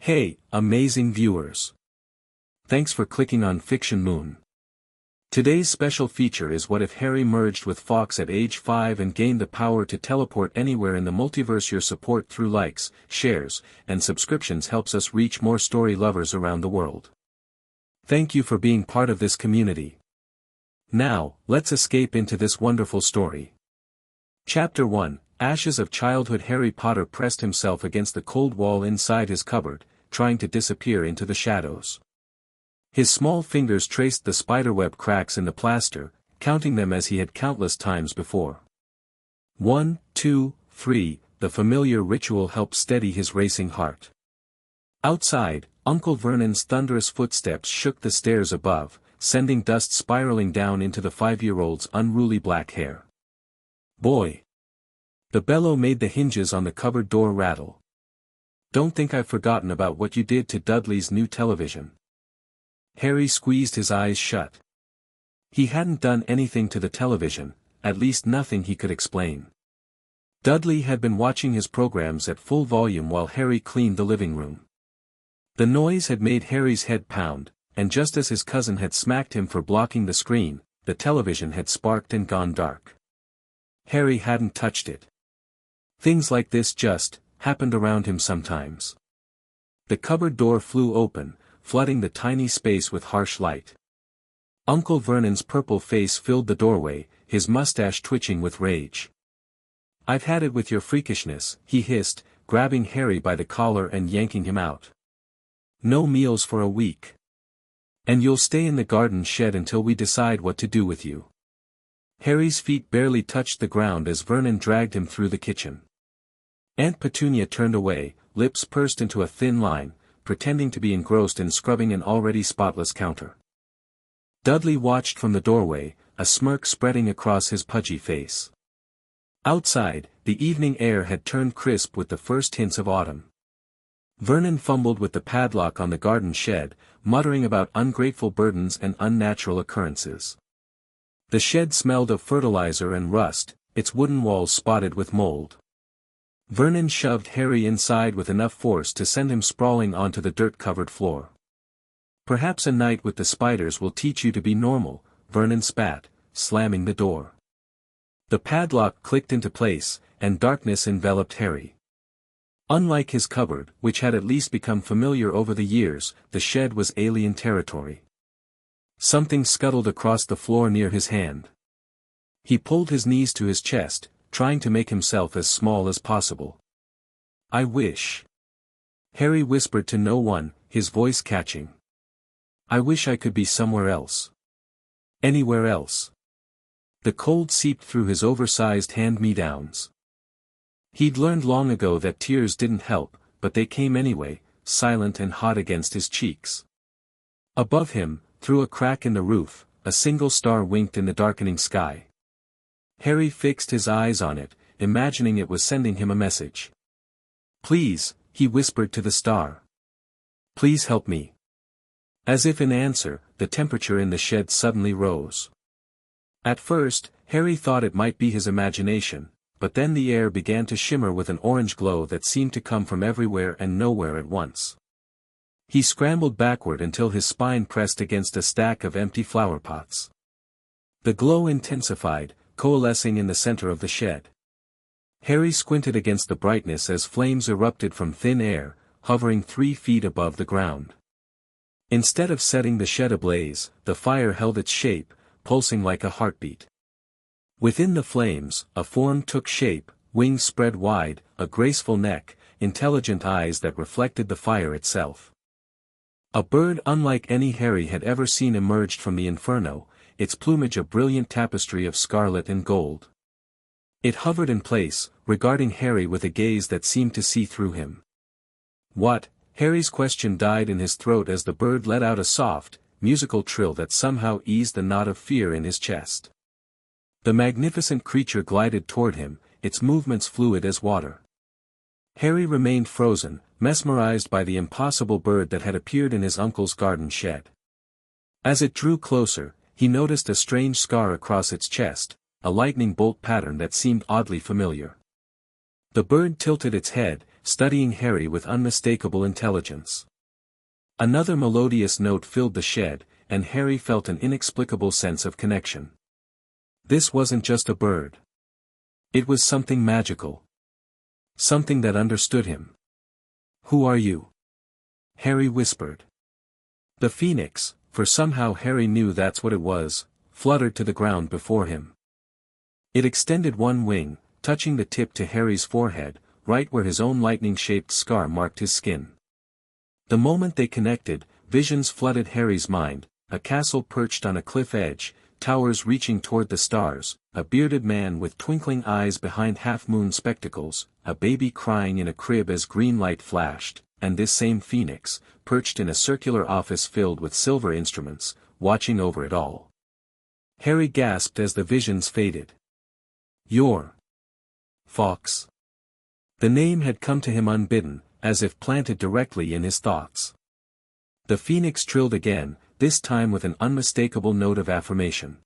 Hey, amazing viewers! Thanks for clicking on Fiction Moon. Today's special feature is what if Harry merged with Fawkes at age 5 and gained the power to teleport anywhere in the multiverse. Your support through likes, shares, and subscriptions helps us reach more story lovers around the world. Thank you for being part of this community. Now, let's escape into this wonderful story. Chapter 1, Ashes of Childhood. Harry Potter pressed himself against the cold wall inside his cupboard, trying to disappear into the shadows. His small fingers traced the spiderweb cracks in the plaster, counting them as he had countless times before. 1, 2, 3, the familiar ritual helped steady his racing heart. Outside, Uncle Vernon's thunderous footsteps shook the stairs above, sending dust spiraling down into the 5-year-old's unruly black hair. Boy! The bellow made the hinges on the cupboard door rattle. Don't think I've forgotten about what you did to Dudley's new television. Harry squeezed his eyes shut. He hadn't done anything to the television, at least nothing he could explain. Dudley had been watching his programs at full volume while Harry cleaned the living room. The noise had made Harry's head pound, and just as his cousin had smacked him for blocking the screen, the television had sparked and gone dark. Harry hadn't touched it. Things like this just happened around him sometimes. The cupboard door flew open, flooding the tiny space with harsh light. Uncle Vernon's purple face filled the doorway, his mustache twitching with rage. "I've had it with your freakishness," he hissed, grabbing Harry by the collar and yanking him out. "No meals for a week. And you'll stay in the garden shed until we decide what to do with you." Harry's feet barely touched the ground as Vernon dragged him through the kitchen. Aunt Petunia turned away, lips pursed into a thin line, pretending to be engrossed in scrubbing an already spotless counter. Dudley watched from the doorway, a smirk spreading across his pudgy face. Outside, the evening air had turned crisp with the first hints of autumn. Vernon fumbled with the padlock on the garden shed, muttering about ungrateful burdens and unnatural occurrences. The shed smelled of fertilizer and rust, its wooden walls spotted with mold. Vernon shoved Harry inside with enough force to send him sprawling onto the dirt-covered floor. "Perhaps a night with the spiders will teach you to be normal," Vernon spat, slamming the door. The padlock clicked into place, and darkness enveloped Harry. Unlike his cupboard, which had at least become familiar over the years, the shed was alien territory. Something scuttled across the floor near his hand. He pulled his knees to his chest, trying to make himself as small as possible. "I wish," Harry whispered to no one, his voice catching. "I wish I could be somewhere else. Anywhere else." The cold seeped through his oversized hand-me-downs. He'd learned long ago that tears didn't help, but they came anyway, silent and hot against his cheeks. Above him, through a crack in the roof, a single star winked in the darkening sky. Harry fixed his eyes on it, imagining it was sending him a message. "Please," he whispered to the star. "Please help me." As if in answer, the temperature in the shed suddenly rose. At first, Harry thought it might be his imagination, but then the air began to shimmer with an orange glow that seemed to come from everywhere and nowhere at once. He scrambled backward until his spine pressed against a stack of empty flower pots. The glow intensified, coalescing in the center of the shed. Harry squinted against the brightness as flames erupted from thin air, hovering 3 feet above the ground. Instead of setting the shed ablaze, the fire held its shape, pulsing like a heartbeat. Within the flames, a form took shape, wings spread wide, a graceful neck, intelligent eyes that reflected the fire itself. A bird unlike any Harry had ever seen emerged from the inferno, its plumage a brilliant tapestry of scarlet and gold. It hovered in place, regarding Harry with a gaze that seemed to see through him. "What?" Harry's question died in his throat as the bird let out a soft, musical trill that somehow eased the knot of fear in his chest. The magnificent creature glided toward him, its movements fluid as water. Harry remained frozen, mesmerized by the impossible bird that had appeared in his uncle's garden shed. As it drew closer, he noticed a strange scar across its chest, a lightning bolt pattern that seemed oddly familiar. The bird tilted its head, studying Harry with unmistakable intelligence. Another melodious note filled the shed, and Harry felt an inexplicable sense of connection. This wasn't just a bird. It was something magical. Something that understood him. "Who are you?" Harry whispered. The phoenix, for somehow Harry knew that's what it was, fluttered to the ground before him. It extended one wing, touching the tip to Harry's forehead, right where his own lightning-shaped scar marked his skin. The moment they connected, visions flooded Harry's mind, a castle perched on a cliff edge, towers reaching toward the stars, a bearded man with twinkling eyes behind half-moon spectacles, a baby crying in a crib as green light flashed, and this same phoenix, perched in a circular office filled with silver instruments, watching over it all. Harry gasped as the visions faded. "You're Fawkes." The name had come to him unbidden, as if planted directly in his thoughts. The phoenix trilled again, this time with an unmistakable note of affirmation.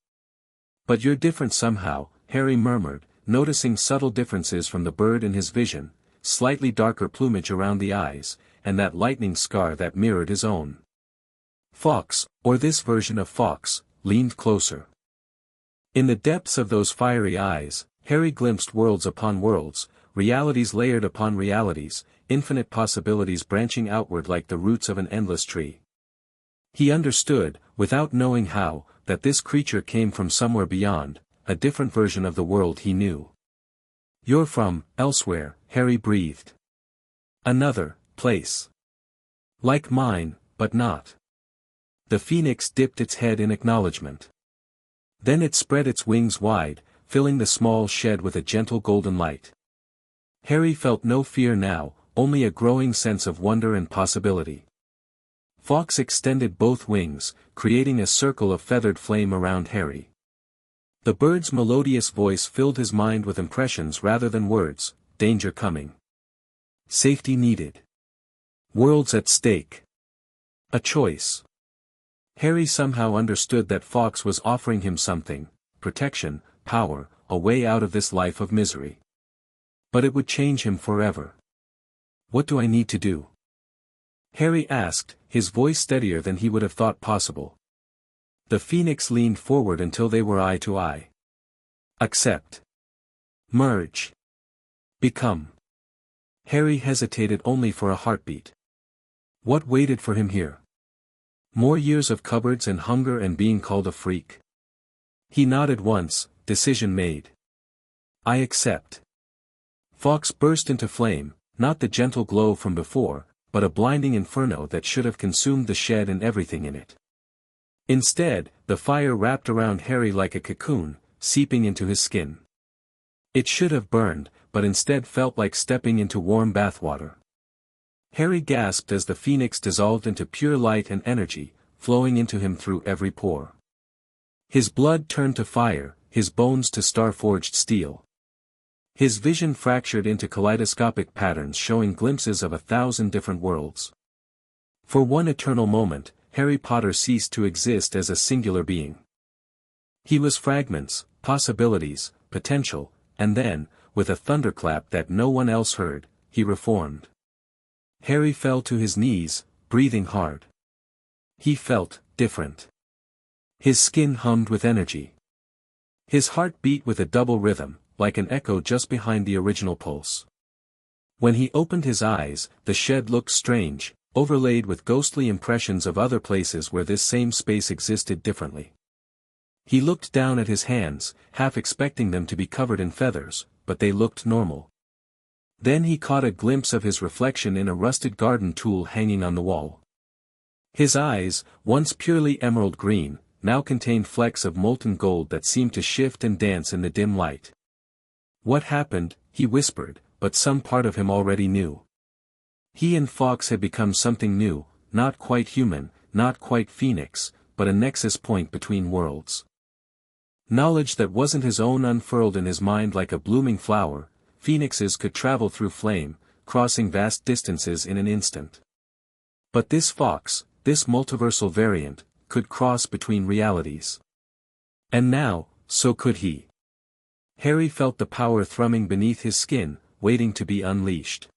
"But you're different somehow," Harry murmured, noticing subtle differences from the bird in his vision, slightly darker plumage around the eyes, and that lightning scar that mirrored his own. Fawkes, or this version of Fawkes, leaned closer. In the depths of those fiery eyes, Harry glimpsed worlds upon worlds, realities layered upon realities, infinite possibilities branching outward like the roots of an endless tree. He understood, without knowing how, that this creature came from somewhere beyond, a different version of the world he knew. "You're from elsewhere," Harry breathed. "Another place. Like mine, but not." The phoenix dipped its head in acknowledgement. Then it spread its wings wide, filling the small shed with a gentle golden light. Harry felt no fear now, only a growing sense of wonder and possibility. Fawkes extended both wings, creating a circle of feathered flame around Harry. The bird's melodious voice filled his mind with impressions rather than words: danger coming. Safety needed. Worlds at stake. A choice. Harry somehow understood that Fawkes was offering him something: protection, power, a way out of this life of misery. But it would change him forever. "What do I need to do?" Harry asked, his voice steadier than he would have thought possible. The phoenix leaned forward until they were eye to eye. "Accept. Merge. Become." Harry hesitated only for a heartbeat. What waited for him here? More years of cupboards and hunger and being called a freak? He nodded once, decision made. "I accept." Fawkes burst into flame, not the gentle glow from before, but a blinding inferno that should have consumed the shed and everything in it. Instead, the fire wrapped around Harry like a cocoon, seeping into his skin. It should have burned, but instead felt like stepping into warm bathwater. Harry gasped as the phoenix dissolved into pure light and energy, flowing into him through every pore. His blood turned to fire, his bones to star-forged steel. His vision fractured into kaleidoscopic patterns showing glimpses of 1,000 different worlds. For one eternal moment, Harry Potter ceased to exist as a singular being. He was fragments, possibilities, potential, and then, with a thunderclap that no one else heard, he reformed. Harry fell to his knees, breathing hard. He felt different. His skin hummed with energy. His heart beat with a double rhythm, like an echo just behind the original pulse. When he opened his eyes, the shed looked strange, overlaid with ghostly impressions of other places where this same space existed differently. He looked down at his hands, half expecting them to be covered in feathers, but they looked normal. Then he caught a glimpse of his reflection in a rusted garden tool hanging on the wall. His eyes, once purely emerald green, now contained flecks of molten gold that seemed to shift and dance in the dim light. "What happened?" he whispered, but some part of him already knew. He and Fawkes had become something new, not quite human, not quite phoenix, but a nexus point between worlds. Knowledge that wasn't his own unfurled in his mind like a blooming flower. Phoenixes could travel through flame, crossing vast distances in an instant. But this Fawkes, this multiversal variant, could cross between realities. And now, so could he. Harry felt the power thrumming beneath his skin, waiting to be unleashed.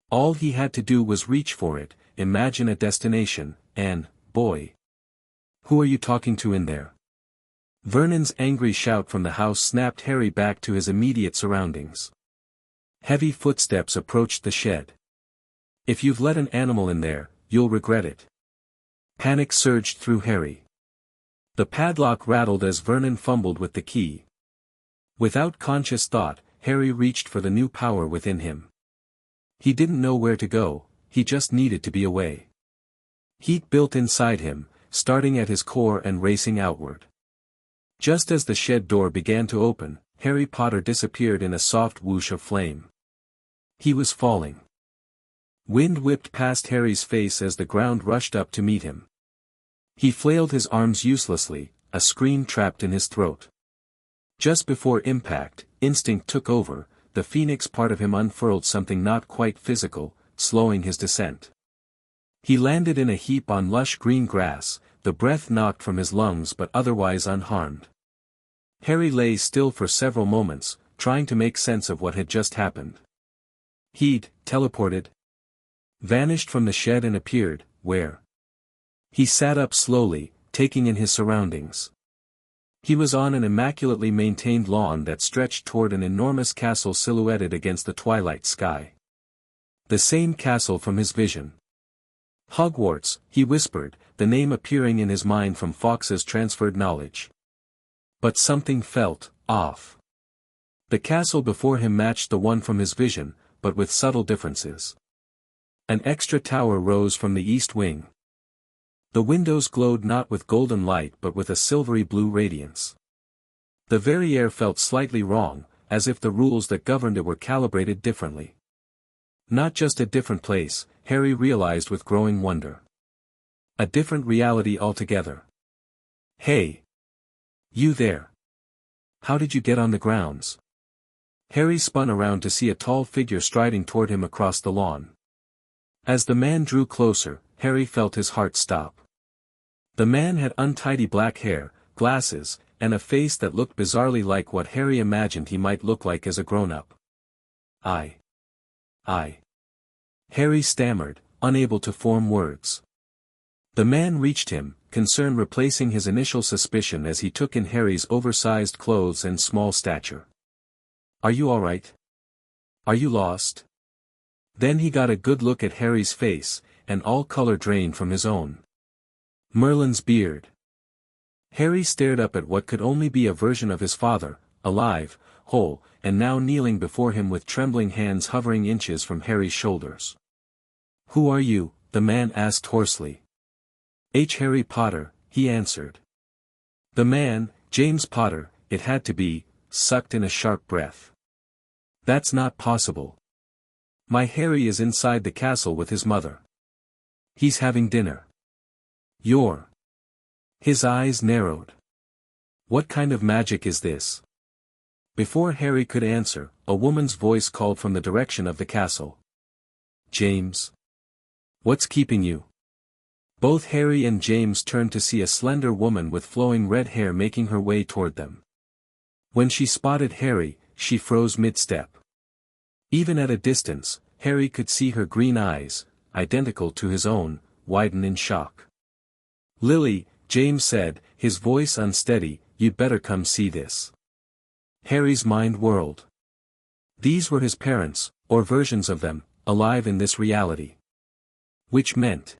All he had to do was reach for it, imagine a destination, and, boy. Who are you talking to in there? Vernon's angry shout from the house snapped Harry back to his immediate surroundings. Heavy footsteps approached the shed. If you've let an animal in there, you'll regret it. Panic surged through Harry. The padlock rattled as Vernon fumbled with the key. Without conscious thought, Harry reached for the new power within him. He didn't know where to go, he just needed to be away. Heat built inside him, starting at his core and racing outward. Just as the shed door began to open, Harry Potter disappeared in a soft whoosh of flame. He was falling. Wind whipped past Harry's face as the ground rushed up to meet him. He flailed his arms uselessly, a scream trapped in his throat. Just before impact, instinct took over, the phoenix part of him unfurled something not quite physical, slowing his descent. He landed in a heap on lush green grass, the breath knocked from his lungs but otherwise unharmed. Harry lay still for several moments, trying to make sense of what had just happened. He'd teleported. Vanished from the shed and appeared, where? He sat up slowly, taking in his surroundings. He was on an immaculately maintained lawn that stretched toward an enormous castle silhouetted against the twilight sky. The same castle from his vision. Hogwarts, he whispered, the name appearing in his mind from Fawkes' transferred knowledge. But something felt off. The castle before him matched the one from his vision, but with subtle differences. An extra tower rose from the east wing. The windows glowed not with golden light but with a silvery blue radiance. The very air felt slightly wrong, as if the rules that governed it were calibrated differently. Not just a different place, Harry realized with growing wonder. A different reality altogether. Hey! You there! How did you get on the grounds? Harry spun around to see a tall figure striding toward him across the lawn. As the man drew closer, Harry felt his heart stop. The man had untidy black hair, glasses, and a face that looked bizarrely like what Harry imagined he might look like as a grown-up. I. Harry stammered, unable to form words. The man reached him, concern replacing his initial suspicion as he took in Harry's oversized clothes and small stature. Are you all right? Are you lost? Then he got a good look at Harry's face, and all color drained from his own. Merlin's beard. Harry stared up at what could only be a version of his father, alive, whole, and now kneeling before him with trembling hands hovering inches from Harry's shoulders. Who are you? The man asked hoarsely. Harry Potter, he answered. The man, James Potter, it had to be, sucked in a sharp breath. That's not possible. My Harry is inside the castle with his mother. He's having dinner. You're. His eyes narrowed. What kind of magic is this? Before Harry could answer, a woman's voice called from the direction of the castle. James. What's keeping you? Both Harry and James turned to see a slender woman with flowing red hair making her way toward them. When she spotted Harry, she froze mid-step. Even at a distance, Harry could see her green eyes, identical to his own, widen in shock. Lily, James said, his voice unsteady, you'd better come see this. Harry's mind whirled. These were his parents, or versions of them, alive in this reality. Which meant.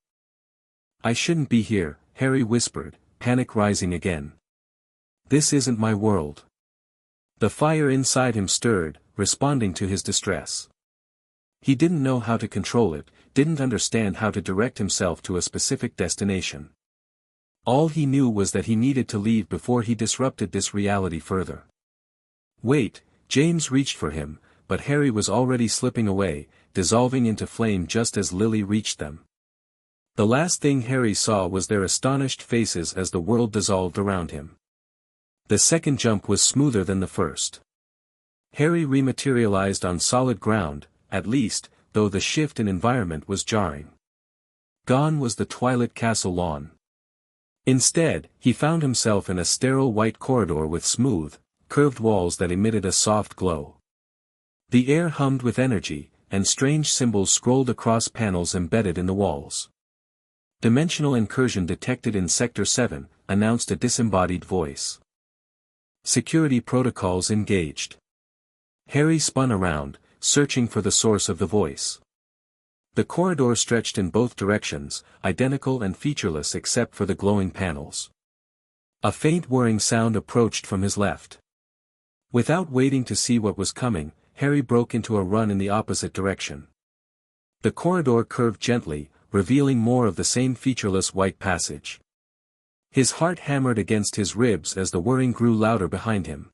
I shouldn't be here, Harry whispered, panic rising again. This isn't my world. The fire inside him stirred, responding to his distress. He didn't know how to control it, didn't understand how to direct himself to a specific destination. All he knew was that he needed to leave before he disrupted this reality further. Wait, James reached for him, but Harry was already slipping away, dissolving into flame just as Lily reached them. The last thing Harry saw was their astonished faces as the world dissolved around him. The second jump was smoother than the first. Harry rematerialized on solid ground, at least, though the shift in environment was jarring. Gone was the twilit castle lawn. Instead, he found himself in a sterile white corridor with smooth, curved walls that emitted a soft glow. The air hummed with energy, and strange symbols scrolled across panels embedded in the walls. "Dimensional incursion detected in Sector 7, announced a disembodied voice. "Security protocols engaged." Harry spun around, searching for the source of the voice. The corridor stretched in both directions, identical and featureless except for the glowing panels. A faint whirring sound approached from his left. Without waiting to see what was coming, Harry broke into a run in the opposite direction. The corridor curved gently, revealing more of the same featureless white passage. His heart hammered against his ribs as the whirring grew louder behind him.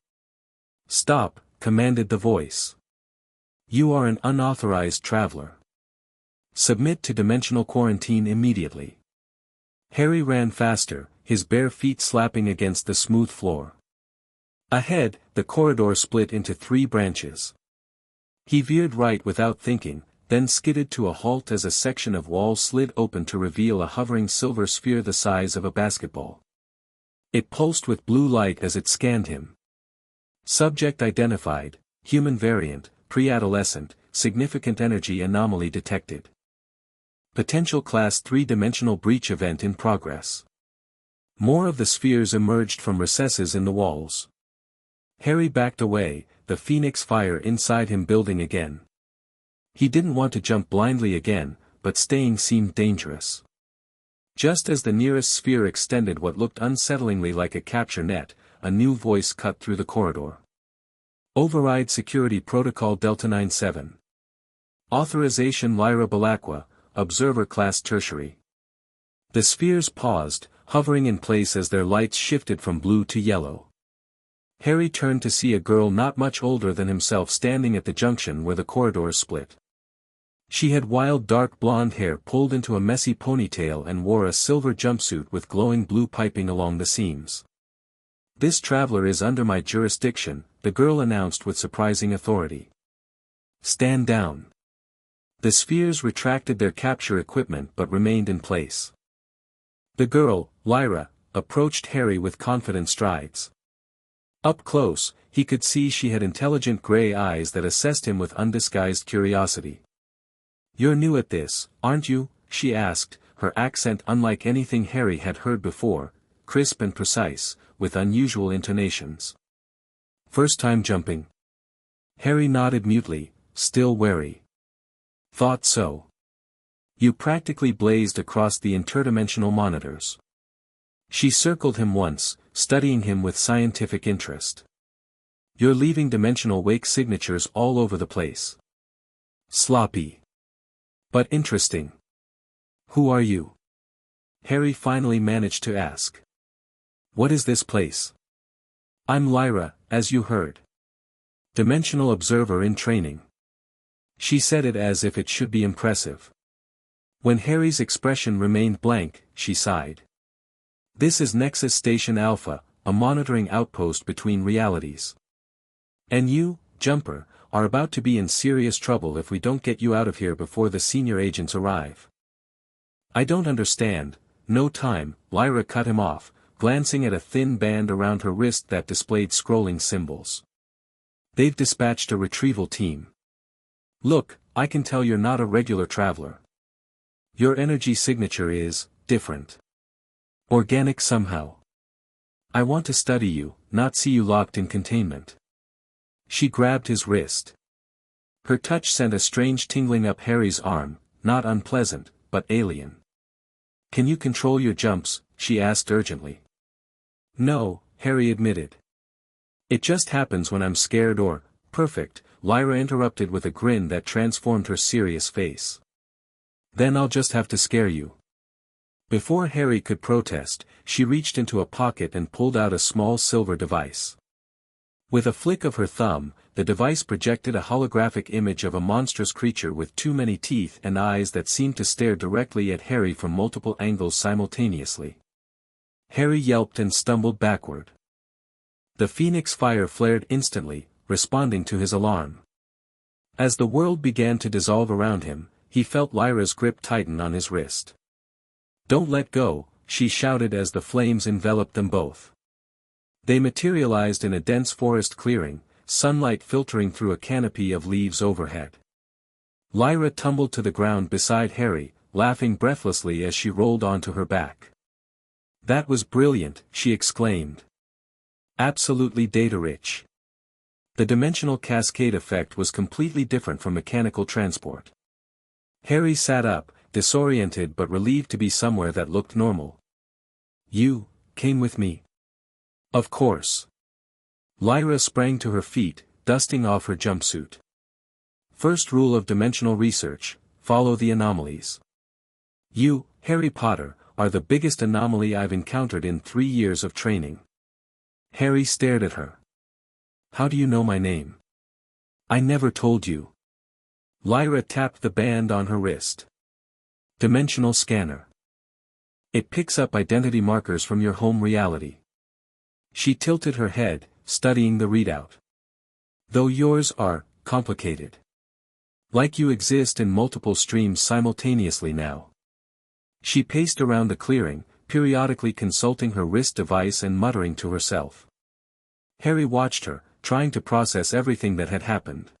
"Stop," commanded the voice. "You are an unauthorized traveler. Submit to dimensional quarantine immediately." Harry ran faster, his bare feet slapping against the smooth floor. Ahead, the corridor split into 3 branches. He veered right without thinking, then skidded to a halt as a section of wall slid open to reveal a hovering silver sphere the size of a basketball. It pulsed with blue light as it scanned him. Subject identified, human variant, pre-adolescent, significant energy anomaly detected. Potential Class 3-dimensional breach event in progress. More of the spheres emerged from recesses in the walls. Harry backed away, the phoenix fire inside him building again. He didn't want to jump blindly again, but staying seemed dangerous. Just as the nearest sphere extended what looked unsettlingly like a capture net, a new voice cut through the corridor. "Override Security Protocol Delta 97. Authorization Lyra Balaqua, Observer Class Tertiary." The spheres paused, hovering in place as their lights shifted from blue to yellow. Harry turned to see a girl not much older than himself standing at the junction where the corridors split. She had wild dark blonde hair pulled into a messy ponytail and wore a silver jumpsuit with glowing blue piping along the seams. "This traveler is under my jurisdiction," the girl announced with surprising authority. "Stand down." The spheres retracted their capture equipment but remained in place. The girl, Lyra, approached Harry with confident strides. Up close, he could see she had intelligent gray eyes that assessed him with undisguised curiosity. "You're new at this, aren't you?" she asked, her accent unlike anything Harry had heard before, crisp and precise, with unusual intonations. "First time jumping?" Harry nodded mutely, still wary. "Thought so. You practically blazed across the interdimensional monitors." She circled him once, studying him with scientific interest. "You're leaving dimensional wake signatures all over the place. Sloppy. But interesting. Who are you?" Harry finally managed to ask. "What is this place?" "I'm Lyra, as you heard. Dimensional observer in training." She said it as if it should be impressive. When Harry's expression remained blank, she sighed. "This is Nexus Station Alpha, a monitoring outpost between realities. And you, Jumper, are about to be in serious trouble if we don't get you out of here before the senior agents arrive." "I don't understand." "No time," Lyra cut him off, glancing at a thin band around her wrist that displayed scrolling symbols. "They've dispatched a retrieval team. Look, I can tell you're not a regular traveler. Your energy signature is different. Organic somehow. I want to study you, not see you locked in containment." She grabbed his wrist. Her touch sent a strange tingling up Harry's arm, not unpleasant, but alien. "Can you control your jumps?" she asked urgently. "No," Harry admitted. "It just happens when I'm scared or perfect," Lyra interrupted with a grin that transformed her serious face. "Then I'll just have to scare you." Before Harry could protest, she reached into a pocket and pulled out a small silver device. With a flick of her thumb, the device projected a holographic image of a monstrous creature with too many teeth and eyes that seemed to stare directly at Harry from multiple angles simultaneously. Harry yelped and stumbled backward. The phoenix fire flared instantly, responding to his alarm. As the world began to dissolve around him, he felt Lyra's grip tighten on his wrist. "Don't let go," she shouted as the flames enveloped them both. They materialized in a dense forest clearing, sunlight filtering through a canopy of leaves overhead. Lyra tumbled to the ground beside Harry, laughing breathlessly as she rolled onto her back. "That was brilliant," she exclaimed. "Absolutely data-rich." The dimensional cascade effect was completely different from mechanical transport. Harry sat up, disoriented but relieved to be somewhere that looked normal. "You came with me?" "Of course." Lyra sprang to her feet, dusting off her jumpsuit. "First rule of dimensional research, follow the anomalies. You, Harry Potter, are the biggest anomaly I've encountered in 3 years of training." Harry stared at her. "How do you know my name?" "I never told you." Lyra tapped the band on her wrist. "Dimensional scanner. It picks up identity markers from your home reality." She tilted her head, studying the readout. "Though yours are complicated. Like you exist in multiple streams simultaneously now." She paced around the clearing, periodically consulting her wrist device and muttering to herself. Harry watched her, trying to process everything that had happened.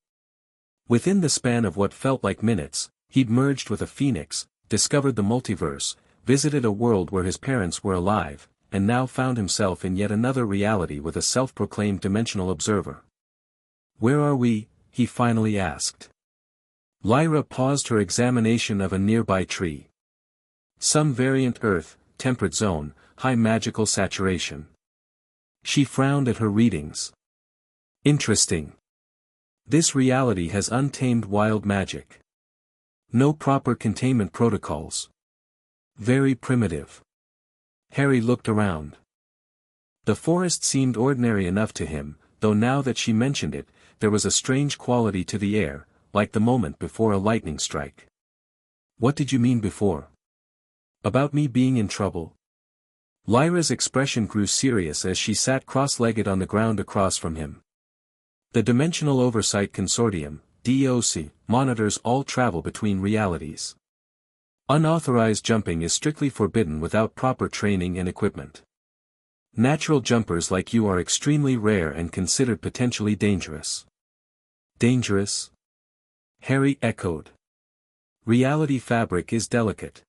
Within the span of what felt like minutes, he'd merged with a phoenix, discovered the multiverse, visited a world where his parents were alive, and now found himself in yet another reality with a self-proclaimed dimensional observer. "Where are we?" he finally asked. Lyra paused her examination of a nearby tree. "Some variant Earth, temperate zone, high magical saturation." She frowned at her readings. "Interesting. This reality has untamed wild magic. No proper containment protocols. Very primitive." Harry looked around. The forest seemed ordinary enough to him, though now that she mentioned it, there was a strange quality to the air, like the moment before a lightning strike. "What did you mean before? About me being in trouble?" Lyra's expression grew serious as she sat cross-legged on the ground across from him. "The Dimensional Oversight Consortium, DOC, monitors all travel between realities. Unauthorized jumping is strictly forbidden without proper training and equipment. Natural jumpers like you are extremely rare and considered potentially dangerous." "Dangerous?" Harry echoed. "Reality fabric is delicate.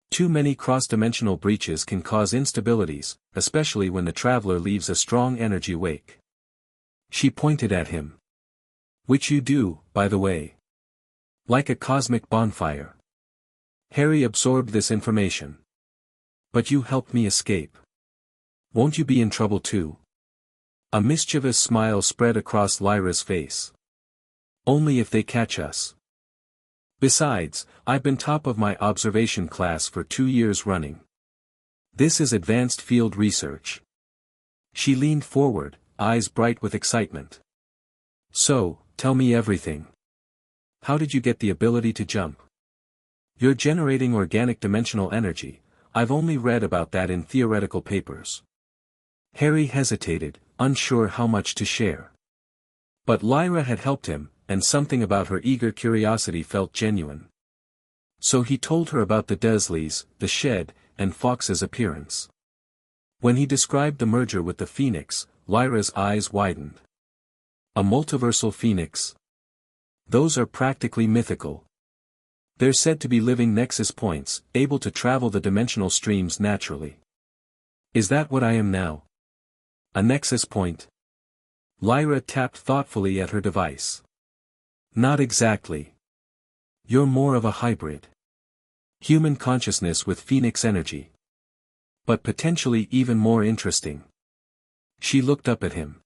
Too many cross-dimensional breaches can cause instabilities, especially when the traveler leaves a strong energy wake." She pointed at him. "Which you do, by the way. Like a cosmic bonfire." Harry absorbed this information. "But you helped me escape. Won't you be in trouble too?" A mischievous smile spread across Lyra's face. "Only if they catch us. Besides, I've been top of my observation class for 2 years running. This is advanced field research." She leaned forward, eyes bright with excitement. "So, tell me everything. How did you get the ability to jump? You're generating organic dimensional energy. I've only read about that in theoretical papers." Harry hesitated, unsure how much to share. But Lyra had helped him, and something about her eager curiosity felt genuine. So he told her about the Dursleys, the shed, and Fawkes' appearance. When he described the merger with the Phoenix, Lyra's eyes widened. "A multiversal Phoenix? Those are practically mythical. They're said to be living nexus points, able to travel the dimensional streams naturally. Is that what I am now? A nexus point?" Lyra tapped thoughtfully at her device. "Not exactly. You're more of a hybrid. Human consciousness with Phoenix energy. But potentially even more interesting." She looked up at him.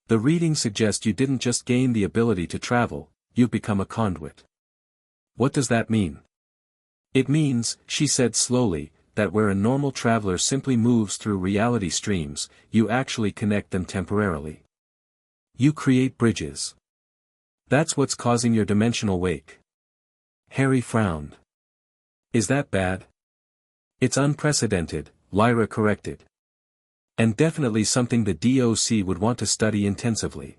"The readings suggest you didn't just gain the ability to travel, you've become a conduit. What does that mean?" "It means," she said slowly, "that where a normal traveler simply moves through reality streams, you actually connect them temporarily. You create bridges. That's what's causing your dimensional wake." Harry frowned. "Is that bad?" "It's unprecedented," Lyra corrected. "And definitely something the DOC would want to study intensively."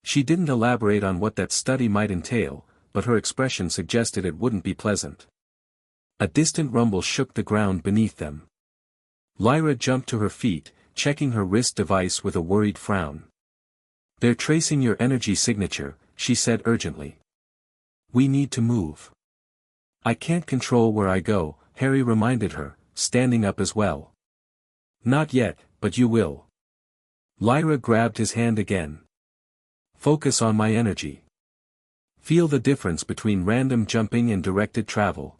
She didn't elaborate on what that study might entail, but her expression suggested it wouldn't be pleasant. A distant rumble shook the ground beneath them. Lyra jumped to her feet, checking her wrist device with a worried frown. "They're tracing your energy signature," she said urgently. We need to move. I can't control where I go, Harry reminded her, standing up as well. Not yet, but you will. Lyra grabbed his hand again. Focus on my energy. Feel the difference between random jumping and directed travel.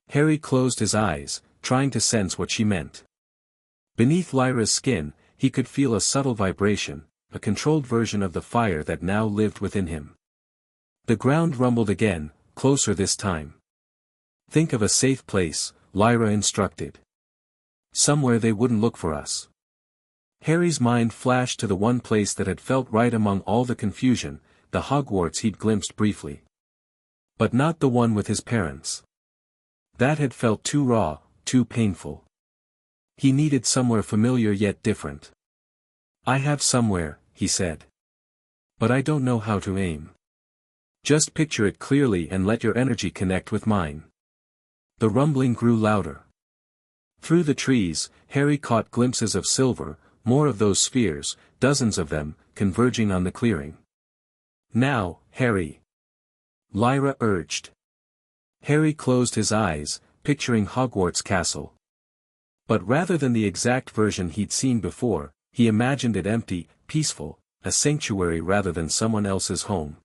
Harry closed his eyes, trying to sense what she meant. Beneath Lyra's skin, he could feel a subtle vibration, a controlled version of the fire that now lived within him. The ground rumbled again, closer this time. Think of a safe place, Lyra instructed. Somewhere they wouldn't look for us. Harry's mind flashed to the one place that had felt right among all the confusion, the Hogwarts he'd glimpsed briefly. But not the one with his parents. That had felt too raw, too painful. He needed somewhere familiar yet different. I have somewhere, he said. But I don't know how to aim. Just picture it clearly and let your energy connect with mine. The rumbling grew louder. Through the trees, Harry caught glimpses of silver, more of those spheres, dozens of them, converging on the clearing. Now, Harry. Lyra urged. Harry closed his eyes, picturing Hogwarts Castle. But rather than the exact version he'd seen before, he imagined it empty, peaceful, a sanctuary rather than someone else's home.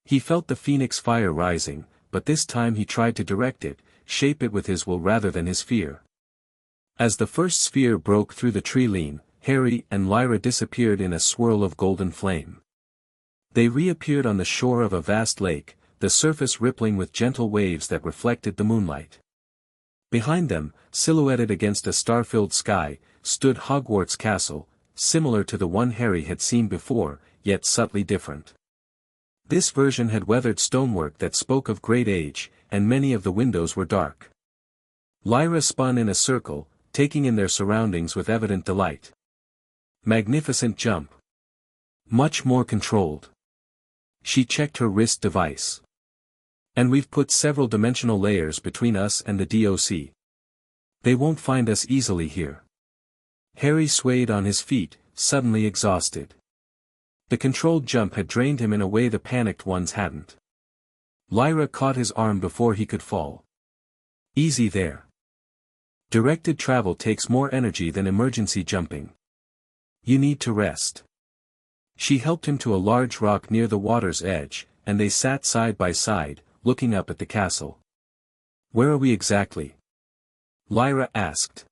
He felt the phoenix fire rising, but this time he tried to direct it, shape it with his will rather than his fear. As the first sphere broke through the tree-line, Harry and Lyra disappeared in a swirl of golden flame. They reappeared on the shore of a vast lake, the surface rippling with gentle waves that reflected the moonlight. Behind them, silhouetted against a star-filled sky, stood Hogwarts Castle, similar to the one Harry had seen before, yet subtly different. This version had weathered stonework that spoke of great age, and many of the windows were dark. Lyra spun in a circle, taking in their surroundings with evident delight. Magnificent jump. Much more controlled. She checked her wrist device. And we've put several dimensional layers between us and the DOC. They won't find us easily here. Harry swayed on his feet, suddenly exhausted. The controlled jump had drained him in a way the panicked ones hadn't. Lyra caught his arm before he could fall. Easy there. Directed travel takes more energy than emergency jumping. You need to rest. She helped him to a large rock near the water's edge, and they sat side by side, looking up at the castle. Where are we exactly? Lyra asked.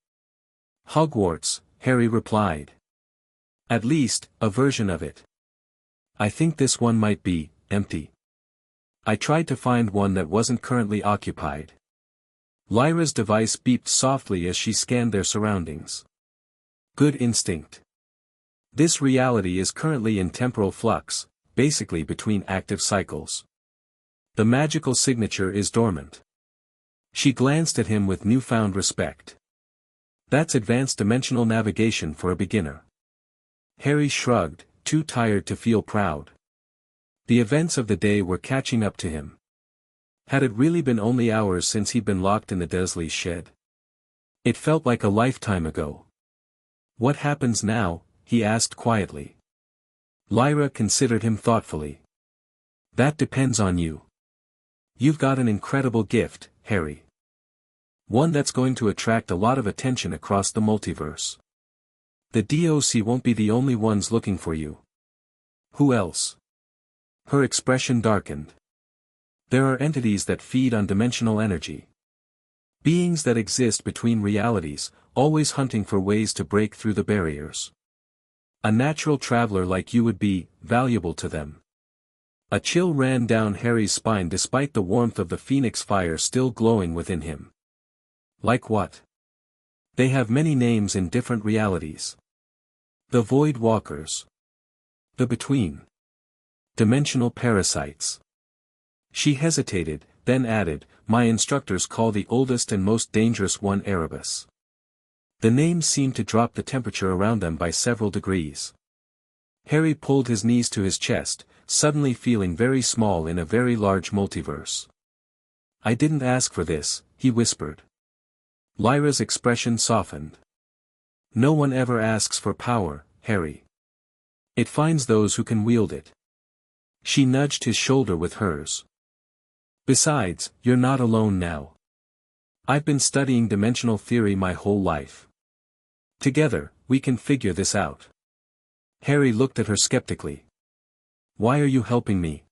Hogwarts, Harry replied. At least, a version of it. I think this one might be empty. I tried to find one that wasn't currently occupied. Lyra's device beeped softly as she scanned their surroundings. Good instinct. This reality is currently in temporal flux, basically between active cycles. The magical signature is dormant. She glanced at him with newfound respect. That's advanced dimensional navigation for a beginner. Harry shrugged, too tired to feel proud. The events of the day were catching up to him. Had it really been only hours since he'd been locked in the Dursley's shed? It felt like a lifetime ago. What happens now? He asked quietly. Lyra considered him thoughtfully. That depends on you. You've got an incredible gift, Harry. One that's going to attract a lot of attention across the multiverse. The DOC won't be the only ones looking for you. Who else? Her expression darkened. There are entities that feed on dimensional energy. Beings that exist between realities, always hunting for ways to break through the barriers. A natural traveler like you would be valuable to them. A chill ran down Harry's spine despite the warmth of the phoenix fire still glowing within him. Like what? They have many names in different realities. The Void Walkers. The Between. Dimensional Parasites. She hesitated, then added, my instructors call the oldest and most dangerous one Erebus. The names seemed to drop the temperature around them by several degrees. Harry pulled his knees to his chest, suddenly feeling very small in a very large multiverse. I didn't ask for this, he whispered. Lyra's expression softened. No one ever asks for power, Harry. It finds those who can wield it. She nudged his shoulder with hers. Besides, you're not alone now. I've been studying dimensional theory my whole life. Together, we can figure this out. Harry looked at her skeptically. Why are you helping me?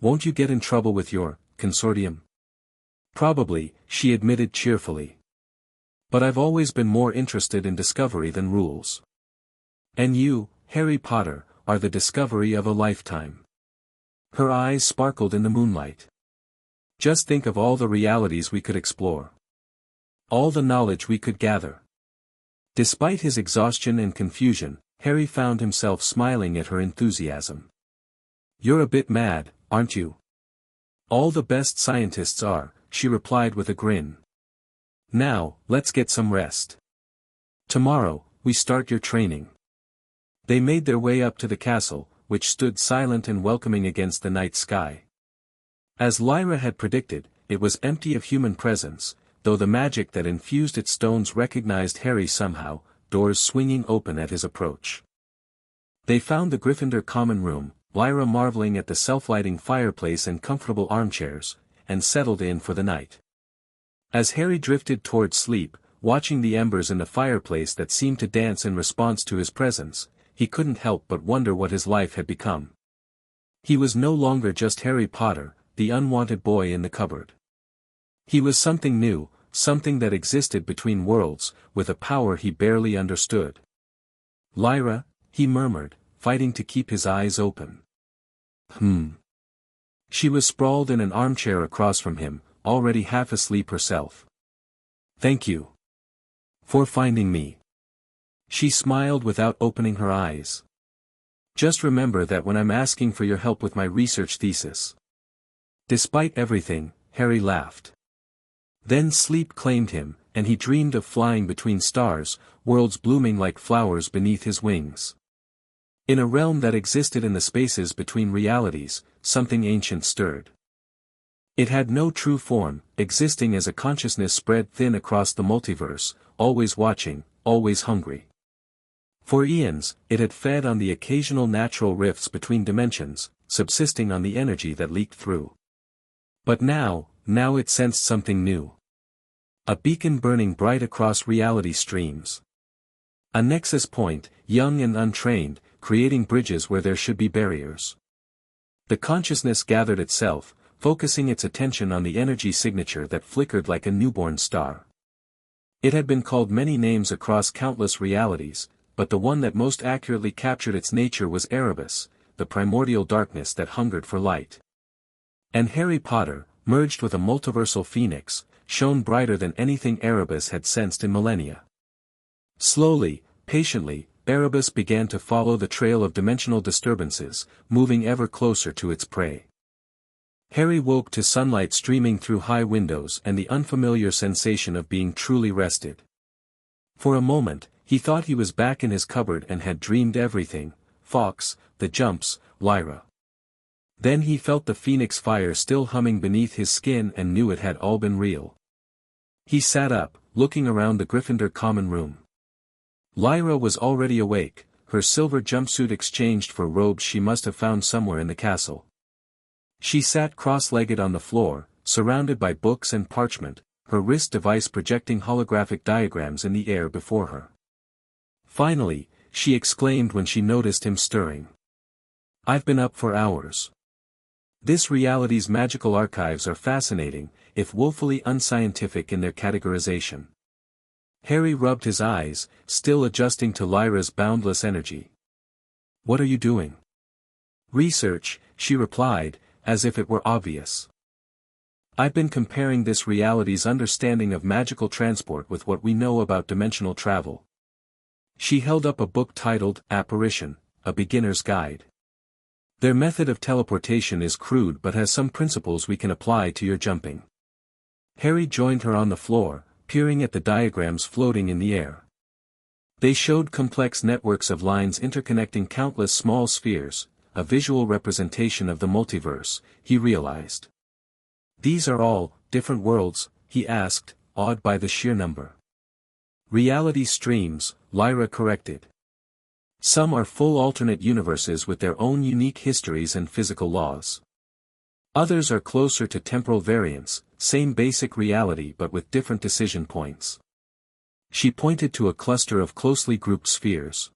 Won't you get in trouble with your consortium? Probably, she admitted cheerfully. But I've always been more interested in discovery than rules. And you, Harry Potter, are the discovery of a lifetime. Her eyes sparkled in the moonlight. Just think of all the realities we could explore. All the knowledge we could gather. Despite his exhaustion and confusion, Harry found himself smiling at her enthusiasm. You're a bit mad, aren't you? All the best scientists are, she replied with a grin. Now, let's get some rest. Tomorrow, we start your training. They made their way up to the castle, which stood silent and welcoming against the night sky. As Lyra had predicted, it was empty of human presence, though the magic that infused its stones recognized Harry somehow, doors swinging open at his approach. They found the Gryffindor common room, Lyra marveling at the self-lighting fireplace and comfortable armchairs, and settled in for the night. As Harry drifted towards sleep, watching the embers in the fireplace that seemed to dance in response to his presence, he couldn't help but wonder what his life had become. He was no longer just Harry Potter, the unwanted boy in the cupboard. He was something new, something that existed between worlds, with a power he barely understood. Lyra, he murmured, fighting to keep his eyes open. She was sprawled in an armchair across from him, already half asleep herself. Thank you. For finding me. She smiled without opening her eyes. Just remember that when I'm asking for your help with my research thesis. Despite everything, Harry laughed. Then sleep claimed him, and he dreamed of flying between stars, worlds blooming like flowers beneath his wings. In a realm that existed in the spaces between realities, something ancient stirred. It had no true form, existing as a consciousness spread thin across the multiverse, always watching, always hungry. For eons, it had fed on the occasional natural rifts between dimensions, subsisting on the energy that leaked through. But now it sensed something new. A beacon burning bright across reality streams. A nexus point, young and untrained, creating bridges where there should be barriers. The consciousness gathered itself, focusing its attention on the energy signature that flickered like a newborn star. It had been called many names across countless realities, but the one that most accurately captured its nature was Erebus, the primordial darkness that hungered for light. And Harry Potter, merged with a multiversal phoenix, shone brighter than anything Erebus had sensed in millennia. Slowly, patiently, Erebus began to follow the trail of dimensional disturbances, moving ever closer to its prey. Harry woke to sunlight streaming through high windows and the unfamiliar sensation of being truly rested. For a moment, he thought he was back in his cupboard and had dreamed everything, Fawkes, the jumps, Lyra. Then he felt the phoenix fire still humming beneath his skin and knew it had all been real. He sat up, looking around the Gryffindor common room. Lyra was already awake, her silver jumpsuit exchanged for robes she must have found somewhere in the castle. She sat cross-legged on the floor, surrounded by books and parchment, her wrist device projecting holographic diagrams in the air before her. Finally, she exclaimed when she noticed him stirring. I've been up for hours. This reality's magical archives are fascinating, if woefully unscientific in their categorization. Harry rubbed his eyes, still adjusting to Lyra's boundless energy. What are you doing? Research, she replied, as if it were obvious. I've been comparing this reality's understanding of magical transport with what we know about dimensional travel. She held up a book titled Apparition, A Beginner's Guide. Their method of teleportation is crude but has some principles we can apply to your jumping. Harry joined her on the floor, peering at the diagrams floating in the air. They showed complex networks of lines interconnecting countless small spheres, a visual representation of the multiverse, he realized. These are all different worlds, he asked, awed by the sheer number. Reality streams, Lyra corrected. Some are full alternate universes with their own unique histories and physical laws. Others are closer to temporal variance, same basic reality but with different decision points. She pointed to a cluster of closely grouped spheres.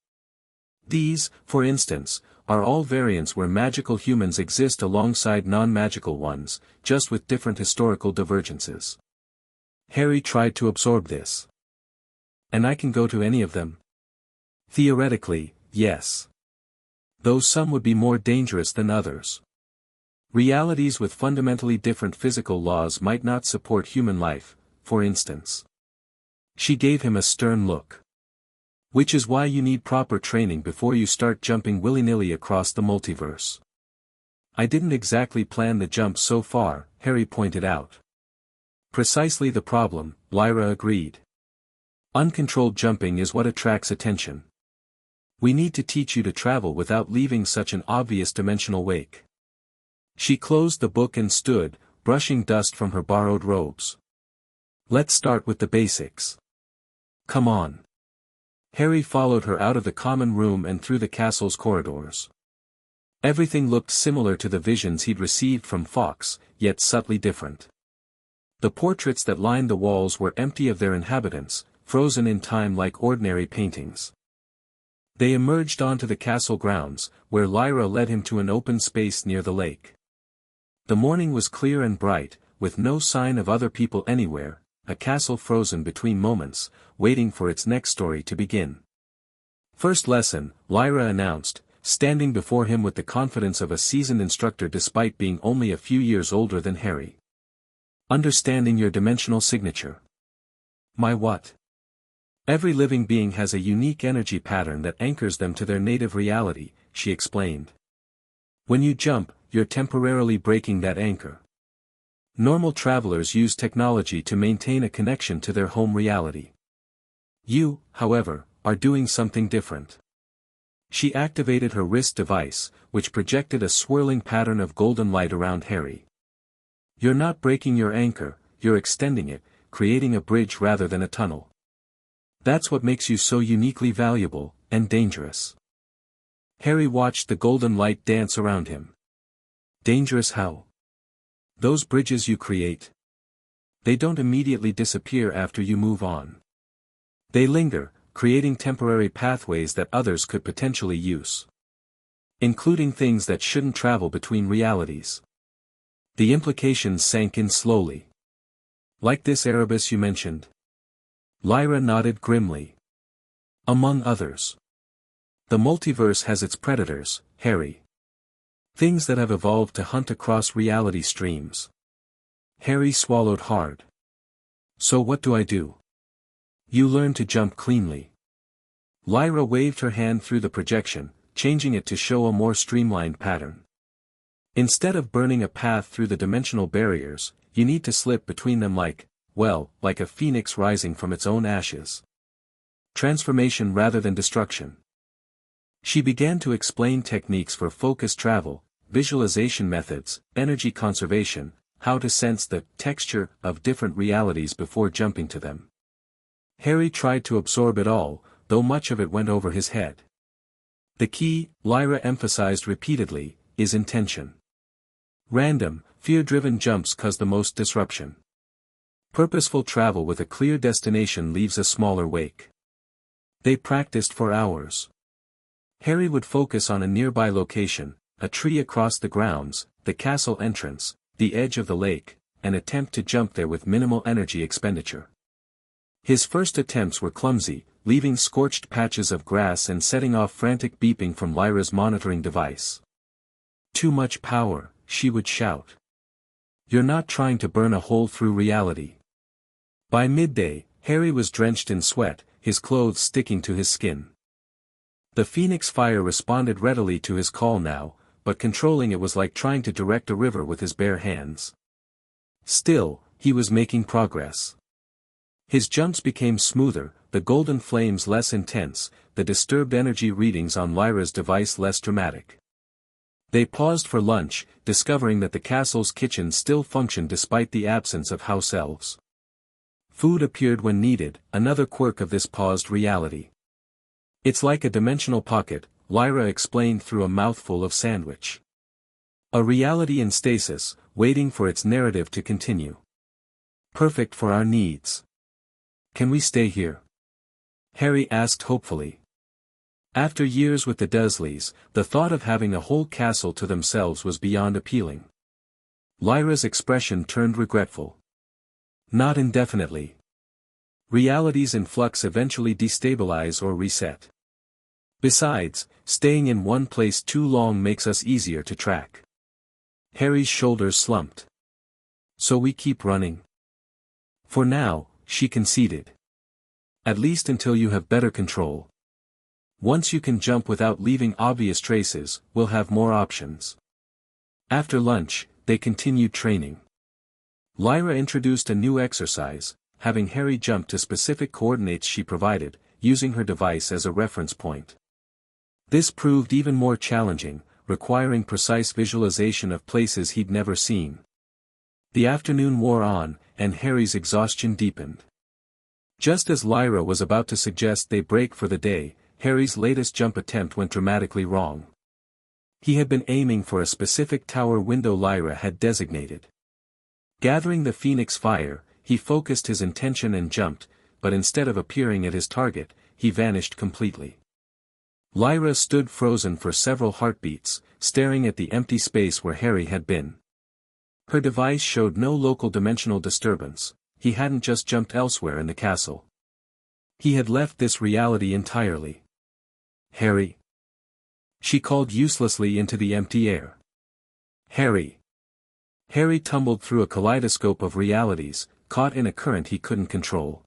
These, for instance, are all variants where magical humans exist alongside non-magical ones, just with different historical divergences. Harry tried to absorb this. And I can go to any of them? Theoretically, yes. Though some would be more dangerous than others. Realities with fundamentally different physical laws might not support human life, for instance. She gave him a stern look. Which is why you need proper training before you start jumping willy-nilly across the multiverse. I didn't exactly plan the jump so far, Harry pointed out. Precisely the problem, Lyra agreed. Uncontrolled jumping is what attracts attention. We need to teach you to travel without leaving such an obvious dimensional wake. She closed the book and stood, brushing dust from her borrowed robes. Let's start with the basics. Come on. Harry followed her out of the common room and through the castle's corridors. Everything looked similar to the visions he'd received from Fawkes, yet subtly different. The portraits that lined the walls were empty of their inhabitants, frozen in time like ordinary paintings. They emerged onto the castle grounds, where Lyra led him to an open space near the lake. The morning was clear and bright, with no sign of other people anywhere, a castle frozen between moments, waiting for its next story to begin. First lesson, Lyra announced, standing before him with the confidence of a seasoned instructor despite being only a few years older than Harry. Understanding your dimensional signature. My what? Every living being has a unique energy pattern that anchors them to their native reality, she explained. When you jump, you're temporarily breaking that anchor. Normal travelers use technology to maintain a connection to their home reality. You, however, are doing something different. She activated her wrist device, which projected a swirling pattern of golden light around Harry. You're not breaking your anchor, you're extending it, creating a bridge rather than a tunnel. That's what makes you so uniquely valuable, and dangerous. Harry watched the golden light dance around him. Dangerous how? Those bridges you create. They don't immediately disappear after you move on. They linger, creating temporary pathways that others could potentially use. Including things that shouldn't travel between realities. The implications sank in slowly. Like this Erebus you mentioned? Lyra nodded grimly. Among others. The multiverse has its predators, Harry. Things that have evolved to hunt across reality streams. Harry swallowed hard. So what do I do? You learn to jump cleanly. Lyra waved her hand through the projection, changing it to show a more streamlined pattern. Instead of burning a path through the dimensional barriers, you need to slip between them like a phoenix rising from its own ashes. Transformation rather than destruction. She began to explain techniques for focused travel, visualization methods, energy conservation, how to sense the texture of different realities before jumping to them. Harry tried to absorb it all, though much of it went over his head. The key, Lyra emphasized repeatedly, is intention. Random, fear-driven jumps cause the most disruption. Purposeful travel with a clear destination leaves a smaller wake. They practiced for hours. Harry would focus on a nearby location, a tree across the grounds, the castle entrance, the edge of the lake, and attempt to jump there with minimal energy expenditure. His first attempts were clumsy, leaving scorched patches of grass and setting off frantic beeping from Lyra's monitoring device. Too much power, she would shout. You're not trying to burn a hole through reality. By midday, Harry was drenched in sweat, his clothes sticking to his skin. The Phoenix fire responded readily to his call now, but controlling it was like trying to direct a river with his bare hands. Still, he was making progress. His jumps became smoother, the golden flames less intense, the disturbed energy readings on Lyra's device less dramatic. They paused for lunch, discovering that the castle's kitchen still functioned despite the absence of house elves. Food appeared when needed, another quirk of this paused reality. It's like a dimensional pocket, Lyra explained through a mouthful of sandwich. A reality in stasis, waiting for its narrative to continue. Perfect for our needs. Can we stay here? Harry asked hopefully. After years with the Dursleys, the thought of having a whole castle to themselves was beyond appealing. Lyra's expression turned regretful. Not indefinitely. Realities in flux eventually destabilize or reset. Besides, staying in one place too long makes us easier to track. Harry's shoulders slumped. So we keep running. For now, she conceded. At least until you have better control. Once you can jump without leaving obvious traces, we'll have more options. After lunch, they continued training. Lyra introduced a new exercise, having Harry jump to specific coordinates she provided, using her device as a reference point. This proved even more challenging, requiring precise visualization of places he'd never seen. The afternoon wore on, and Harry's exhaustion deepened. Just as Lyra was about to suggest they break for the day, Harry's latest jump attempt went dramatically wrong. He had been aiming for a specific tower window Lyra had designated. Gathering the phoenix fire, he focused his intention and jumped, but instead of appearing at his target, he vanished completely. Lyra stood frozen for several heartbeats, staring at the empty space where Harry had been. Her device showed no local dimensional disturbance. He hadn't just jumped elsewhere in the castle. He had left this reality entirely. Harry. She called uselessly into the empty air. Harry. Harry tumbled through a kaleidoscope of realities, caught in a current he couldn't control.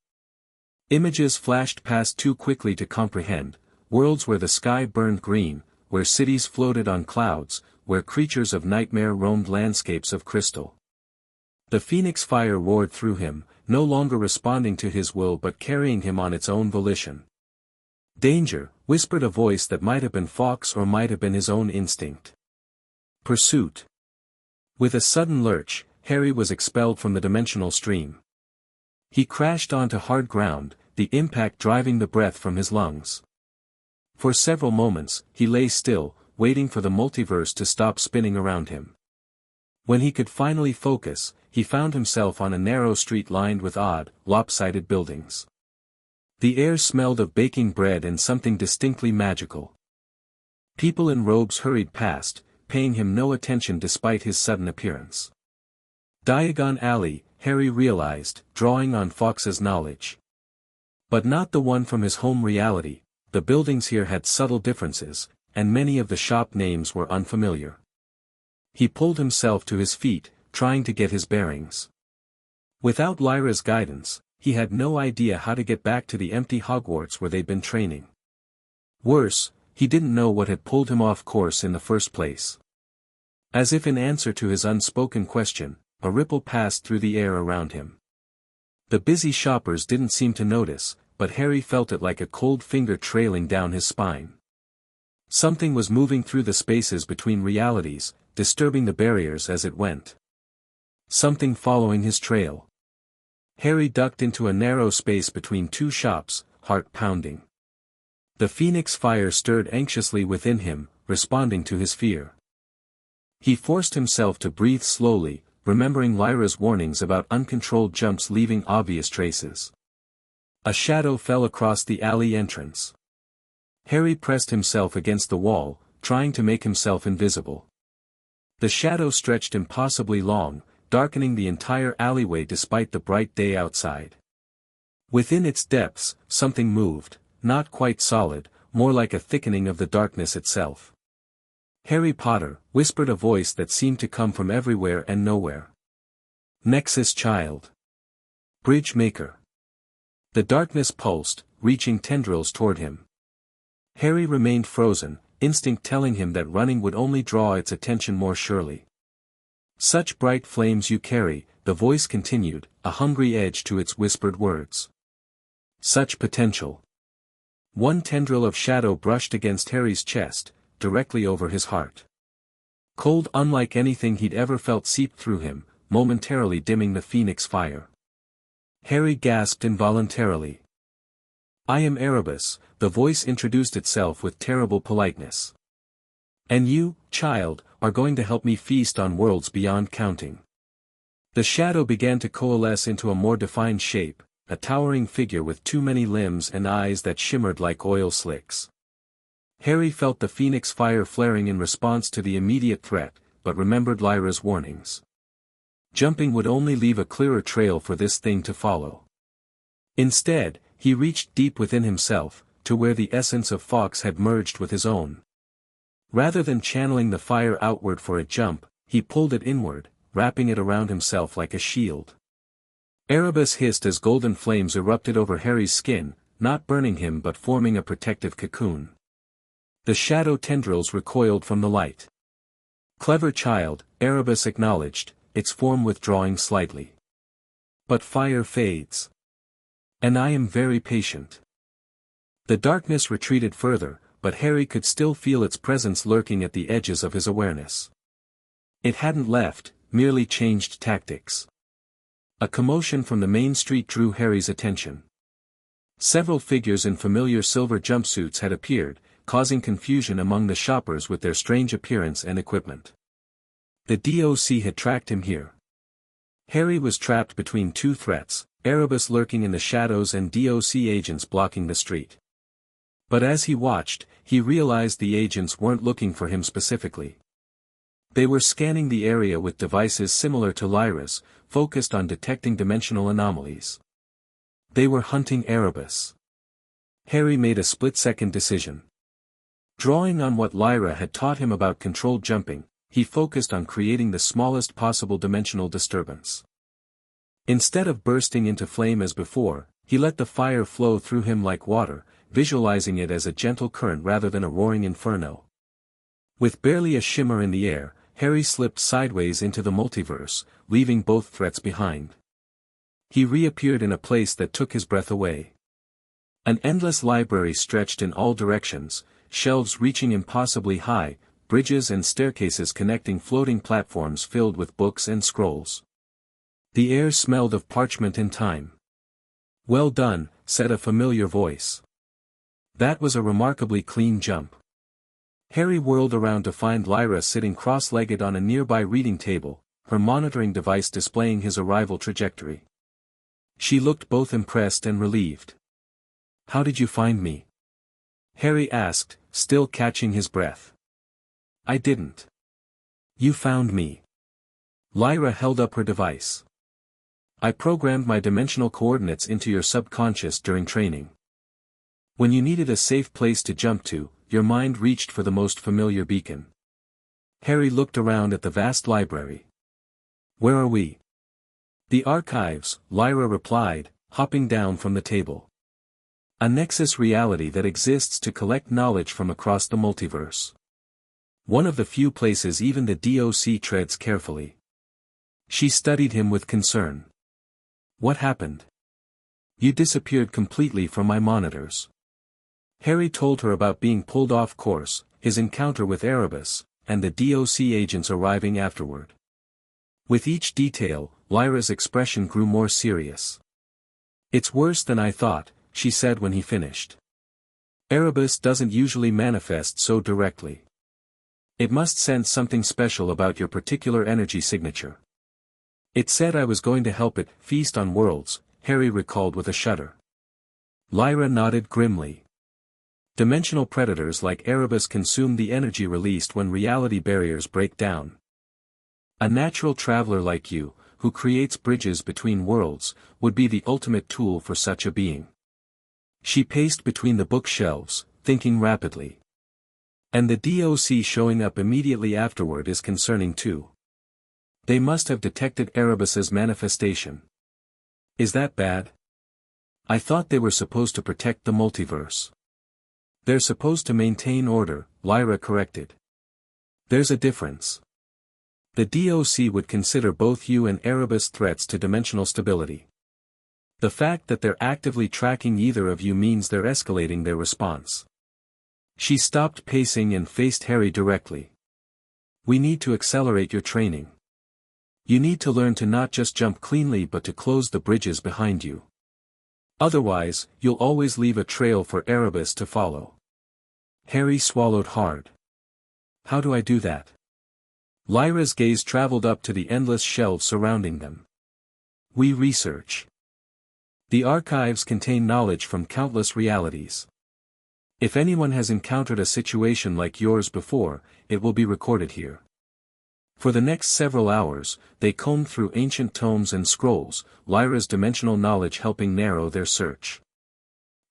Images flashed past too quickly to comprehend, worlds where the sky burned green, where cities floated on clouds, where creatures of nightmare roamed landscapes of crystal. The phoenix fire roared through him, no longer responding to his will but carrying him on its own volition. Danger, whispered a voice that might have been Fawkes or might have been his own instinct. Pursuit. With a sudden lurch, Harry was expelled from the dimensional stream. He crashed onto hard ground, the impact driving the breath from his lungs. For several moments, he lay still, waiting for the multiverse to stop spinning around him. When he could finally focus, he found himself on a narrow street lined with odd, lopsided buildings. The air smelled of baking bread and something distinctly magical. People in robes hurried past, paying him no attention despite his sudden appearance. Diagon Alley, Harry realized, drawing on Fawkes's knowledge. But not the one from his home reality. The buildings here had subtle differences, and many of the shop names were unfamiliar. He pulled himself to his feet, trying to get his bearings. Without Lyra's guidance, he had no idea how to get back to the empty Hogwarts where they'd been training. Worse, he didn't know what had pulled him off course in the first place. As if in answer to his unspoken question, a ripple passed through the air around him. The busy shoppers didn't seem to notice, but Harry felt it like a cold finger trailing down his spine. Something was moving through the spaces between realities, disturbing the barriers as it went. Something following his trail. Harry ducked into a narrow space between two shops, heart pounding. The phoenix fire stirred anxiously within him, responding to his fear. He forced himself to breathe slowly, remembering Lyra's warnings about uncontrolled jumps leaving obvious traces. A shadow fell across the alley entrance. Harry pressed himself against the wall, trying to make himself invisible. The shadow stretched impossibly long, darkening the entire alleyway despite the bright day outside. Within its depths, something moved, not quite solid, more like a thickening of the darkness itself. Harry Potter, whispered a voice that seemed to come from everywhere and nowhere. Nexus child. Bridge maker. The darkness pulsed, reaching tendrils toward him. Harry remained frozen, instinct telling him that running would only draw its attention more surely. Such bright flames you carry, the voice continued, a hungry edge to its whispered words. Such potential. One tendril of shadow brushed against Harry's chest, directly over his heart. Cold unlike anything he'd ever felt seeped through him, momentarily dimming the phoenix fire. Harry gasped involuntarily. I am Erebus, the voice introduced itself with terrible politeness. And you, child, are going to help me feast on worlds beyond counting. The shadow began to coalesce into a more defined shape, a towering figure with too many limbs and eyes that shimmered like oil slicks. Harry felt the phoenix fire flaring in response to the immediate threat, but remembered Lyra's warnings. Jumping would only leave a clearer trail for this thing to follow. Instead, he reached deep within himself, to where the essence of Fawkes had merged with his own. Rather than channeling the fire outward for a jump, he pulled it inward, wrapping it around himself like a shield. Erebus hissed as golden flames erupted over Harry's skin, not burning him but forming a protective cocoon. The shadow tendrils recoiled from the light. "Clever child," Erebus acknowledged, its form withdrawing slightly. "But fire fades. And I am very patient." The darkness retreated further, but Harry could still feel its presence lurking at the edges of his awareness. It hadn't left, merely changed tactics. A commotion from the main street drew Harry's attention. Several figures in familiar silver jumpsuits had appeared, causing confusion among the shoppers with their strange appearance and equipment. The DOC had tracked him here. Harry was trapped between two threats, Erebus lurking in the shadows and DOC agents blocking the street. But as he watched, he realized the agents weren't looking for him specifically. They were scanning the area with devices similar to Lyra's, focused on detecting dimensional anomalies. They were hunting Erebus. Harry made a split-second decision. Drawing on what Lyra had taught him about controlled jumping, he focused on creating the smallest possible dimensional disturbance. Instead of bursting into flame as before, he let the fire flow through him like water, visualizing it as a gentle current rather than a roaring inferno. With barely a shimmer in the air, Harry slipped sideways into the multiverse, leaving both threats behind. He reappeared in a place that took his breath away. An endless library stretched in all directions, shelves reaching impossibly high, bridges and staircases connecting floating platforms filled with books and scrolls. The air smelled of parchment and time. "Well done," said a familiar voice. That was a remarkably clean jump. Harry whirled around to find Lyra sitting cross-legged on a nearby reading table, her monitoring device displaying his arrival trajectory. She looked both impressed and relieved. "How did you find me?" Harry asked, still catching his breath. "I didn't. You found me." Lyra held up her device. "I programmed my dimensional coordinates into your subconscious during training. When you needed a safe place to jump to, your mind reached for the most familiar beacon." Harry looked around at the vast library. "Where are we?" "The archives," Lyra replied, hopping down from the table. "A nexus reality that exists to collect knowledge from across the multiverse. One of the few places even the DOC treads carefully." She studied him with concern. "What happened? You disappeared completely from my monitors." Harry told her about being pulled off course, his encounter with Erebus, and the DOC agents arriving afterward. With each detail, Lyra's expression grew more serious. "It's worse than I thought," she said when he finished. "Erebus doesn't usually manifest so directly. It must sense something special about your particular energy signature. It said I was going to help it feast on worlds," Harry recalled with a shudder. Lyra nodded grimly. "Dimensional predators like Erebus consume the energy released when reality barriers break down. A natural traveler like you, who creates bridges between worlds, would be the ultimate tool for such a being." She paced between the bookshelves, thinking rapidly. "And the DOC showing up immediately afterward is concerning too. They must have detected Erebus's manifestation. Is that bad? I thought they were supposed to protect the multiverse." "They're supposed to maintain order," Lyra corrected. "There's a difference. The DOC would consider both you and Erebus threats to dimensional stability. The fact that they're actively tracking either of you means they're escalating their response." She stopped pacing and faced Harry directly. "We need to accelerate your training. You need to learn to not just jump cleanly but to close the bridges behind you. Otherwise, you'll always leave a trail for Erebus to follow." Harry swallowed hard. "How do I do that?" Lyra's gaze traveled up to the endless shelves surrounding them. We research. The archives contain knowledge from countless realities. If anyone has encountered a situation like yours before, it will be recorded here. For the next several hours, they combed through ancient tomes and scrolls, Lyra's dimensional knowledge helping narrow their search.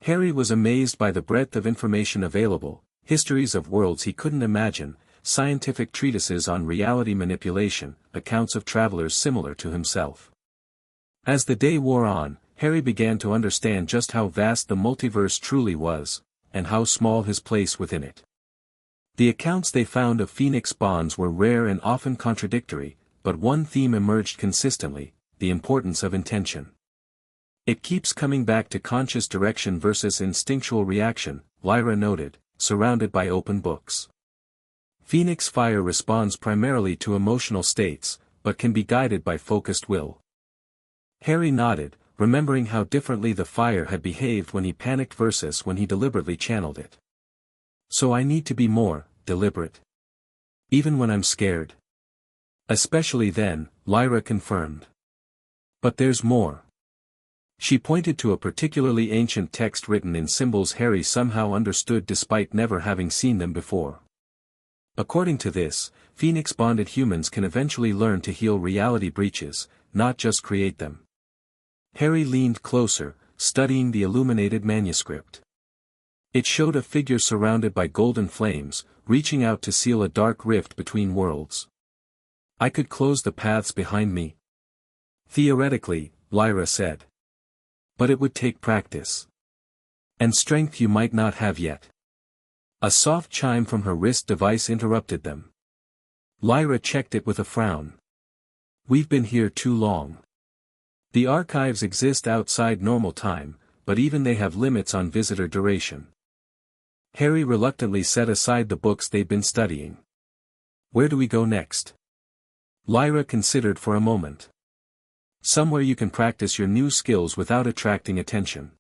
Harry was amazed by the breadth of information available, histories of worlds he couldn't imagine, scientific treatises on reality manipulation, accounts of travelers similar to himself. As the day wore on, Harry began to understand just how vast the multiverse truly was, and how small his place within it. The accounts they found of Phoenix bonds were rare and often contradictory, but one theme emerged consistently: the importance of intention. It keeps coming back to conscious direction versus instinctual reaction, Lyra noted, surrounded by open books. Phoenix fire responds primarily to emotional states, but can be guided by focused will. Harry nodded, remembering how differently the fire had behaved when he panicked versus when he deliberately channeled it. So I need to be more deliberate. Even when I'm scared. Especially then, Lyra confirmed. But there's more. She pointed to a particularly ancient text written in symbols Harry somehow understood despite never having seen them before. According to this, Phoenix-bonded humans can eventually learn to heal reality breaches, not just create them. Harry leaned closer, studying the illuminated manuscript. It showed a figure surrounded by golden flames, reaching out to seal a dark rift between worlds. I could close the paths behind me. Theoretically, Lyra said. But it would take practice. And strength you might not have yet. A soft chime from her wrist device interrupted them. Lyra checked it with a frown. We've been here too long. The archives exist outside normal time, but even they have limits on visitor duration. Harry reluctantly set aside the books they'd been studying. Where do we go next? Lyra considered for a moment. Somewhere you can practice your new skills without attracting attention.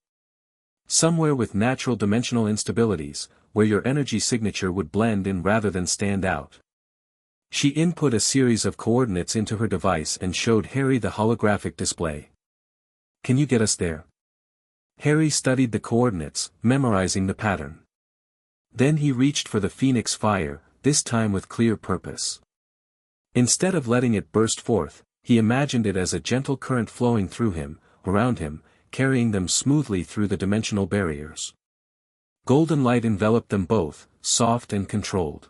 Somewhere with natural dimensional instabilities, where your energy signature would blend in rather than stand out. She input a series of coordinates into her device and showed Harry the holographic display. Can you get us there? Harry studied the coordinates, memorizing the pattern. Then he reached for the Phoenix fire, this time with clear purpose. Instead of letting it burst forth, he imagined it as a gentle current flowing through him, around him, carrying them smoothly through the dimensional barriers. Golden light enveloped them both, soft and controlled.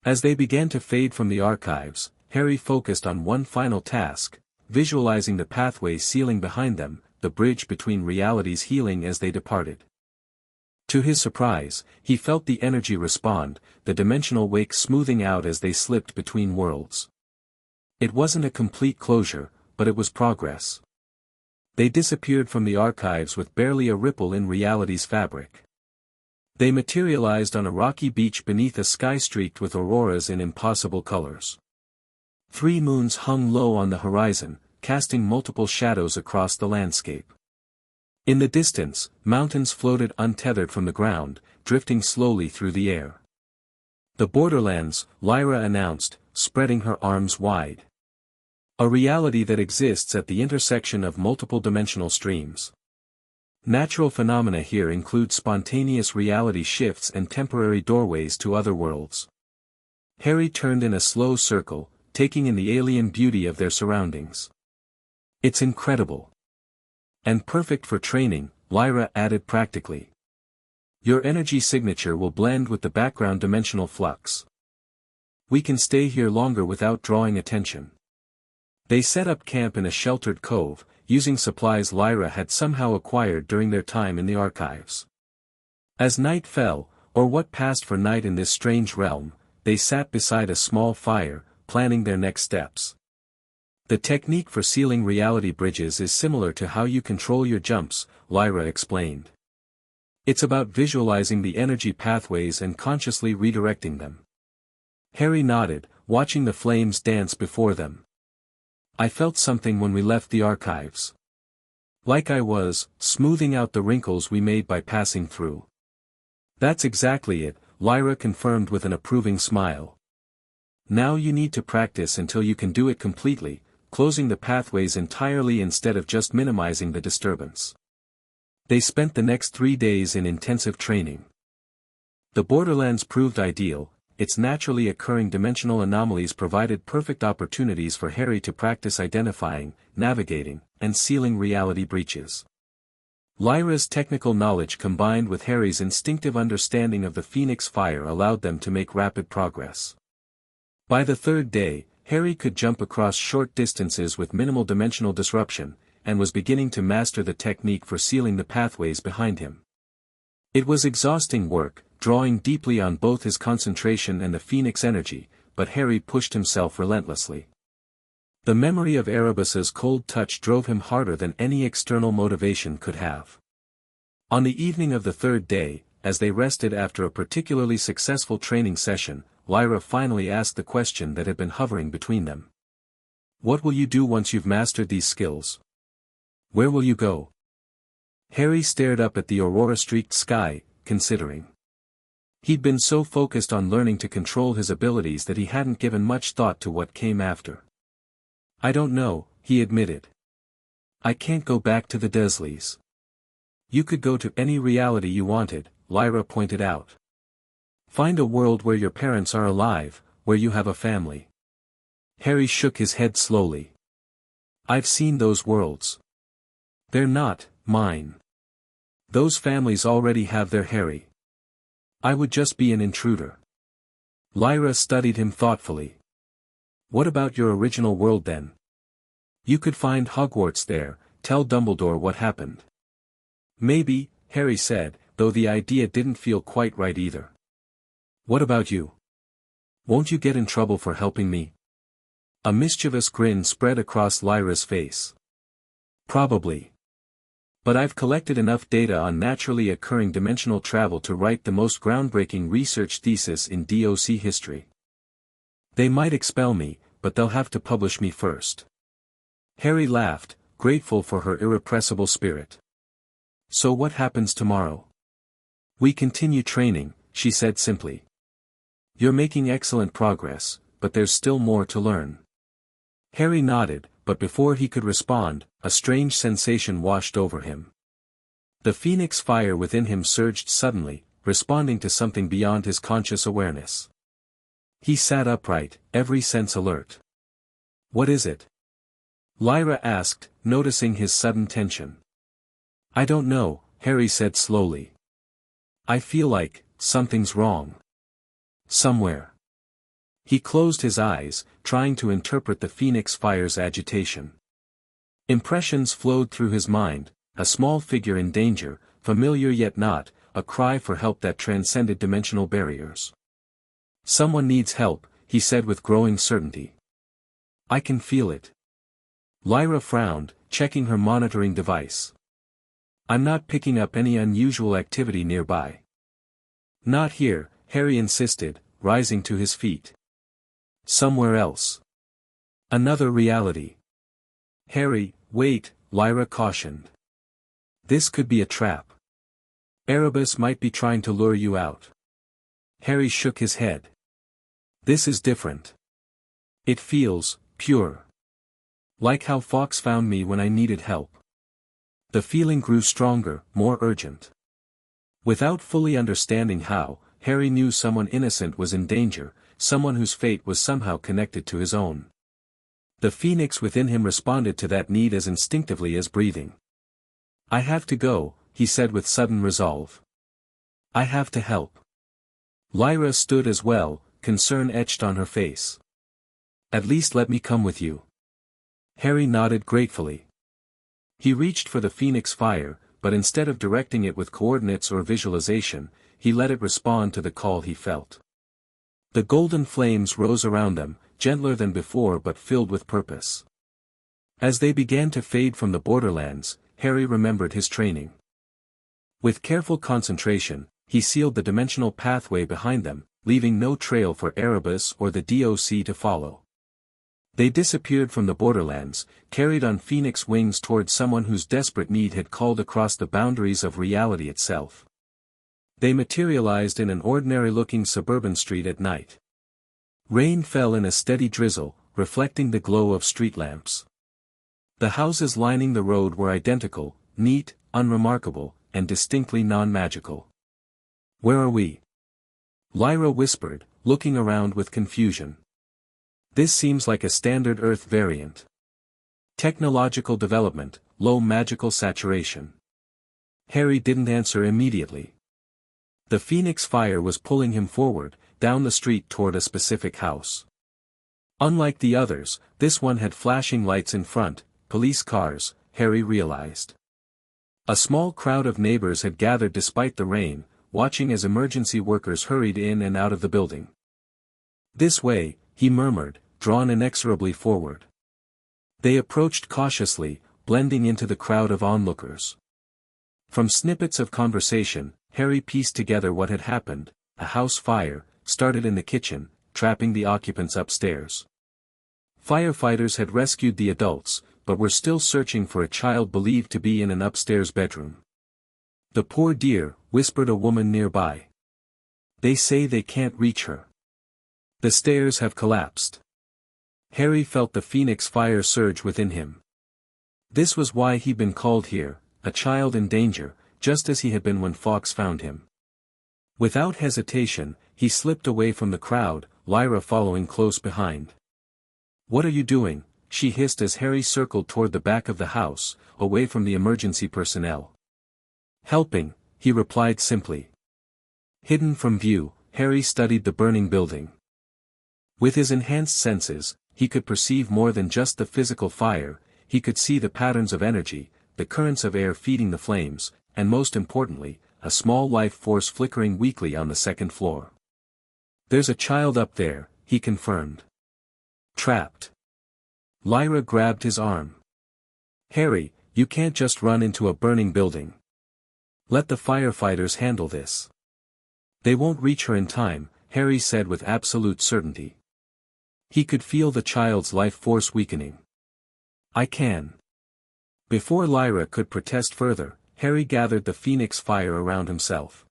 As they began to fade from the archives, Harry focused on one final task, visualizing the pathway sealing behind them, the bridge between realities healing as they departed. To his surprise, he felt the energy respond, the dimensional wake smoothing out as they slipped between worlds. It wasn't a complete closure, but it was progress. They disappeared from the archives with barely a ripple in reality's fabric. They materialized on a rocky beach beneath a sky streaked with auroras in impossible colors. 3 moons hung low on the horizon, casting multiple shadows across the landscape. In the distance, mountains floated untethered from the ground, drifting slowly through the air. The borderlands, Lyra announced, spreading her arms wide. A reality that exists at the intersection of multiple dimensional streams. Natural phenomena here include spontaneous reality shifts and temporary doorways to other worlds. Harry turned in a slow circle, taking in the alien beauty of their surroundings. It's incredible. And perfect for training, Lyra added practically. Your energy signature will blend with the background dimensional flux. We can stay here longer without drawing attention. They set up camp in a sheltered cove, using supplies Lyra had somehow acquired during their time in the archives. As night fell, or what passed for night in this strange realm, they sat beside a small fire, planning their next steps. The technique for sealing reality bridges is similar to how you control your jumps, Lyra explained. It's about visualizing the energy pathways and consciously redirecting them. Harry nodded, watching the flames dance before them. I felt something when we left the archives. Like I was, smoothing out the wrinkles we made by passing through. That's exactly it, Lyra confirmed with an approving smile. Now you need to practice until you can do it completely, closing the pathways entirely instead of just minimizing the disturbance. They spent the next 3 days in intensive training. The borderlands proved ideal. Its naturally occurring dimensional anomalies provided perfect opportunities for Harry to practice identifying, navigating, and sealing reality breaches. Lyra's technical knowledge combined with Harry's instinctive understanding of the Phoenix Fire allowed them to make rapid progress. By the 3rd day, Harry could jump across short distances with minimal dimensional disruption, and was beginning to master the technique for sealing the pathways behind him. It was exhausting work, drawing deeply on both his concentration and the Phoenix energy, but Harry pushed himself relentlessly. The memory of Erebus's cold touch drove him harder than any external motivation could have. On the evening of the 3rd day, as they rested after a particularly successful training session, Lyra finally asked the question that had been hovering between them. What will you do once you've mastered these skills? Where will you go? Harry stared up at the aurora-streaked sky, considering. He'd been so focused on learning to control his abilities that he hadn't given much thought to what came after. I don't know, he admitted. I can't go back to the Dursleys. You could go to any reality you wanted, Lyra pointed out. Find a world where your parents are alive, where you have a family. Harry shook his head slowly. I've seen those worlds. They're not mine. Those families already have their Harry. I would just be an intruder. Lyra studied him thoughtfully. What about your original world then? You could find Hogwarts there, tell Dumbledore what happened. Maybe, Harry said, though the idea didn't feel quite right either. What about you? Won't you get in trouble for helping me? A mischievous grin spread across Lyra's face. Probably. But I've collected enough data on naturally occurring dimensional travel to write the most groundbreaking research thesis in DOC history. They might expel me, but they'll have to publish me first. Harry laughed, grateful for her irrepressible spirit. So what happens tomorrow? We continue training, she said simply. You're making excellent progress, but there's still more to learn. Harry nodded, but before he could respond, a strange sensation washed over him. The Phoenix Fire within him surged suddenly, responding to something beyond his conscious awareness. He sat upright, every sense alert. What is it? Lyra asked, noticing his sudden tension. I don't know, Harry said slowly. I feel like, something's wrong. Somewhere. He closed his eyes, trying to interpret the Phoenix Fire's agitation. Impressions flowed through his mind, a small figure in danger, familiar yet not, a cry for help that transcended dimensional barriers. Someone needs help, he said with growing certainty. I can feel it. Lyra frowned, checking her monitoring device. I'm not picking up any unusual activity nearby. Not here, Harry insisted, rising to his feet. Somewhere else. Another reality. Harry, wait, Lyra cautioned. This could be a trap. Erebus might be trying to lure you out. Harry shook his head. This is different. It feels pure. Like how Fawkes found me when I needed help. The feeling grew stronger, more urgent. Without fully understanding how, Harry knew someone innocent was in danger, someone whose fate was somehow connected to his own. The phoenix within him responded to that need as instinctively as breathing. I have to go, he said with sudden resolve. I have to help. Lyra stood as well, concern etched on her face. At least let me come with you. Harry nodded gratefully. He reached for the Phoenix Fire, but instead of directing it with coordinates or visualization, he let it respond to the call he felt. The golden flames rose around them, gentler than before but filled with purpose. As they began to fade from the borderlands, Harry remembered his training. With careful concentration, he sealed the dimensional pathway behind them, leaving no trail for Erebus or the DOC to follow. They disappeared from the borderlands, carried on phoenix wings towards someone whose desperate need had called across the boundaries of reality itself. They materialized in an ordinary-looking suburban street at night. Rain fell in a steady drizzle, reflecting the glow of street lamps. The houses lining the road were identical, neat, unremarkable, and distinctly non-magical. "Where are we?" Lyra whispered, looking around with confusion. "This seems like a standard Earth variant. Technological development, low magical saturation." Harry didn't answer immediately. The Phoenix fire was pulling him forward, down the street toward a specific house. Unlike the others, this one had flashing lights in front, police cars, Harry realized. A small crowd of neighbors had gathered despite the rain, watching as emergency workers hurried in and out of the building. "This way," he murmured, drawn inexorably forward. They approached cautiously, blending into the crowd of onlookers. From snippets of conversation, Harry pieced together what had happened. A house fire started in the kitchen, trapping the occupants upstairs. Firefighters had rescued the adults, but were still searching for a child believed to be in an upstairs bedroom. "The poor dear," whispered a woman nearby. "They say they can't reach her. The stairs have collapsed." Harry felt the Phoenix fire surge within him. This was why he'd been called here, a child in danger, just as he had been when Fawkes found him. Without hesitation, he slipped away from the crowd, Lyra following close behind. "What are you doing?" she hissed as Harry circled toward the back of the house, away from the emergency personnel. "Helping," he replied simply. Hidden from view, Harry studied the burning building. With his enhanced senses, he could perceive more than just the physical fire. He could see the patterns of energy, the currents of air feeding the flames, and most importantly, a small life force flickering weakly on the second floor. "There's a child up there," he confirmed. "Trapped." Lyra grabbed his arm. "Harry, you can't just run into a burning building. Let the firefighters handle this." "They won't reach her in time," Harry said with absolute certainty. He could feel the child's life force weakening. "I can." Before Lyra could protest further, Harry gathered the Phoenix fire around himself.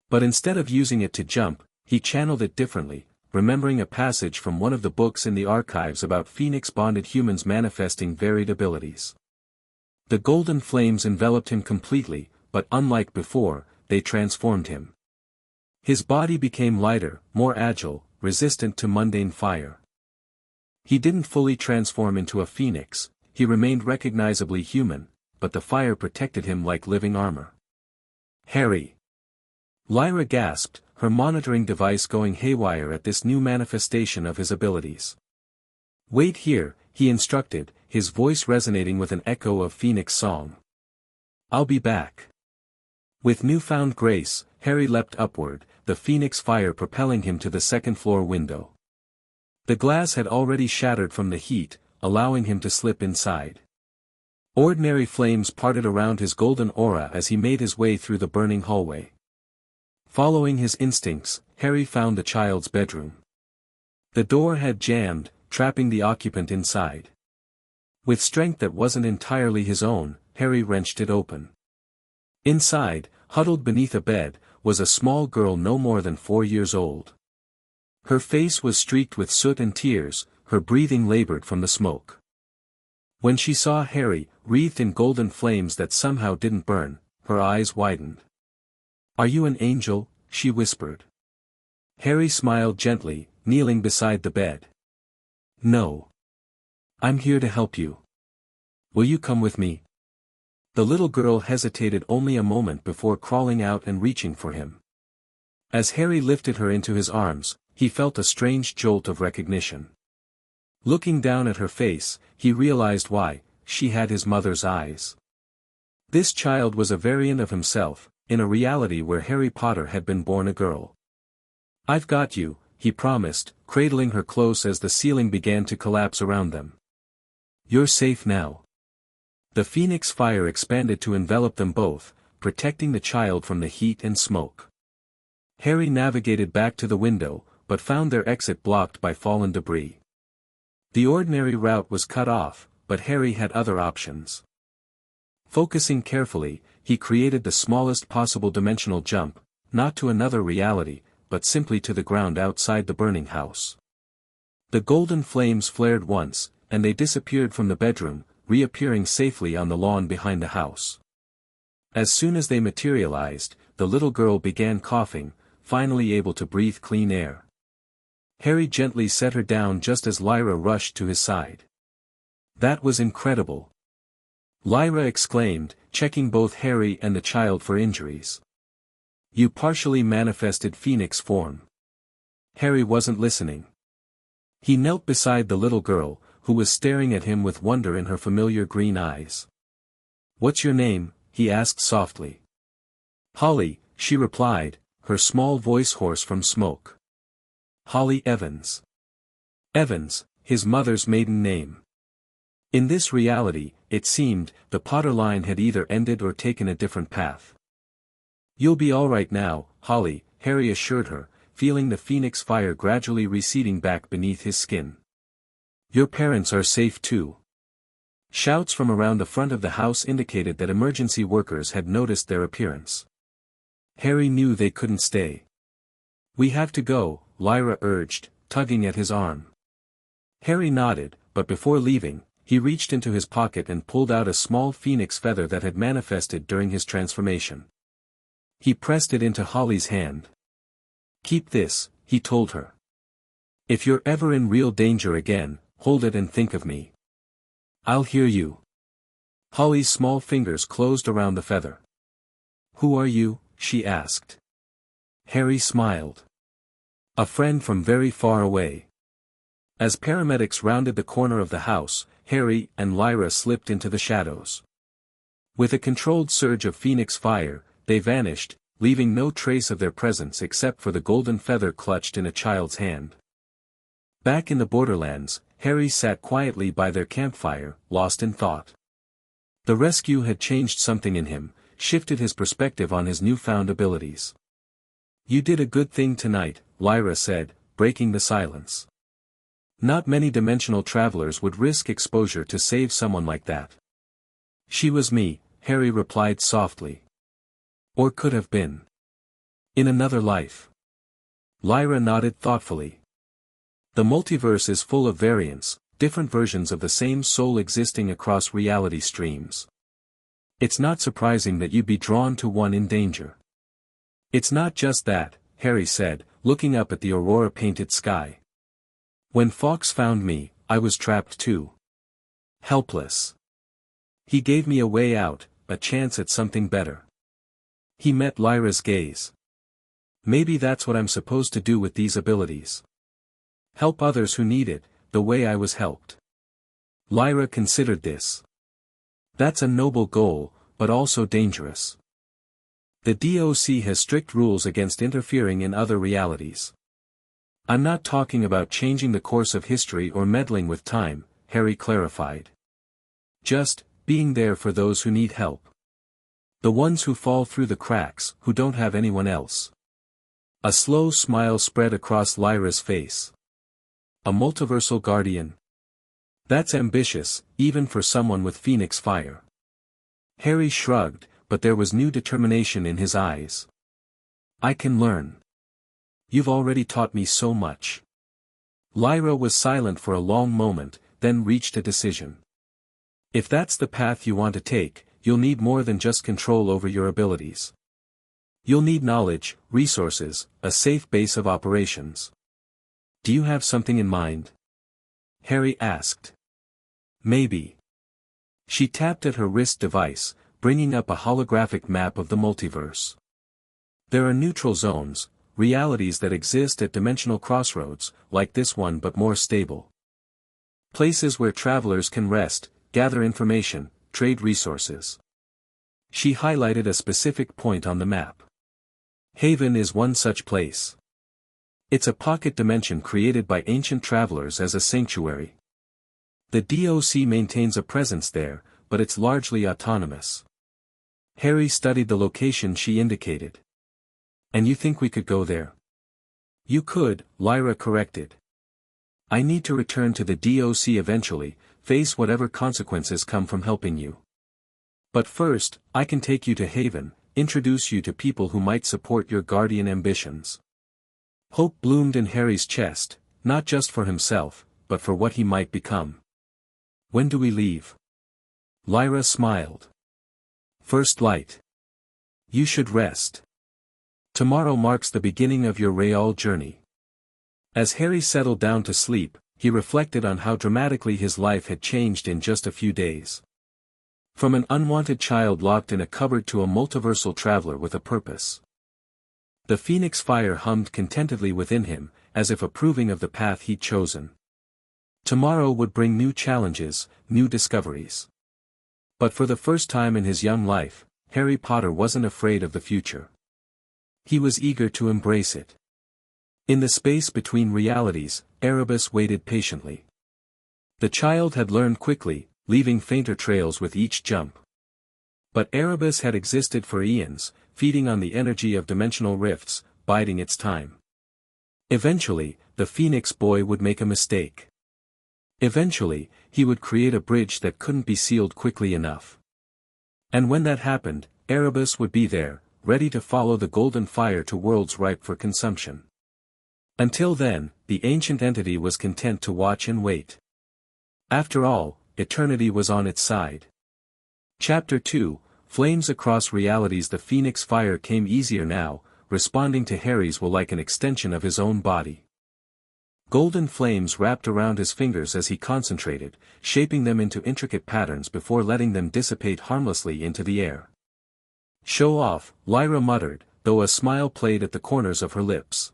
But instead of using it to jump, he channeled it differently, remembering a passage from one of the books in the archives about Phoenix-bonded humans manifesting varied abilities. The golden flames enveloped him completely, but unlike before, they transformed him. His body became lighter, more agile, resistant to mundane fire. He didn't fully transform into a phoenix, he remained recognizably human, but the fire protected him like living armor. "Harry!" Lyra gasped, her monitoring device going haywire at this new manifestation of his abilities. "Wait here," he instructed, his voice resonating with an echo of Phoenix song. "I'll be back." With newfound grace, Harry leapt upward, the Phoenix fire propelling him to the second-floor window. The glass had already shattered from the heat, allowing him to slip inside. Ordinary flames parted around his golden aura as he made his way through the burning hallway. Following his instincts, Harry found the child's bedroom. The door had jammed, trapping the occupant inside. With strength that wasn't entirely his own, Harry wrenched it open. Inside, huddled beneath a bed, was a small girl no more than 4 years old. Her face was streaked with soot and tears, her breathing labored from the smoke. When she saw Harry, wreathed in golden flames that somehow didn't burn, her eyes widened. "Are you an angel?" she whispered. Harry smiled gently, kneeling beside the bed. "No. I'm here to help you. Will you come with me?" The little girl hesitated only a moment before crawling out and reaching for him. As Harry lifted her into his arms, he felt a strange jolt of recognition. Looking down at her face, he realized why: she had his mother's eyes. This child was a variant of himself, in a reality where Harry Potter had been born a girl. "I've got you," he promised, cradling her close as the ceiling began to collapse around them. "You're safe now." The Phoenix fire expanded to envelop them both, protecting the child from the heat and smoke. Harry navigated back to the window, but found their exit blocked by fallen debris. The ordinary route was cut off, but Harry had other options. Focusing carefully, he created the smallest possible dimensional jump, not to another reality, but simply to the ground outside the burning house. The golden flames flared once, and they disappeared from the bedroom, reappearing safely on the lawn behind the house. As soon as they materialized, the little girl began coughing, finally able to breathe clean air. Harry gently set her down just as Lyra rushed to his side. "That was incredible!" Lyra exclaimed, checking both Harry and the child for injuries. "You partially manifested Phoenix form." Harry wasn't listening. He knelt beside the little girl, who was staring at him with wonder in her familiar green eyes. "What's your name?" he asked softly. "Holly," she replied, her small voice hoarse from smoke. "Holly Evans." Evans, his mother's maiden name. In this reality, it seemed, the Potter line had either ended or taken a different path. "You'll be all right now, Holly," Harry assured her, feeling the phoenix fire gradually receding back beneath his skin. "Your parents are safe too." Shouts from around the front of the house indicated that emergency workers had noticed their appearance. Harry knew they couldn't stay. "We have to go," Lyra urged, tugging at his arm. Harry nodded, but before leaving, he reached into his pocket and pulled out a small phoenix feather that had manifested during his transformation. He pressed it into Holly's hand. "Keep this," he told her. "If you're ever in real danger again, hold it and think of me. I'll hear you." Holly's small fingers closed around the feather. "Who are you?" she asked. Harry smiled. "A friend from very far away." As paramedics rounded the corner of the house, Harry and Lyra slipped into the shadows. With a controlled surge of phoenix fire, they vanished, leaving no trace of their presence except for the golden feather clutched in a child's hand. Back in the borderlands, Harry sat quietly by their campfire, lost in thought. The rescue had changed something in him, shifted his perspective on his newfound abilities. "You did a good thing tonight," Lyra said, breaking the silence. "Not many dimensional travelers would risk exposure to save someone like that." "She was me," Harry replied softly. "Or could have been. In another life." Lyra nodded thoughtfully. "The multiverse is full of variants, different versions of the same soul existing across reality streams. It's not surprising that you'd be drawn to one in danger." "It's not just that," Harry said, looking up at the aurora-painted sky. "When Fawkes found me, I was trapped too. Helpless. He gave me a way out, a chance at something better." He met Lyra's gaze. "Maybe that's what I'm supposed to do with these abilities. Help others who need it, the way I was helped." Lyra considered this. "That's a noble goal, but also dangerous. The DOC has strict rules against interfering in other realities." "I'm not talking about changing the course of history or meddling with time," Harry clarified. "Just, being there for those who need help. The ones who fall through the cracks, who don't have anyone else." A slow smile spread across Lyra's face. "A multiversal guardian? That's ambitious, even for someone with phoenix fire." Harry shrugged, but there was new determination in his eyes. "I can learn. You've already taught me so much." Lyra was silent for a long moment, then reached a decision. "If that's the path you want to take, you'll need more than just control over your abilities. You'll need knowledge, resources, a safe base of operations." "Do you have something in mind?" Harry asked. "Maybe." She tapped at her wrist device, bringing up a holographic map of the multiverse. "There are neutral zones, realities that exist at dimensional crossroads, like this one but more stable. Places where travelers can rest, gather information, trade resources." She highlighted a specific point on the map. Haven is one such place. It's a pocket dimension created by ancient travelers as a sanctuary. The DOC maintains a presence there, but it's largely autonomous. Harry studied the location she indicated. "And you think we could go there?" "You could," Lyra corrected. "I need to return to the DOC eventually, face whatever consequences come from helping you. But first, I can take you to Haven, introduce you to people who might support your guardian ambitions." Hope bloomed in Harry's chest, not just for himself, but for what he might become. "When do we leave?" Lyra smiled. "First light. You should rest. Tomorrow marks the beginning of your real journey." As Harry settled down to sleep, he reflected on how dramatically his life had changed in just a few days. From an unwanted child locked in a cupboard to a multiversal traveler with a purpose. The phoenix fire hummed contentedly within him, as if approving of the path he'd chosen. Tomorrow would bring new challenges, new discoveries. But for the first time in his young life, Harry Potter wasn't afraid of the future. He was eager to embrace it. In the space between realities, Erebus waited patiently. The child had learned quickly, leaving fainter trails with each jump. But Erebus had existed for eons, feeding on the energy of dimensional rifts, biding its time. Eventually, the Phoenix boy would make a mistake. Eventually, he would create a bridge that couldn't be sealed quickly enough. And when that happened, Erebus would be there, ready to follow the golden fire to worlds ripe for consumption. Until then, the ancient entity was content to watch and wait. After all, eternity was on its side. Chapter 2, Flames Across Realities. The Phoenix fire came easier now, responding to Harry's will like an extension of his own body. Golden flames wrapped around his fingers as he concentrated, shaping them into intricate patterns before letting them dissipate harmlessly into the air. "Show off," Lyra muttered, though a smile played at the corners of her lips.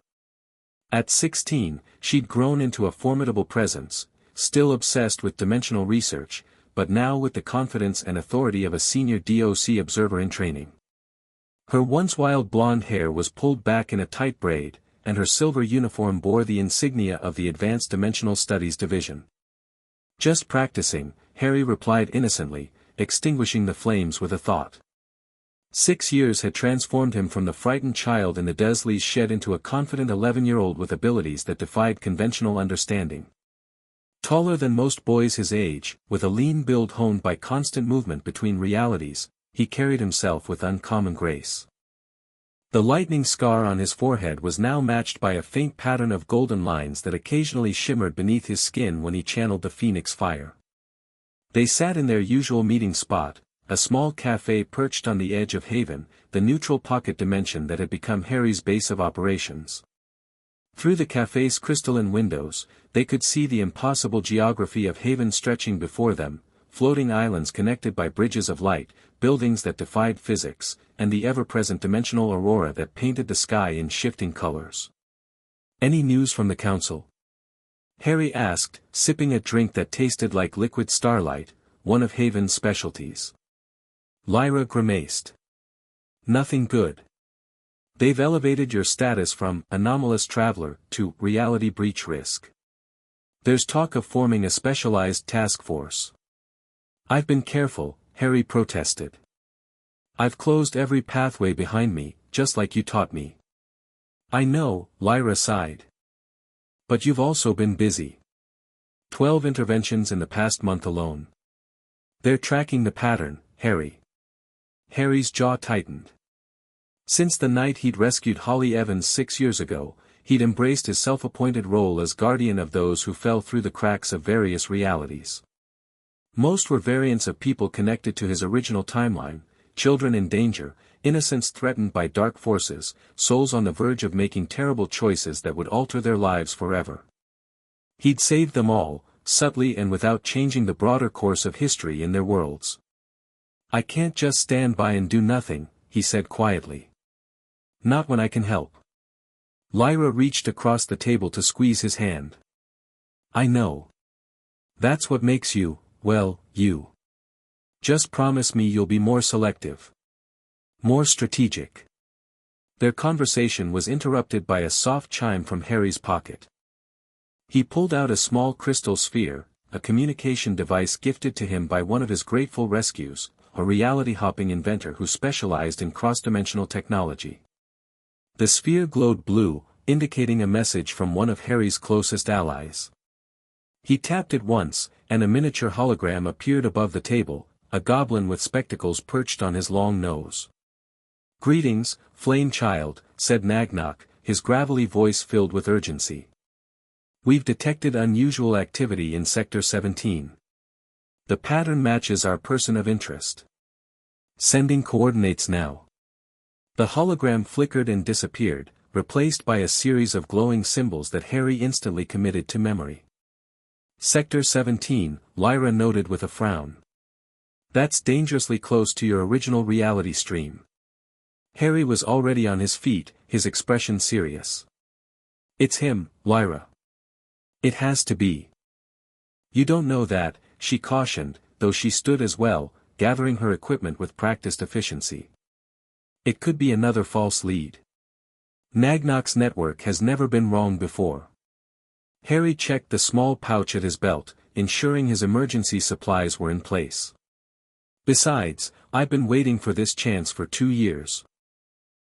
At 16, she'd grown into a formidable presence, still obsessed with dimensional research, but now with the confidence and authority of a senior DOC observer in training. Her once wild blonde hair was pulled back in a tight braid, and her silver uniform bore the insignia of the Advanced Dimensional Studies Division. "Just practicing," Harry replied innocently, extinguishing the flames with a thought. 6 years had transformed him from the frightened child in the Dursleys' shed into a confident 11-year-old with abilities that defied conventional understanding. Taller than most boys his age, with a lean build honed by constant movement between realities, he carried himself with uncommon grace. The lightning scar on his forehead was now matched by a faint pattern of golden lines that occasionally shimmered beneath his skin when he channeled the phoenix fire. They sat in their usual meeting spot, a small cafe perched on the edge of Haven, the neutral pocket dimension that had become Harry's base of operations. Through the cafe's crystalline windows, they could see the impossible geography of Haven stretching before them, floating islands connected by bridges of light, buildings that defied physics, and the ever-present dimensional aurora that painted the sky in shifting colors. "Any news from the council?" Harry asked, sipping a drink that tasted like liquid starlight, one of Haven's specialties. Lyra grimaced. "Nothing good. They've elevated your status from anomalous traveler to reality breach risk. There's talk of forming a specialized task force." "I've been careful," Harry protested. "I've closed every pathway behind me, just like you taught me." "I know," Lyra sighed. "But you've also been busy. 12 interventions in the past month alone." "They're tracking the pattern, Harry." Harry's jaw tightened. Since the night he'd rescued Holly Evans 6 years ago, he'd embraced his self-appointed role as guardian of those who fell through the cracks of various realities. Most were variants of people connected to his original timeline, children in danger, innocents threatened by dark forces, souls on the verge of making terrible choices that would alter their lives forever. He'd saved them all, subtly and without changing the broader course of history in their worlds. "I can't just stand by and do nothing," he said quietly. "Not when I can help." Lyra reached across the table to squeeze his hand. "I know. That's what makes you, well, you. Just promise me you'll be more selective. More strategic." Their conversation was interrupted by a soft chime from Harry's pocket. He pulled out a small crystal sphere, a communication device gifted to him by one of his grateful rescues, a reality-hopping inventor who specialized in cross-dimensional technology. The sphere glowed blue, indicating a message from one of Harry's closest allies. He tapped it once, and a miniature hologram appeared above the table, a goblin with spectacles perched on his long nose. "Greetings, Flame Child," said Nagnok, his gravelly voice filled with urgency. We've detected unusual activity in Sector 17. The pattern matches our person of interest. Sending coordinates now. The hologram flickered and disappeared, replaced by a series of glowing symbols that Harry instantly committed to memory. Sector 17, Lyra noted with a frown. That's dangerously close to your original reality stream. Harry was already on his feet, his expression serious. It's him, Lyra. It has to be. You don't know that, she cautioned, though she stood as well, gathering her equipment with practiced efficiency. It could be another false lead. Nagnak's network has never been wrong before. Harry checked the small pouch at his belt, ensuring his emergency supplies were in place. Besides, I've been waiting for this chance for 2 years.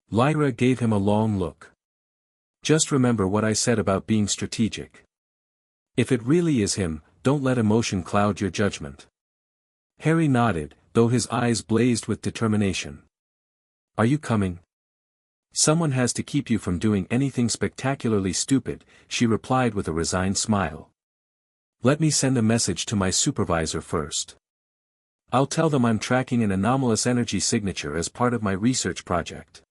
Lyra gave him a long look. Just remember what I said about being strategic. If it really is him, don't let emotion cloud your judgment. Harry nodded, though his eyes blazed with determination. Are you coming? Someone has to keep you from doing anything spectacularly stupid, she replied with a resigned smile. Let me send a message to my supervisor first. I'll tell them I'm tracking an anomalous energy signature as part of my research project.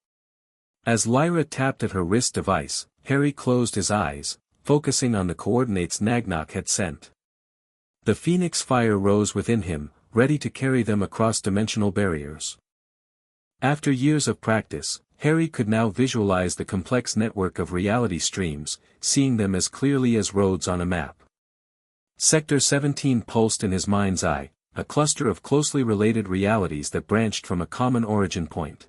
As Lyra tapped at her wrist device, Harry closed his eyes, focusing on the coordinates Nagnak had sent. The phoenix fire rose within him, ready to carry them across dimensional barriers. After years of practice, Harry could now visualize the complex network of reality streams, seeing them as clearly as roads on a map. Sector 17 pulsed in his mind's eye, a cluster of closely related realities that branched from a common origin point.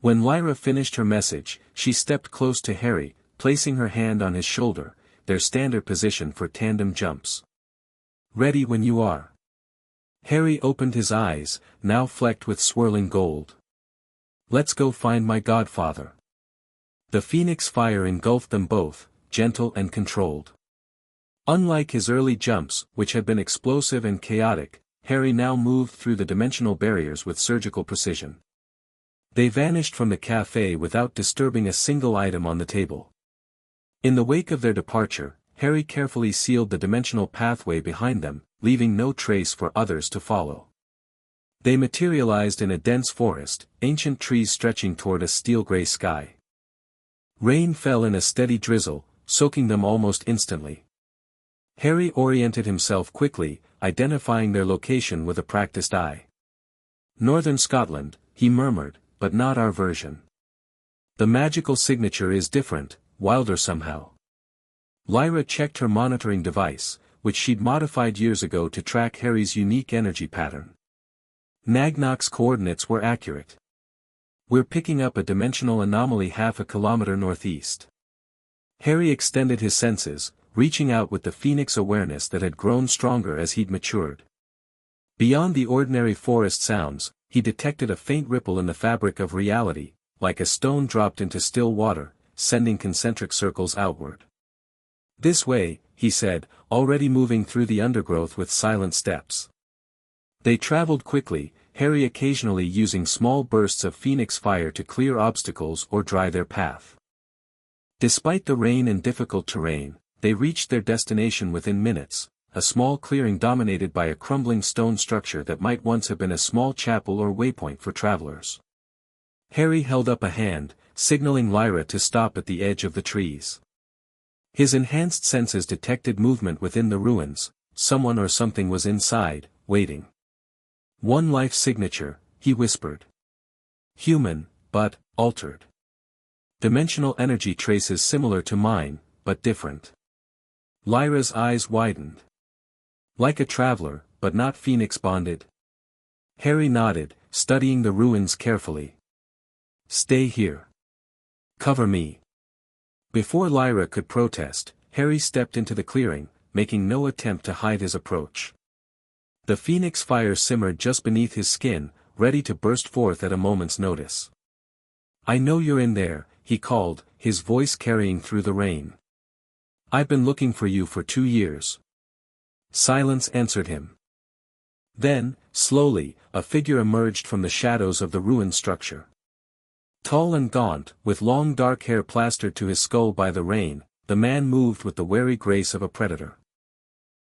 When Lyra finished her message, she stepped close to Harry, placing her hand on his shoulder, their standard position for tandem jumps. Ready when you are. Harry opened his eyes, now flecked with swirling gold. Let's go find my godfather. The phoenix fire engulfed them both, gentle and controlled. Unlike his early jumps, which had been explosive and chaotic, Harry now moved through the dimensional barriers with surgical precision. They vanished from the cafe without disturbing a single item on the table. In the wake of their departure, Harry carefully sealed the dimensional pathway behind them, leaving no trace for others to follow. They materialized in a dense forest, ancient trees stretching toward a steel-gray sky. Rain fell in a steady drizzle, soaking them almost instantly. Harry oriented himself quickly, identifying their location with a practiced eye. Northern Scotland, he murmured, but not our version. The magical signature is different, wilder somehow. Lyra checked her monitoring device, which she'd modified years ago to track Harry's unique energy pattern. Nagnak's coordinates were accurate. We're picking up a dimensional anomaly half a kilometer northeast. Harry extended his senses, reaching out with the phoenix awareness that had grown stronger as he'd matured. Beyond the ordinary forest sounds, he detected a faint ripple in the fabric of reality, like a stone dropped into still water, sending concentric circles outward. This way, he said, already moving through the undergrowth with silent steps. They traveled quickly, Harry occasionally using small bursts of phoenix fire to clear obstacles or dry their path. Despite the rain and difficult terrain, they reached their destination within minutes, a small clearing dominated by a crumbling stone structure that might once have been a small chapel or waypoint for travelers. Harry held up a hand, signaling Lyra to stop at the edge of the trees. His enhanced senses detected movement within the ruins, someone or something was inside, waiting. One life signature, he whispered. Human, but altered. Dimensional energy traces similar to mine, but different. Lyra's eyes widened. Like a traveler, but not phoenix bonded. Harry nodded, studying the ruins carefully. Stay here. Cover me. Before Lyra could protest, Harry stepped into the clearing, making no attempt to hide his approach. The phoenix fire simmered just beneath his skin, ready to burst forth at a moment's notice. I know you're in there, he called, his voice carrying through the rain. I've been looking for you for 2 years. Silence answered him. Then, slowly, a figure emerged from the shadows of the ruined structure. Tall and gaunt, with long dark hair plastered to his skull by the rain, the man moved with the wary grace of a predator.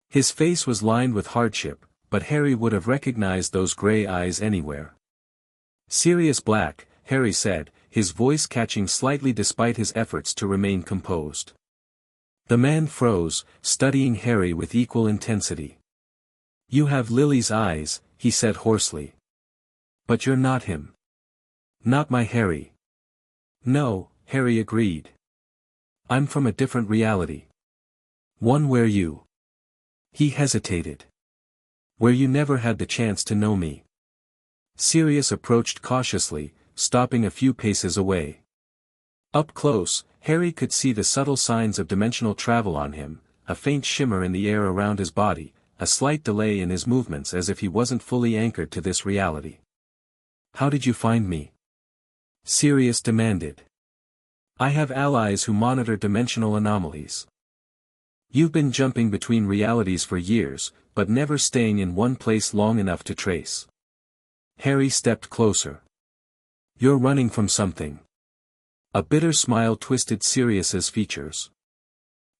His face was lined with hardship, but Harry would have recognized those gray eyes anywhere. "Sirius Black," Harry said, his voice catching slightly despite his efforts to remain composed. The man froze, studying Harry with equal intensity. "You have Lily's eyes," he said hoarsely. "But you're not him." "Not my Harry." "No," Harry agreed. "I'm from a different reality. One where you—" He hesitated. "Where you never had the chance to know me." Sirius approached cautiously, stopping a few paces away. Up close, Harry could see the subtle signs of dimensional travel on him, a faint shimmer in the air around his body, a slight delay in his movements as if he wasn't fully anchored to this reality. "How did you find me?" Sirius demanded. "I have allies who monitor dimensional anomalies. You've been jumping between realities for years, but never staying in one place long enough to trace." Harry stepped closer. "You're running from something." A bitter smile twisted Sirius's features.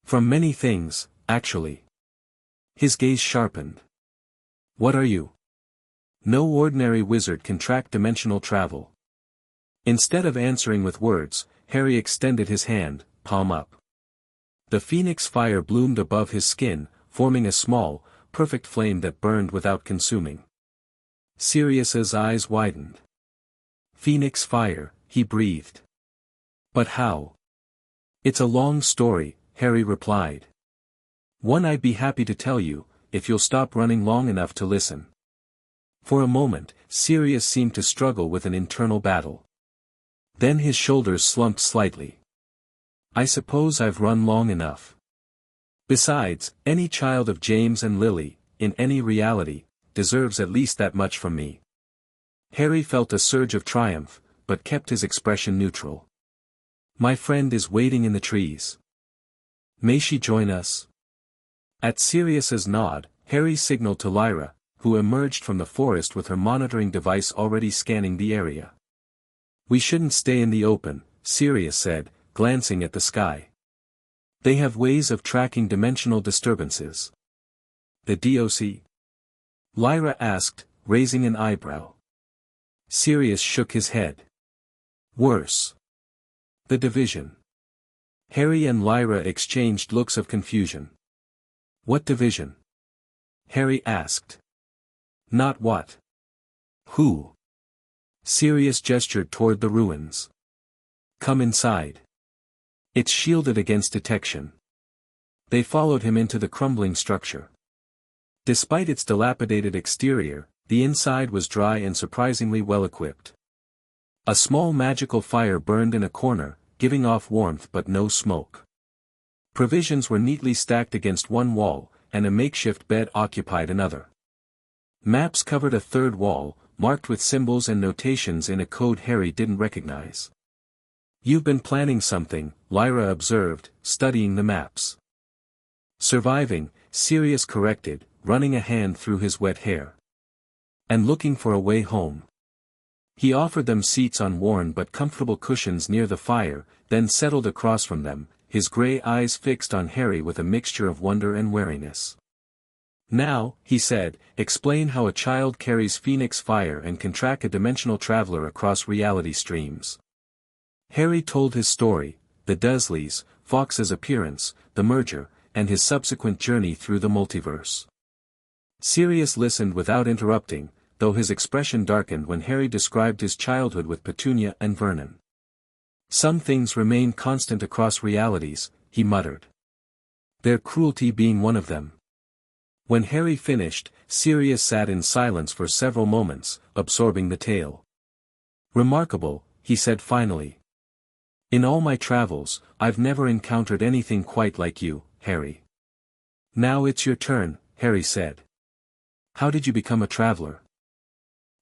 "From many things, actually." His gaze sharpened. "What are you?" No ordinary wizard can track dimensional travel. Instead of answering with words, Harry extended his hand, palm up. The phoenix fire bloomed above his skin, forming a small, perfect flame that burned without consuming. Sirius's eyes widened. "Phoenix fire," he breathed. "But how?" "It's a long story," Harry replied. "One I'd be happy to tell you, if you'll stop running long enough to listen." For a moment, Sirius seemed to struggle with an internal battle. Then his shoulders slumped slightly. "I suppose I've run long enough. Besides, any child of James and Lily, in any reality, deserves at least that much from me." Harry felt a surge of triumph, but kept his expression neutral. "My friend is waiting in the trees. May she join us?" At Sirius's nod, Harry signaled to Lyra, who emerged from the forest with her monitoring device already scanning the area. "We shouldn't stay in the open," Sirius said, glancing at the sky. "They have ways of tracking dimensional disturbances." "The DOC?" Lyra asked, raising an eyebrow. Sirius shook his head. "Worse. The division." Harry and Lyra exchanged looks of confusion. "What division?" Harry asked. "Not what. Who?" Sirius gestured toward the ruins. "Come inside. It's shielded against detection." They followed him into the crumbling structure. Despite its dilapidated exterior, the inside was dry and surprisingly well equipped. A small magical fire burned in a corner, giving off warmth but no smoke. Provisions were neatly stacked against one wall, and a makeshift bed occupied another. Maps covered a third wall, marked with symbols and notations in a code Harry didn't recognize. "You've been planning something," Lyra observed, studying the maps. "Surviving," Sirius corrected, running a hand through his wet hair. "And looking for a way home." He offered them seats on worn but comfortable cushions near the fire, then settled across from them, his gray eyes fixed on Harry with a mixture of wonder and wariness. "Now," he said, "explain how a child carries phoenix fire and can track a dimensional traveler across reality streams." Harry told his story, the Dursleys, Fawkes' appearance, the merger, and his subsequent journey through the multiverse. Sirius listened without interrupting, though his expression darkened when Harry described his childhood with Petunia and Vernon. "Some things remain constant across realities," he muttered. "Their cruelty being one of them." When Harry finished, Sirius sat in silence for several moments, absorbing the tale. "Remarkable," he said finally. "In all my travels, I've never encountered anything quite like you, Harry." "Now it's your turn," Harry said. "How did you become a traveler?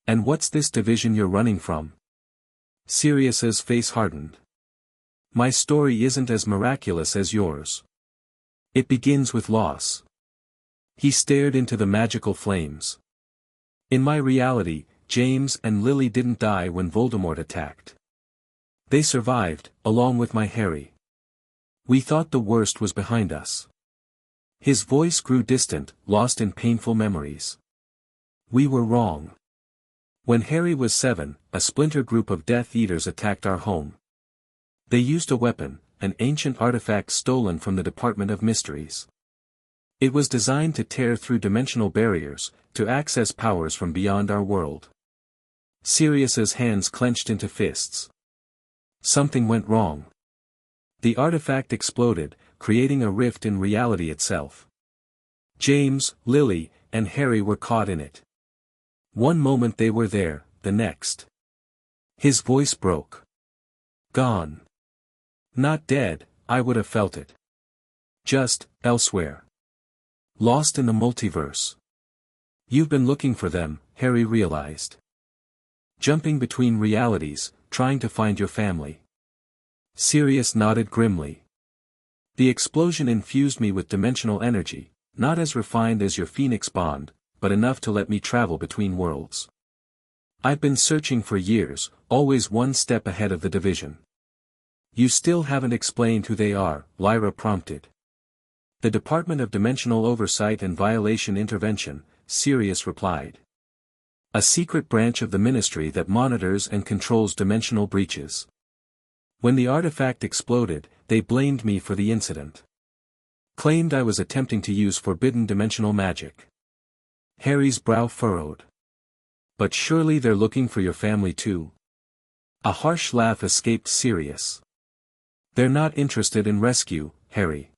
And what's this division you're running from?" Sirius's face hardened. "My story isn't as miraculous as yours. It begins with loss." He stared into the magical flames. "In my reality, James and Lily didn't die when Voldemort attacked. They survived, along with my Harry. We thought the worst was behind us. His voice grew distant, lost in painful memories. We were wrong. When Harry was 7, a splinter group of Death Eaters attacked our home. They used a weapon, an ancient artifact stolen from the Department of Mysteries. It was designed to tear through dimensional barriers, to access powers from beyond our world. Sirius's hands clenched into fists. Something went wrong. The artifact exploded, creating a rift in reality itself. James, Lily, and Harry were caught in it. One moment they were there, the next. His voice broke. Gone. Not dead, I would have felt it. Just, elsewhere. Lost in the multiverse. You've been looking for them, Harry realized. Jumping between realities, trying to find your family. Sirius nodded grimly. The explosion infused me with dimensional energy, not as refined as your Phoenix bond, but enough to let me travel between worlds. I've been searching for years, always one step ahead of the division. You still haven't explained who they are, Lyra prompted. The Department of Dimensional Oversight and Violation Intervention, Sirius replied. A secret branch of the Ministry that monitors and controls dimensional breaches. When the artifact exploded, they blamed me for the incident. Claimed I was attempting to use forbidden dimensional magic. Harry's brow furrowed. But surely they're looking for your family too. A harsh laugh escaped Sirius. They're not interested in rescue, Harry.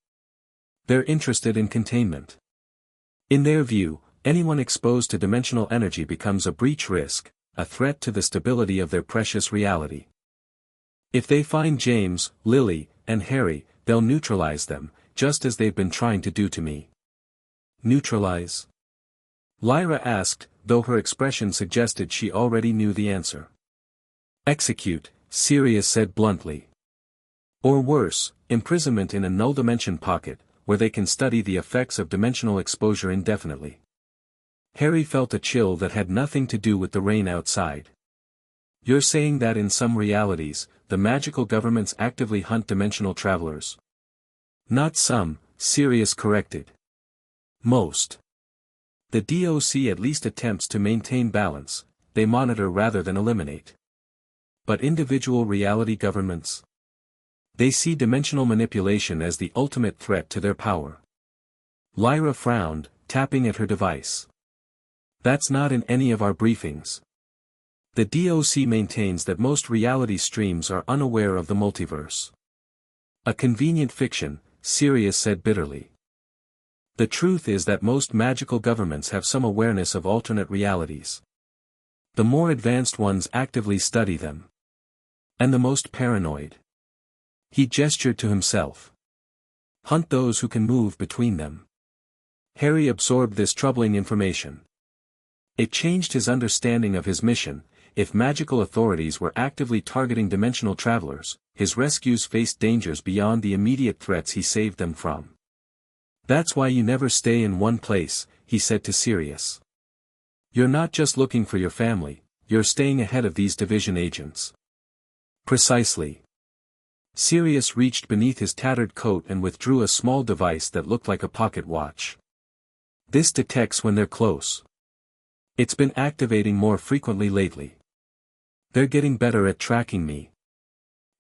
They're interested in containment. In their view, anyone exposed to dimensional energy becomes a breach risk, a threat to the stability of their precious reality. If they find James, Lily, and Harry, they'll neutralize them, just as they've been trying to do to me. Neutralize? Lyra asked, though her expression suggested she already knew the answer. Execute, Sirius said bluntly. Or worse, imprisonment in a null dimension pocket, where they can study the effects of dimensional exposure indefinitely. Harry felt a chill that had nothing to do with the rain outside. You're saying that in some realities, the magical governments actively hunt dimensional travelers? Not some, Sirius corrected. Most. The DOC at least attempts to maintain balance, they monitor rather than eliminate. But individual reality governments? They see dimensional manipulation as the ultimate threat to their power. Lyra frowned, tapping at her device. That's not in any of our briefings. The DOC maintains that most reality streams are unaware of the multiverse. A convenient fiction, Sirius said bitterly. The truth is that most magical governments have some awareness of alternate realities. The more advanced ones actively study them. And the most paranoid. He gestured to himself. Hunt those who can move between them. Harry absorbed this troubling information. It changed his understanding of his mission. If magical authorities were actively targeting dimensional travelers, his rescues faced dangers beyond the immediate threats he saved them from. That's why you never stay in one place, he said to Sirius. You're not just looking for your family, you're staying ahead of these division agents. Precisely. Sirius reached beneath his tattered coat and withdrew a small device that looked like a pocket watch. This detects when they're close. It's been activating more frequently lately. They're getting better at tracking me.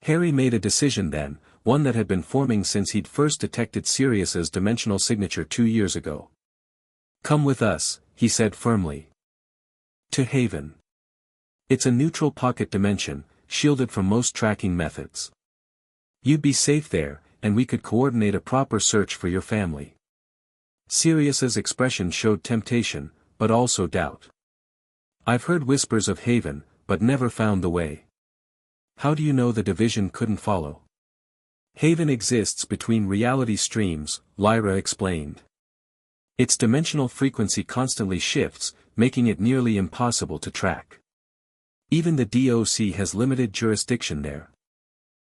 Harry made a decision then, one that had been forming since he'd first detected Sirius's dimensional signature 2 years ago. Come with us, he said firmly. To Haven. It's a neutral pocket dimension, shielded from most tracking methods. You'd be safe there, and we could coordinate a proper search for your family. Sirius's expression showed temptation, but also doubt. I've heard whispers of Haven, but never found the way. How do you know the division couldn't follow? Haven exists between reality streams, Lyra explained. Its dimensional frequency constantly shifts, making it nearly impossible to track. Even the DOC has limited jurisdiction there.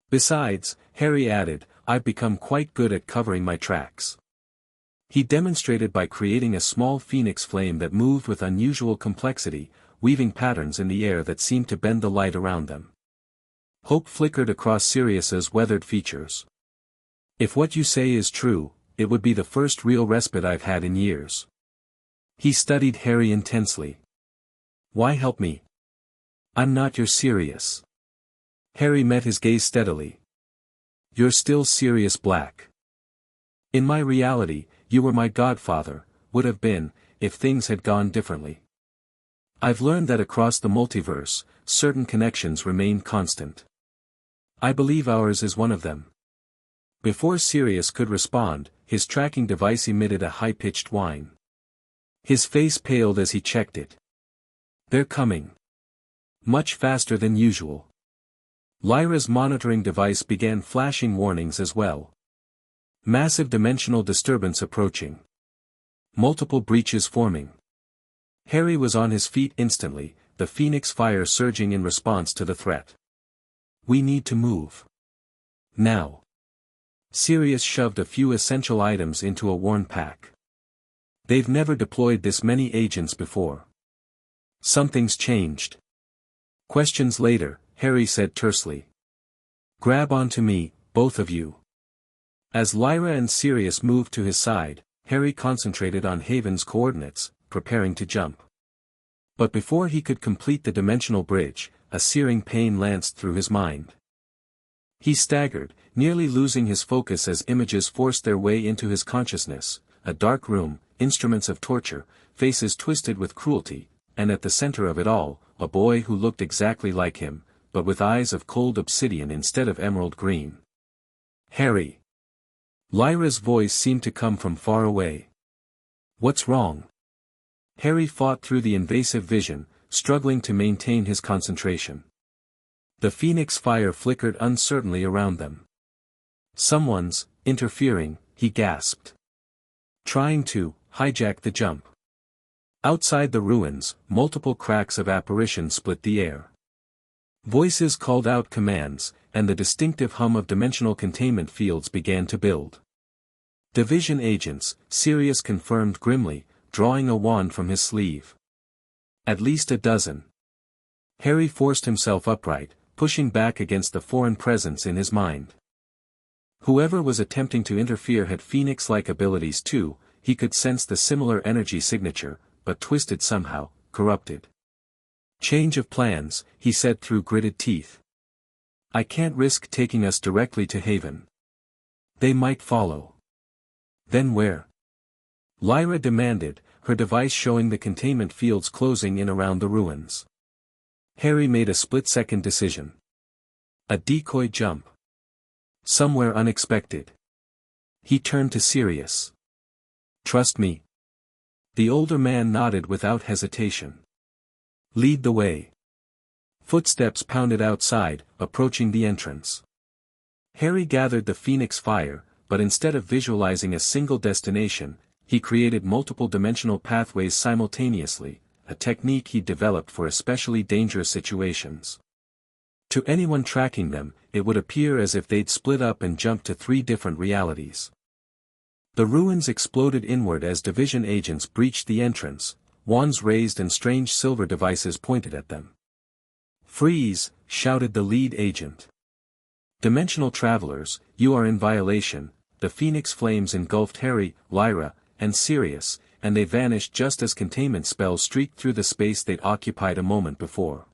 Besides, Harry added, I've become quite good at covering my tracks. He demonstrated by creating a small phoenix flame that moved with unusual complexity, weaving patterns in the air that seemed to bend the light around them. Hope flickered across Sirius's weathered features. If what you say is true, it would be the first real respite I've had in years. He studied Harry intensely. Why help me? I'm not your Sirius. Harry met his gaze steadily. You're still Sirius Black. In my reality, you were my godfather, would have been, if things had gone differently. I've learned that across the multiverse, certain connections remain constant. I believe ours is one of them. Before Sirius could respond, his tracking device emitted a high-pitched whine. His face paled as he checked it. They're coming. Much faster than usual. Lyra's monitoring device began flashing warnings as well. Massive dimensional disturbance approaching. Multiple breaches forming. Harry was on his feet instantly, the Phoenix fire surging in response to the threat. We need to move. Now. Sirius shoved a few essential items into a worn pack. They've never deployed this many agents before. Something's changed. Questions later, Harry said tersely. Grab onto me, both of you. As Lyra and Sirius moved to his side, Harry concentrated on Haven's coordinates, preparing to jump. But before he could complete the dimensional bridge, a searing pain lanced through his mind. He staggered, nearly losing his focus as images forced their way into his consciousness, a dark room, instruments of torture, faces twisted with cruelty, and at the center of it all, a boy who looked exactly like him, but with eyes of cold obsidian instead of emerald green. Harry. Lyra's voice seemed to come from far away. What's wrong? Harry fought through the invasive vision, struggling to maintain his concentration. The Phoenix fire flickered uncertainly around them. Someone's interfering, he gasped. Trying to hijack the jump. Outside the ruins, multiple cracks of apparition split the air. Voices called out commands, and the distinctive hum of dimensional containment fields began to build. Division agents, Sirius confirmed grimly, drawing a wand from his sleeve. At least a dozen. Harry forced himself upright, pushing back against the foreign presence in his mind. Whoever was attempting to interfere had Phoenix-like abilities too, he could sense the similar energy signature, but twisted somehow, corrupted. Change of plans, he said through gritted teeth. I can't risk taking us directly to Haven. They might follow. Then where? Lyra demanded, her device showing the containment fields closing in around the ruins. Harry made a split-second decision. A decoy jump. Somewhere unexpected. He turned to Sirius. Trust me. The older man nodded without hesitation. Lead the way. Footsteps pounded outside, approaching the entrance. Harry gathered the Phoenix fire, but instead of visualizing a single destination, he created multiple dimensional pathways simultaneously, a technique he developed for especially dangerous situations. To anyone tracking them, it would appear as if they'd split up and jumped to 3 different realities. The ruins exploded inward as division agents breached the entrance, wands raised and strange silver devices pointed at them. Freeze, shouted the lead agent. Dimensional travelers, you are in violation. The Phoenix flames engulfed Harry, Lyra, and Sirius, and they vanished just as containment spells streaked through the space they'd occupied a moment before.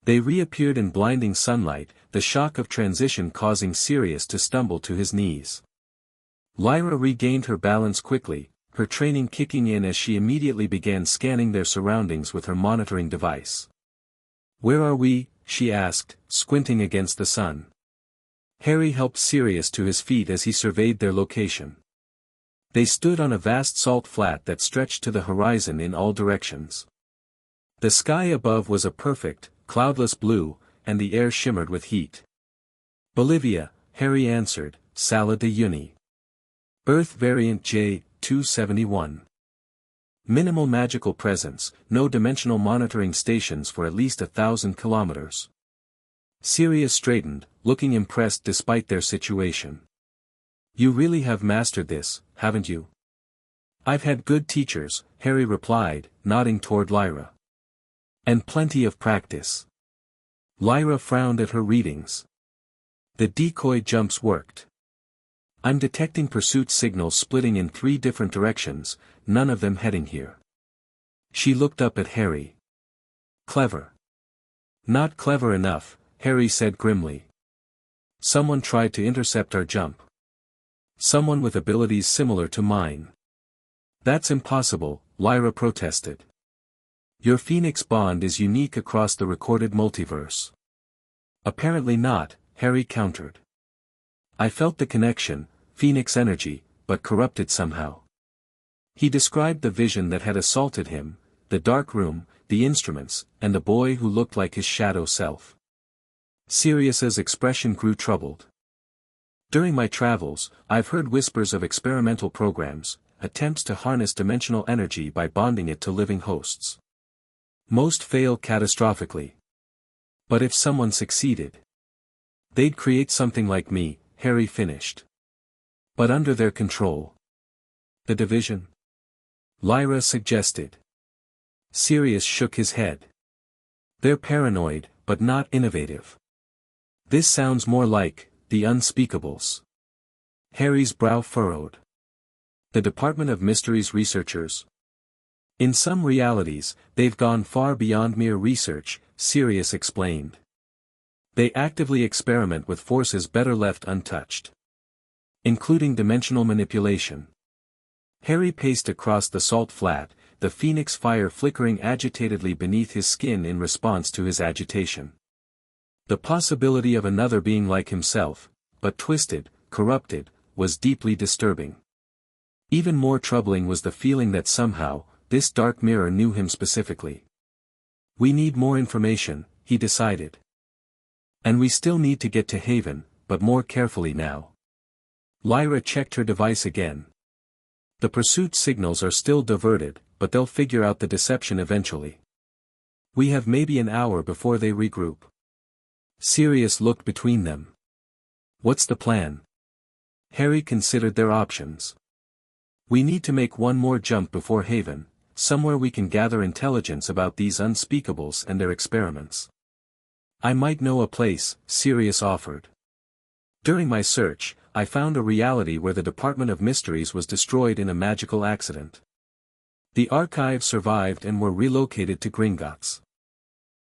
They reappeared in blinding sunlight, the shock of transition causing Sirius to stumble to his knees. Lyra regained her balance quickly, her training kicking in as she immediately began scanning their surroundings with her monitoring device. Where are we? She asked, squinting against the sun. Harry helped Sirius to his feet as he surveyed their location. They stood on a vast salt flat that stretched to the horizon in all directions. The sky above was a perfect, cloudless blue, and the air shimmered with heat. Bolivia, Harry answered, Sala de Uyuni. Earth variant J271. Minimal magical presence, no dimensional monitoring stations for at least 1,000 kilometers. Sirius straightened, looking impressed despite their situation. You really have mastered this, haven't you? I've had good teachers, Harry replied, nodding toward Lyra. And plenty of practice. Lyra frowned at her readings. The decoy jumps worked. I'm detecting pursuit signals splitting in 3 different directions, none of them heading here. She looked up at Harry. Clever. Not clever enough, Harry said grimly. Someone tried to intercept our jump. Someone with abilities similar to mine. That's impossible, Lyra protested. Your Phoenix bond is unique across the recorded multiverse. Apparently not, Harry countered. I felt the connection, Phoenix energy, but corrupted somehow. He described the vision that had assaulted him, the dark room, the instruments, and the boy who looked like his shadow self. Sirius's expression grew troubled. During my travels, I've heard whispers of experimental programs, attempts to harness dimensional energy by bonding it to living hosts. Most fail catastrophically. But if someone succeeded, they'd create something like me, Harry finished. But under their control. The division? Lyra suggested. Sirius shook his head. They're paranoid, but not innovative. This sounds more like the unspeakables. Harry's brow furrowed. The Department of Mysteries researchers? In some realities, they've gone far beyond mere research, Sirius explained. They actively experiment with forces better left untouched. Including dimensional manipulation. Harry paced across the salt flat, the phoenix fire flickering agitatedly beneath his skin in response to his agitation. The possibility of another being like himself, but twisted, corrupted, was deeply disturbing. Even more troubling was the feeling that somehow, this dark mirror knew him specifically. We need more information, he decided. And we still need to get to Haven, but more carefully now. Lyra checked her device again. The pursuit signals are still diverted, but they'll figure out the deception eventually. We have maybe an hour before they regroup. Sirius looked between them. What's the plan? Harry considered their options. We need to make one more jump before Haven, somewhere we can gather intelligence about these unspeakables and their experiments. I might know a place, Sirius offered. During my search, I found a reality where the Department of Mysteries was destroyed in a magical accident. The archives survived and were relocated to Gringotts.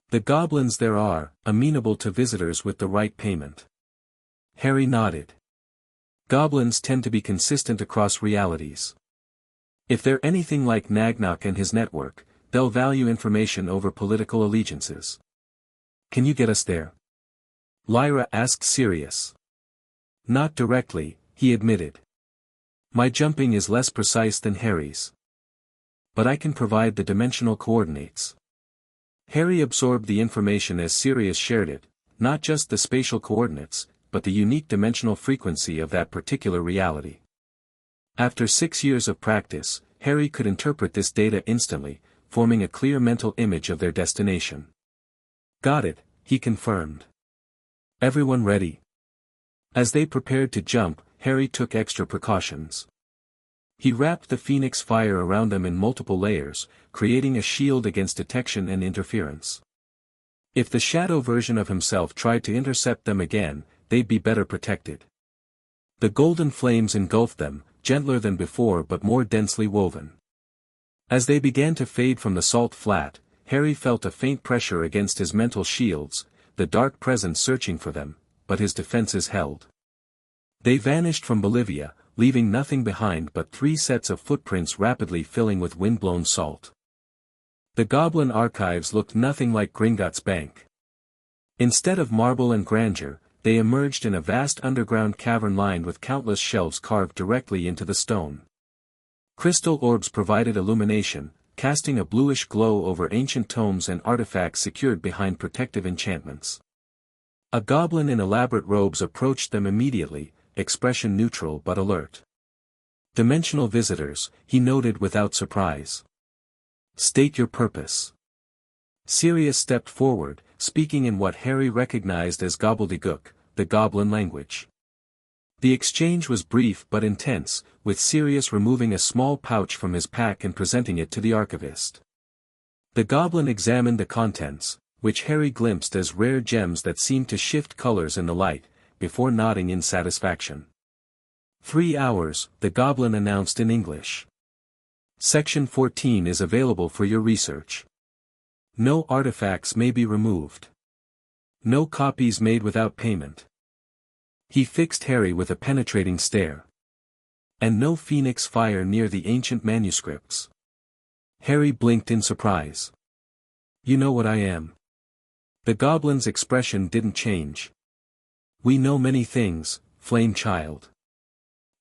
The goblins there are, amenable to visitors with the right payment. Harry nodded. Goblins tend to be consistent across realities. If they're anything like Nagnok and his network, they'll value information over political allegiances. Can you get us there? Lyra asked Sirius. Not directly, he admitted. My jumping is less precise than Harry's. But I can provide the dimensional coordinates. Harry absorbed the information as Sirius shared it, not just the spatial coordinates, but the unique dimensional frequency of that particular reality. After 6 years of practice, Harry could interpret this data instantly, forming a clear mental image of their destination. Got it, he confirmed. Everyone ready? As they prepared to jump, Harry took extra precautions. He wrapped the phoenix fire around them in multiple layers, creating a shield against detection and interference. If the shadow version of himself tried to intercept them again, they'd be better protected. The golden flames engulfed them, gentler than before but more densely woven. As they began to fade from the salt flat, Harry felt a faint pressure against his mental shields, the dark presence searching for them, but his defenses held. They vanished from Bolivia, leaving nothing behind but 3 sets of footprints rapidly filling with windblown salt. The goblin archives looked nothing like Gringotts Bank. Instead of marble and grandeur, they emerged in a vast underground cavern lined with countless shelves carved directly into the stone. Crystal orbs provided illumination, casting a bluish glow over ancient tomes and artifacts secured behind protective enchantments. A goblin in elaborate robes approached them immediately, expression neutral but alert. Dimensional visitors, he noted without surprise. State your purpose. Sirius stepped forward, speaking in what Harry recognized as gobbledygook, the goblin language. The exchange was brief but intense, with Sirius removing a small pouch from his pack and presenting it to the archivist. The goblin examined the contents, which Harry glimpsed as rare gems that seemed to shift colors in the light, before nodding in satisfaction. 3 hours, the goblin announced in English. Section 14 is available for your research. No artifacts may be removed. No copies made without payment. He fixed Harry with a penetrating stare. And no phoenix fire near the ancient manuscripts. Harry blinked in surprise. You know what I am. The goblin's expression didn't change. We know many things, flame child.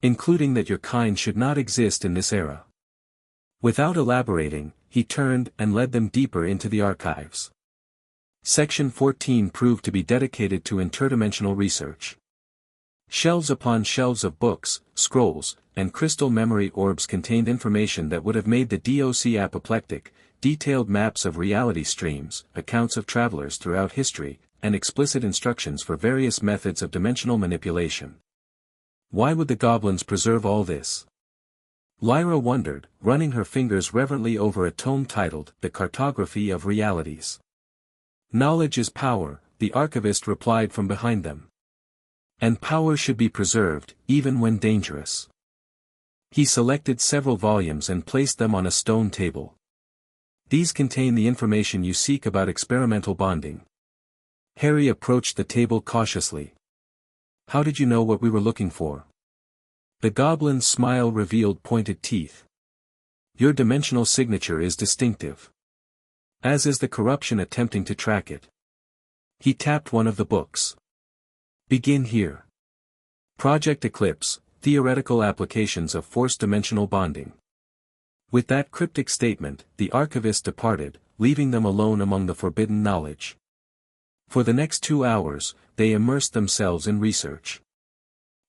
Including that your kind should not exist in this era. Without elaborating, he turned and led them deeper into the archives. Section 14 proved to be dedicated to interdimensional research. Shelves upon shelves of books, scrolls, and crystal memory orbs contained information that would have made the DOC apoplectic, detailed maps of reality streams, accounts of travelers throughout history, and explicit instructions for various methods of dimensional manipulation. Why would the goblins preserve all this? Lyra wondered, running her fingers reverently over a tome titled, The Cartography of Realities. Knowledge is power, the archivist replied from behind them. And power should be preserved, even when dangerous. He selected several volumes and placed them on a stone table. These contain the information you seek about experimental bonding. Harry approached the table cautiously. How did you know what we were looking for? The goblin's smile revealed pointed teeth. Your dimensional signature is distinctive. As is the corruption attempting to track it. He tapped one of the books. Begin here. Project Eclipse, Theoretical Applications of Force-Dimensional Bonding. With that cryptic statement, the archivist departed, leaving them alone among the forbidden knowledge. For the next 2 hours, they immersed themselves in research.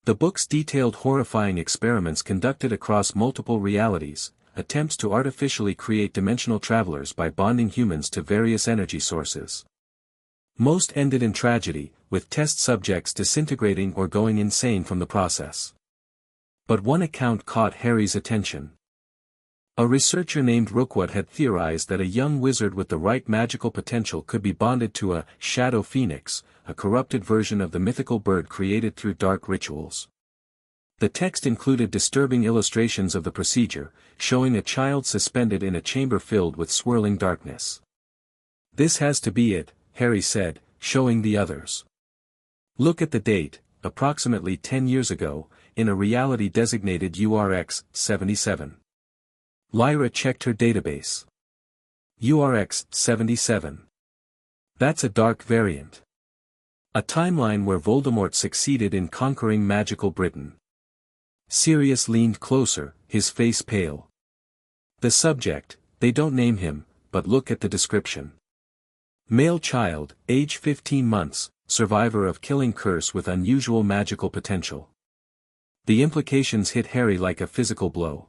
The books detailed horrifying experiments conducted across multiple realities, attempts to artificially create dimensional travelers by bonding humans to various energy sources. Most ended in tragedy, with test subjects disintegrating or going insane from the process. But one account caught Harry's attention. A researcher named Rookwood had theorized that a young wizard with the right magical potential could be bonded to a shadow phoenix, a corrupted version of the mythical bird created through dark rituals. The text included disturbing illustrations of the procedure, showing a child suspended in a chamber filled with swirling darkness. This has to be it, Harry said, showing the others. Look at the date, approximately 10 years ago, in a reality designated URX 77. Lyra checked her database. URX 77. That's a dark variant. A timeline where Voldemort succeeded in conquering magical Britain. Sirius leaned closer, his face pale. The subject, they don't name him, but look at the description. Male child, age 15 months, survivor of killing curse with unusual magical potential. The implications hit Harry like a physical blow.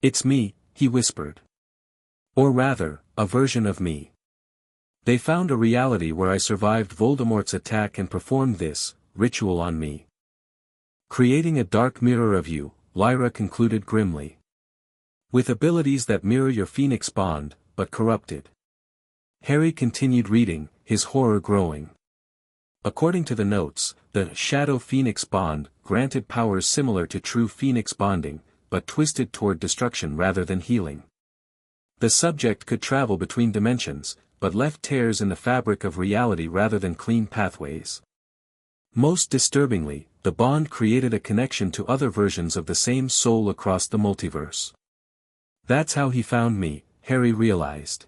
It's me, he whispered. Or rather, a version of me. They found a reality where I survived Voldemort's attack and performed this ritual on me. Creating a dark mirror of you, Lyra concluded grimly. With abilities that mirror your phoenix bond, but corrupted. Harry continued reading, his horror growing. According to the notes, the Shadow Phoenix Bond granted powers similar to true Phoenix bonding, but twisted toward destruction rather than healing. The subject could travel between dimensions, but left tears in the fabric of reality rather than clean pathways. Most disturbingly, the bond created a connection to other versions of the same soul across the multiverse. That's how he found me, Harry realized.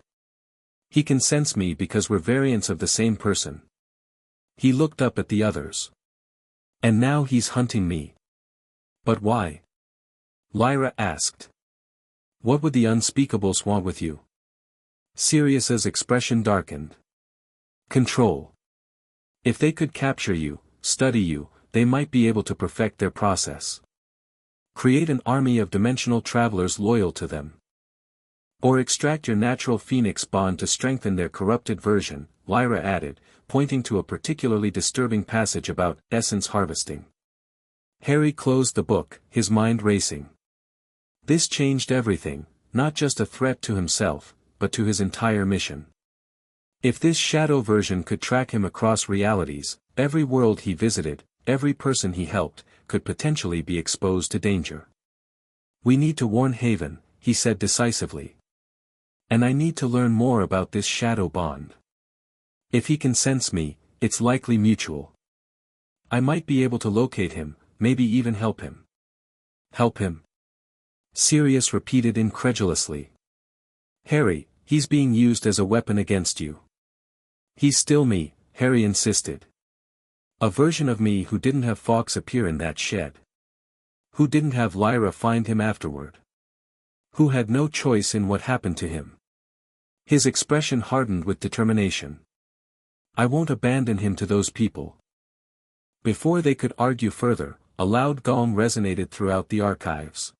He can sense me because we're variants of the same person. He looked up at the others. And now he's hunting me. But why? Lyra asked. What would the unspeakables want with you? Sirius's expression darkened. Control. If they could capture you, study you, they might be able to perfect their process. Create an army of dimensional travelers loyal to them. Or extract your natural phoenix bond to strengthen their corrupted version, Lyra added, pointing to a particularly disturbing passage about essence harvesting. Harry closed the book, his mind racing. This changed everything, not just a threat to himself, but to his entire mission. If this shadow version could track him across realities, every world he visited, every person he helped, could potentially be exposed to danger. "We need to warn Haven," he said decisively. "And I need to learn more about this shadow bond. If he can sense me, it's likely mutual. I might be able to locate him, maybe even help him." "Help him?" Sirius repeated incredulously. "Harry, he's being used as a weapon against you." "He's still me," Harry insisted. "A version of me who didn't have Fawkes appear in that shed. Who didn't have Lyra find him afterward. Who had no choice in what happened to him." His expression hardened with determination. "I won't abandon him to those people." Before they could argue further, a loud gong resonated throughout the archives.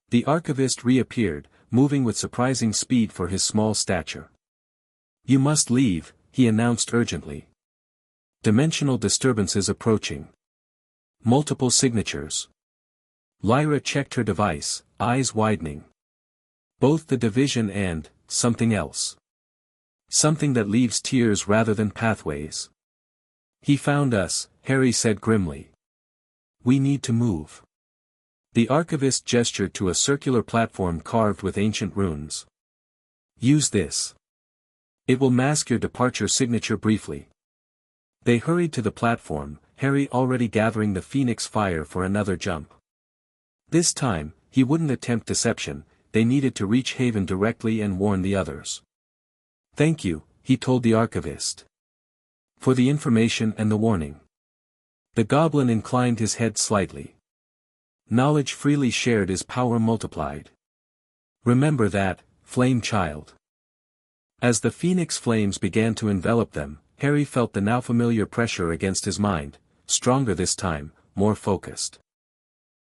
The archivist reappeared, moving with surprising speed for his small stature. "You must leave," he announced urgently. "Dimensional disturbances approaching. Multiple signatures." Lyra checked her device, eyes widening. "Both the division and something else. Something that leaves tears rather than pathways." "He found us," Harry said grimly. "We need to move." The archivist gestured to a circular platform carved with ancient runes. "Use this. It will mask your departure signature briefly." They hurried to the platform, Harry already gathering the Phoenix fire for another jump. This time, he wouldn't attempt deception, they needed to reach Haven directly and warn the others. "Thank you," he told the archivist. "For the information and the warning." The goblin inclined his head slightly. "Knowledge freely shared is power multiplied. Remember that, Flame Child." As the Phoenix flames began to envelop them, Harry felt the now familiar pressure against his mind, stronger this time, more focused.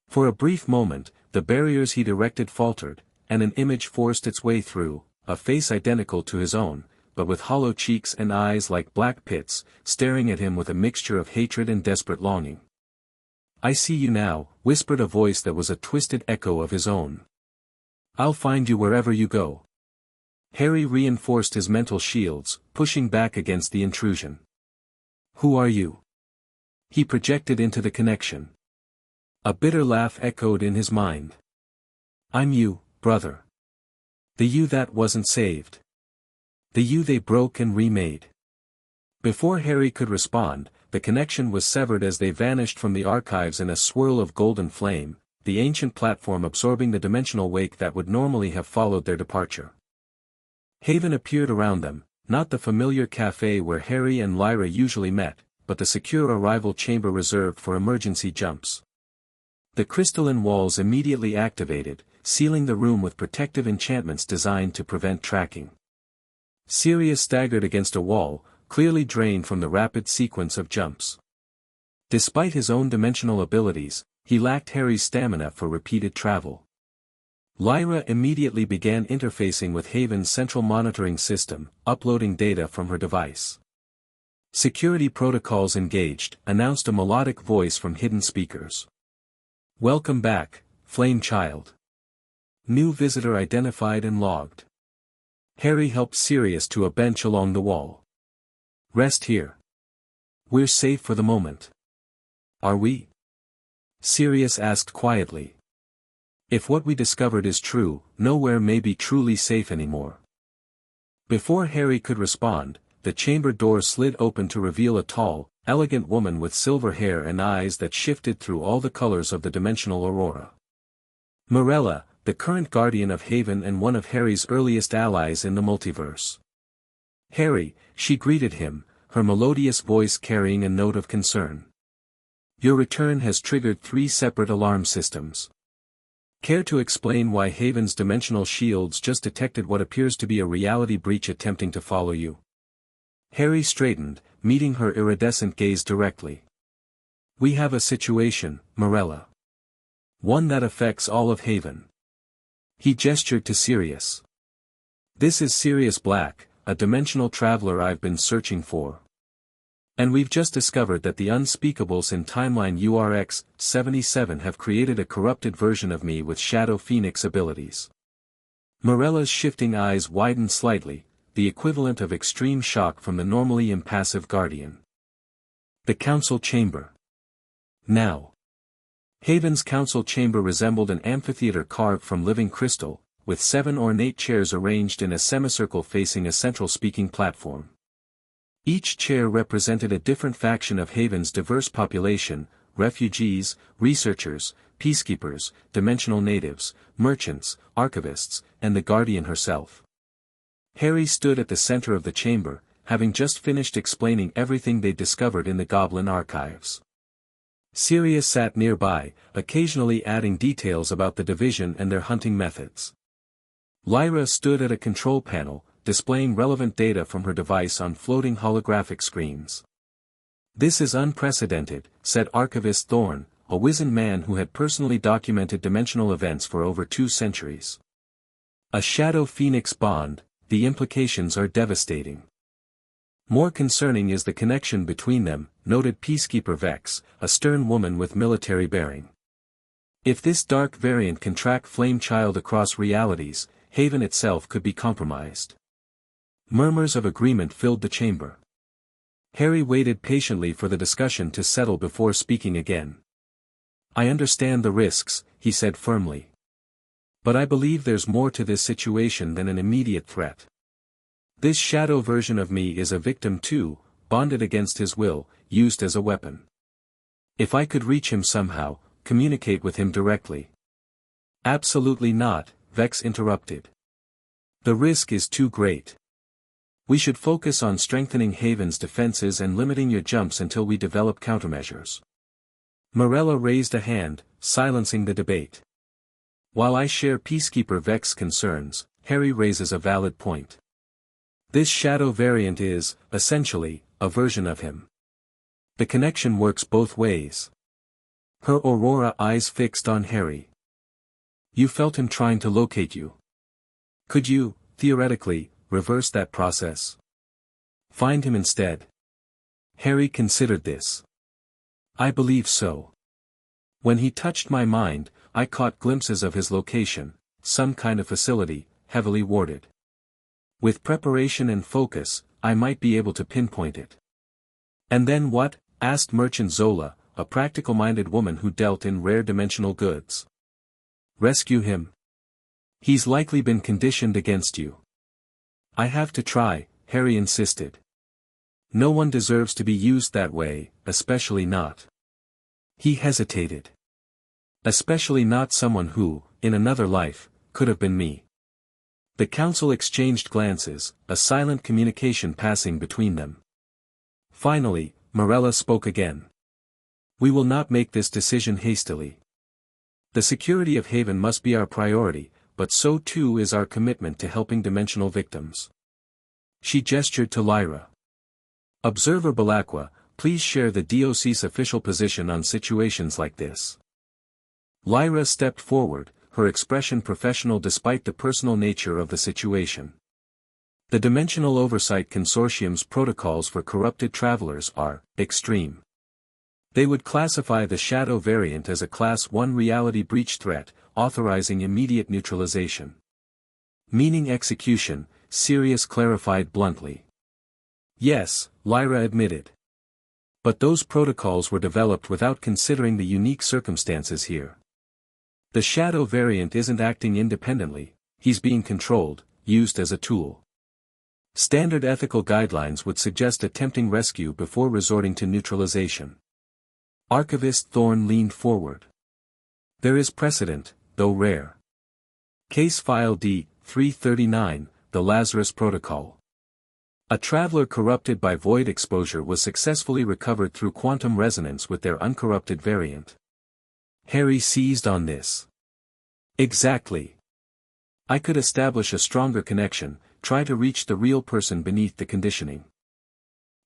For a brief moment, the barriers he'd erected faltered, and an image forced its way through, a face identical to his own, but with hollow cheeks and eyes like black pits, staring at him with a mixture of hatred and desperate longing. "I see you now," whispered a voice that was a twisted echo of his own. "I'll find you wherever you go." Harry reinforced his mental shields, pushing back against the intrusion. "Who are you?" he projected into the connection. A bitter laugh echoed in his mind. "I'm you, brother. The you that wasn't saved. The you they broke and remade." Before Harry could respond, the connection was severed as they vanished from the archives in a swirl of golden flame, the ancient platform absorbing the dimensional wake that would normally have followed their departure. Haven appeared around them, not the familiar cafe where Harry and Lyra usually met, but the secure arrival chamber reserved for emergency jumps. The crystalline walls immediately activated, sealing the room with protective enchantments designed to prevent tracking. Sirius staggered against a wall, clearly drained from the rapid sequence of jumps. Despite his own dimensional abilities, he lacked Harry's stamina for repeated travel. Lyra immediately began interfacing with Haven's central monitoring system, uploading data from her device. "Security protocols engaged," announced a melodic voice from hidden speakers. "Welcome back, Flame Child. New visitor identified and logged." Harry helped Sirius to a bench along the wall. "Rest here. We're safe for the moment." "Are we?" Sirius asked quietly. "If what we discovered is true, nowhere may be truly safe anymore." Before Harry could respond, the chamber door slid open to reveal a tall, elegant woman with silver hair and eyes that shifted through all the colors of the dimensional aurora. Mirella, the current guardian of Haven and one of Harry's earliest allies in the multiverse. "Harry," she greeted him, her melodious voice carrying a note of concern. "Your return has triggered 3 separate alarm systems. Care to explain why Haven's dimensional shields just detected what appears to be a reality breach attempting to follow you?" Harry straightened, meeting her iridescent gaze directly. "We have a situation, Mirella. One that affects all of Haven." He gestured to Sirius. "This is Sirius Black, a dimensional traveler I've been searching for. And we've just discovered that the unspeakables in timeline URX-77 have created a corrupted version of me with Shadow Phoenix abilities." Mirella's shifting eyes widened slightly, the equivalent of extreme shock from the normally impassive guardian. "The council chamber. Now. Haven's council chamber resembled an amphitheater carved from living crystal, with 7 ornate chairs arranged in a semicircle facing a central speaking platform. Each chair represented a different faction of Haven's diverse population: refugees, researchers, peacekeepers, dimensional natives, merchants, archivists, and the Guardian herself. Harry stood at the center of the chamber, having just finished explaining everything they'd discovered in the Goblin archives. Sirius sat nearby, occasionally adding details about the division and their hunting methods. Lyra stood at a control panel, displaying relevant data from her device on floating holographic screens. "This is unprecedented," said Archivist Thorne, a wizened man who had personally documented dimensional events for over 2 centuries. "A Shadow-Phoenix bond, the implications are devastating." "More concerning is the connection between them," noted Peacekeeper Vex, a stern woman with military bearing. "If this dark variant can track Flame Child across realities, Haven itself could be compromised." Murmurs of agreement filled the chamber. Harry waited patiently for the discussion to settle before speaking again. "I understand the risks," he said firmly. "But I believe there's more to this situation than an immediate threat. This shadow version of me is a victim too, bonded against his will, used as a weapon. If I could reach him somehow, communicate with him directly." "Absolutely not," Vex interrupted. "The risk is too great. We should focus on strengthening Haven's defenses and limiting your jumps until we develop countermeasures." Morella raised a hand, silencing the debate. "While I share Peacekeeper Vex's concerns, Harry raises a valid point. This shadow variant is, essentially, a version of him. The connection works both ways." Her Aurora eyes fixed on Harry. "You felt him trying to locate you. Could you, theoretically, reverse that process? Find him instead?" Harry considered this. "I believe so. When he touched my mind, I caught glimpses of his location, some kind of facility, heavily warded. With preparation and focus, I might be able to pinpoint it." "And then what?" asked Merchant Zola, a practical-minded woman who dealt in rare dimensional goods. "Rescue him. He's likely been conditioned against you." "I have to try," Harry insisted. "No one deserves to be used that way, especially not." He hesitated. "Especially not someone who, in another life, could have been me." The council exchanged glances, a silent communication passing between them. Finally, Morella spoke again. "We will not make this decision hastily. The security of Haven must be our priority, but so too is our commitment to helping dimensional victims." She gestured to Lyra. "Observer Belacqua, please share the DOC's official position on situations like this." Lyra stepped forward, her expression professional despite the personal nature of the situation. "The Dimensional Oversight Consortium's protocols for corrupted travelers are extreme. They would classify the shadow variant as a Class 1 reality breach threat, authorizing immediate neutralization. Meaning execution," Sirius clarified bluntly. "Yes," Lyra admitted. "But those protocols were developed without considering the unique circumstances here. The shadow variant isn't acting independently, he's being controlled, used as a tool. Standard ethical guidelines would suggest attempting rescue before resorting to neutralization." Archivist Thorne leaned forward. "There is precedent, though rare. Case File D-339, the Lazarus Protocol. A traveler corrupted by void exposure was successfully recovered through quantum resonance with their uncorrupted variant." Harry seized on this. "Exactly. I could establish a stronger connection, try to reach the real person beneath the conditioning.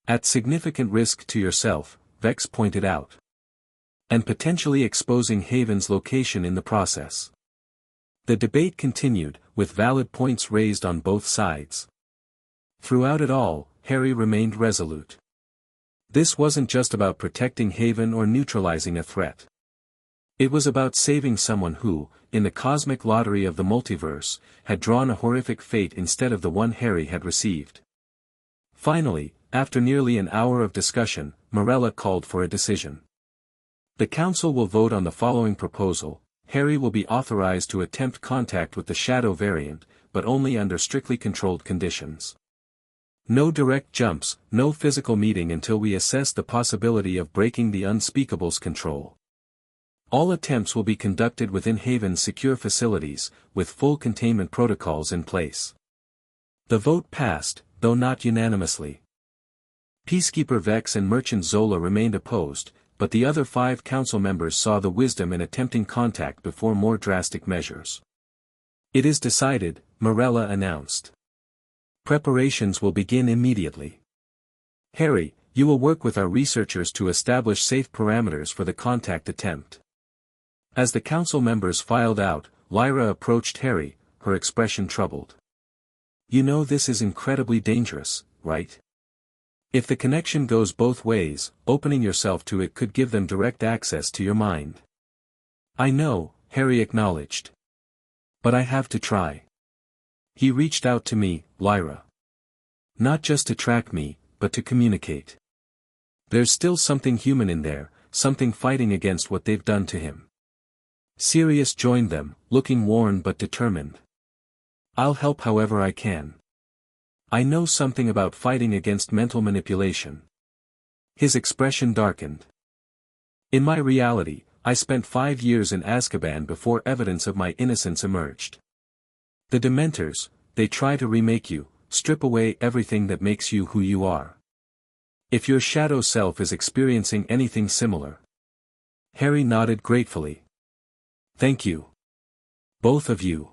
At significant risk to yourself," Vex pointed out. "And potentially exposing Haven's location in the process." The debate continued, with valid points raised on both sides. Throughout it all, Harry remained resolute. This wasn't just about protecting Haven or neutralizing a threat. It was about saving someone who, in the cosmic lottery of the multiverse, had drawn a horrific fate instead of the one Harry had received. Finally, after nearly an hour of discussion, Morella called for a decision. The Council will vote on the following proposal. Harry will be authorized to attempt contact with the Shadow variant, but only under strictly controlled conditions. No direct jumps, no physical meeting until we assess the possibility of breaking the Unspeakable's control. All attempts will be conducted within Haven's secure facilities, with full containment protocols in place. The vote passed, though not unanimously. Peacekeeper Vex and Merchant Zola remained opposed, but the other 5 council members saw the wisdom in attempting contact before more drastic measures. It is decided, Morella announced. Preparations will begin immediately. Harry, you will work with our researchers to establish safe parameters for the contact attempt. As the council members filed out, Lyra approached Harry, her expression troubled. You know this is incredibly dangerous, right? If the connection goes both ways, opening yourself to it could give them direct access to your mind. I know, Harry acknowledged. But I have to try. He reached out to me, Lyra. Not just to track me, but to communicate. There's still something human in there, something fighting against what they've done to him. Sirius joined them, looking worn but determined. I'll help however I can. I know something about fighting against mental manipulation. His expression darkened. In my reality, I spent 5 years in Azkaban before evidence of my innocence emerged. The Dementors, they try to remake you, strip away everything that makes you who you are. If your shadow self is experiencing anything similar. Harry nodded gratefully. Thank you. Both of you.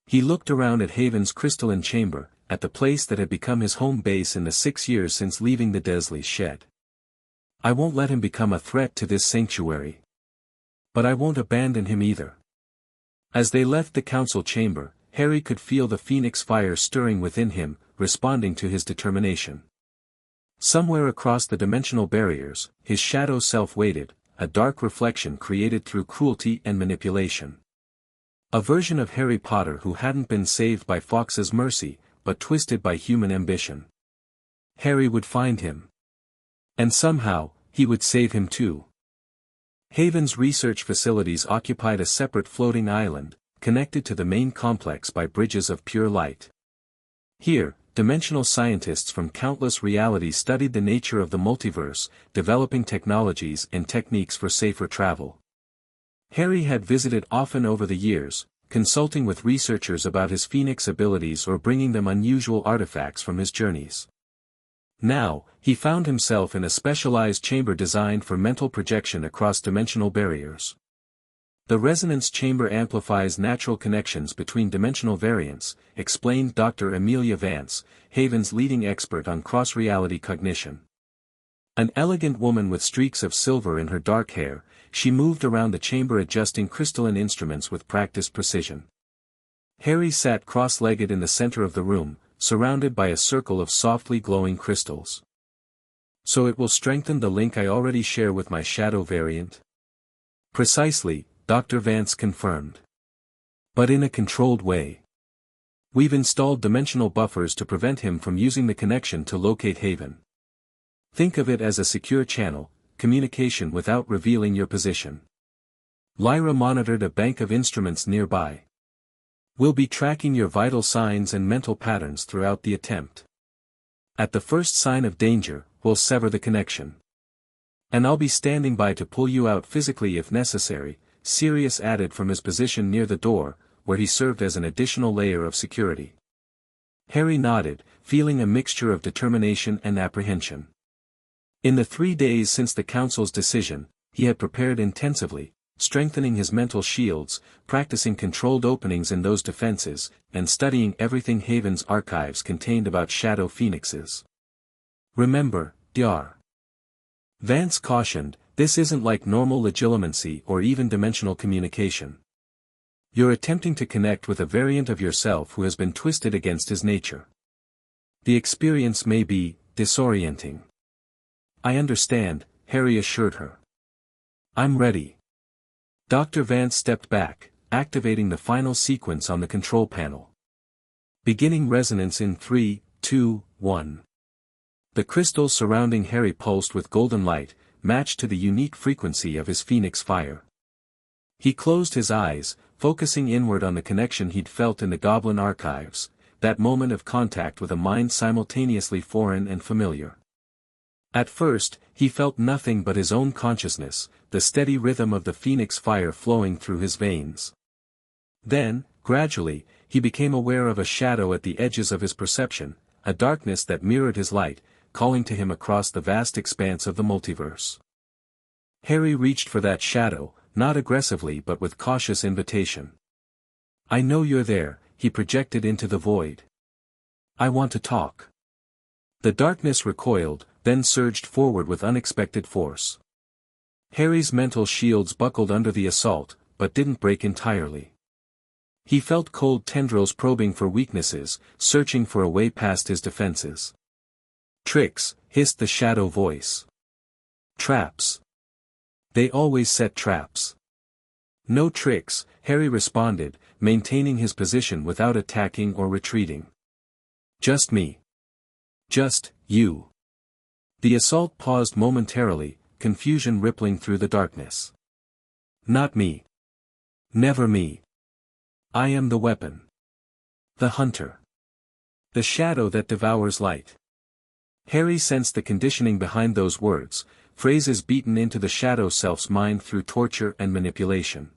He looked around at Haven's crystalline chamber, at the place that had become his home base in the 6 years since leaving the Desley's shed. I won't let him become a threat to this sanctuary. But I won't abandon him either. As they left the council chamber, Harry could feel the phoenix fire stirring within him, responding to his determination. Somewhere across the dimensional barriers, his shadow self waited, a dark reflection created through cruelty and manipulation. A version of Harry Potter who hadn't been saved by Fawkes' mercy, but twisted by human ambition. Harry would find him. And somehow, he would save him too. Haven's research facilities occupied a separate floating island, connected to the main complex by bridges of pure light. Here, dimensional scientists from countless realities studied the nature of the multiverse, developing technologies and techniques for safer travel. Harry had visited often over the years, consulting with researchers about his phoenix abilities or bringing them unusual artifacts from his journeys. Now, he found himself in a specialized chamber designed for mental projection across dimensional barriers. The resonance chamber amplifies natural connections between dimensional variants, explained Dr. Amelia Vance, Haven's leading expert on cross-reality cognition. An elegant woman with streaks of silver in her dark hair, she moved around the chamber adjusting crystalline instruments with practiced precision. Harry sat cross-legged in the center of the room, surrounded by a circle of softly glowing crystals. So it will strengthen the link I already share with my shadow variant? Precisely, Dr. Vance confirmed. But in a controlled way. We've installed dimensional buffers to prevent him from using the connection to locate Haven. Think of it as a secure channel, communication without revealing your position. Lyra monitored a bank of instruments nearby. We'll be tracking your vital signs and mental patterns throughout the attempt. At the first sign of danger, we'll sever the connection. And I'll be standing by to pull you out physically if necessary, Sirius added from his position near the door, where he served as an additional layer of security. Harry nodded, feeling a mixture of determination and apprehension. In the 3 days since the Council's decision, he had prepared intensively, strengthening his mental shields, practicing controlled openings in those defenses, and studying everything Haven's archives contained about shadow phoenixes. Remember, Dr. Vance cautioned, this isn't like normal legilimency or even dimensional communication. You're attempting to connect with a variant of yourself who has been twisted against his nature. The experience may be disorienting. I understand, Harry assured her. I'm ready. Dr. Vance stepped back, activating the final sequence on the control panel. Beginning resonance in 3, 2, 1. The crystals surrounding Harry pulsed with golden light, matched to the unique frequency of his phoenix fire. He closed his eyes, focusing inward on the connection he'd felt in the goblin archives, that moment of contact with a mind simultaneously foreign and familiar. At first, he felt nothing but his own consciousness, the steady rhythm of the phoenix fire flowing through his veins. Then, gradually, he became aware of a shadow at the edges of his perception, a darkness that mirrored his light, calling to him across the vast expanse of the multiverse. Harry reached for that shadow, not aggressively but with cautious invitation. "I know you're there," he projected into the void. "I want to talk." The darkness recoiled, then surged forward with unexpected force. Harry's mental shields buckled under the assault, but didn't break entirely. He felt cold tendrils probing for weaknesses, searching for a way past his defenses. "Tricks," hissed the shadow voice. "Traps. They always set traps." "No tricks," Harry responded, maintaining his position without attacking or retreating. "Just me. Just, you." The assault paused momentarily, confusion rippling through the darkness. "Not me. Never me. I am the weapon. The hunter. The shadow that devours light." Harry sensed the conditioning behind those words, phrases beaten into the shadow self's mind through torture and manipulation.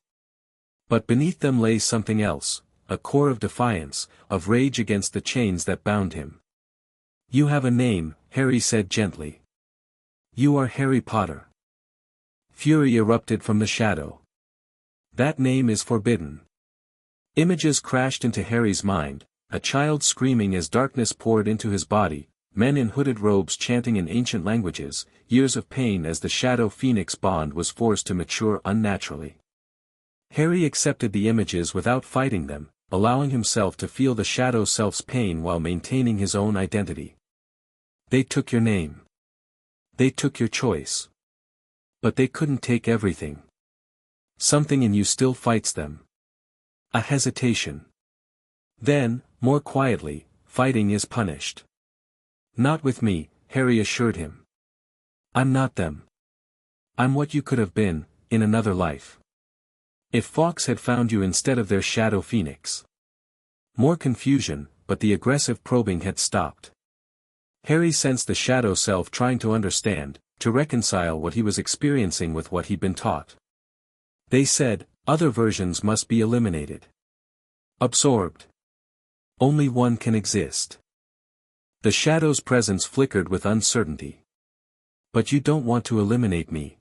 But beneath them lay something else, a core of defiance, of rage against the chains that bound him. "You have a name," Harry said gently. "You are Harry Potter." Fury erupted from the shadow. "That name is forbidden." Images crashed into Harry's mind, a child screaming as darkness poured into his body, men in hooded robes chanting in ancient languages, years of pain as the shadow phoenix bond was forced to mature unnaturally. Harry accepted the images without fighting them, allowing himself to feel the shadow self's pain while maintaining his own identity. "They took your name. They took your choice. But they couldn't take everything. Something in you still fights them." A hesitation. Then, more quietly, "Fighting is punished." "Not with me," Harry assured him. "I'm not them. I'm what you could have been, in another life. If Fawkes had found you instead of their shadow phoenix." More confusion, but the aggressive probing had stopped. Harry sensed the shadow self trying to understand, to reconcile what he was experiencing with what he'd been taught. "They said, other versions must be eliminated. Absorbed. Only one can exist." The shadow's presence flickered with uncertainty. "But you don't want to eliminate me."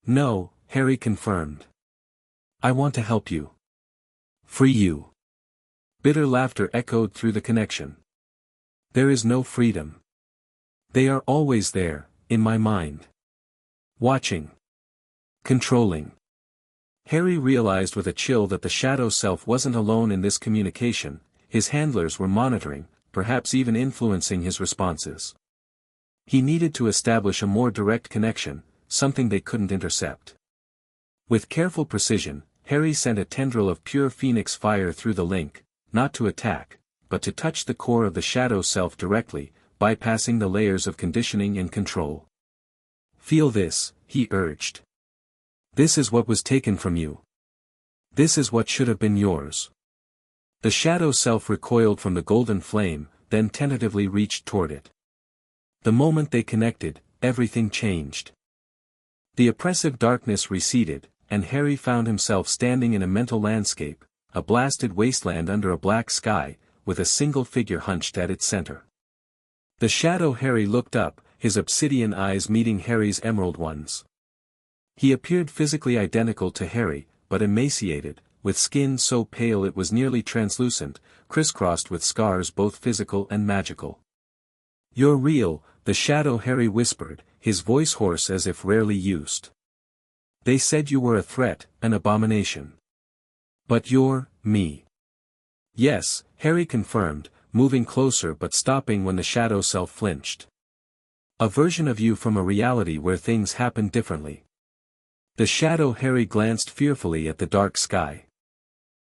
"No," Harry confirmed. "I want to help you. Free you." Bitter laughter echoed through the connection. "There is no freedom. They are always there, in my mind. Watching. Controlling." Harry realized with a chill that the shadow self wasn't alone in this communication, his handlers were monitoring, perhaps even influencing his responses. He needed to establish a more direct connection, something they couldn't intercept. With careful precision, Harry sent a tendril of pure phoenix fire through the link, not to attack, but to touch the core of the shadow self directly, bypassing the layers of conditioning and control. "Feel this," he urged. "This is what was taken from you. This is what should have been yours." The shadow self recoiled from the golden flame, then tentatively reached toward it. The moment they connected, everything changed. The oppressive darkness receded, and Harry found himself standing in a mental landscape, a blasted wasteland under a black sky, with a single figure hunched at its center. The shadow Harry looked up, his obsidian eyes meeting Harry's emerald ones. He appeared physically identical to Harry, but emaciated, with skin so pale it was nearly translucent, crisscrossed with scars both physical and magical. "You're real," the shadow Harry whispered, his voice hoarse as if rarely used. "They said you were a threat, an abomination. But you're, me." "Yes," Harry confirmed, moving closer but stopping when the shadow self flinched. "A version of you from a reality where things happen differently." The shadow Harry glanced fearfully at the dark sky.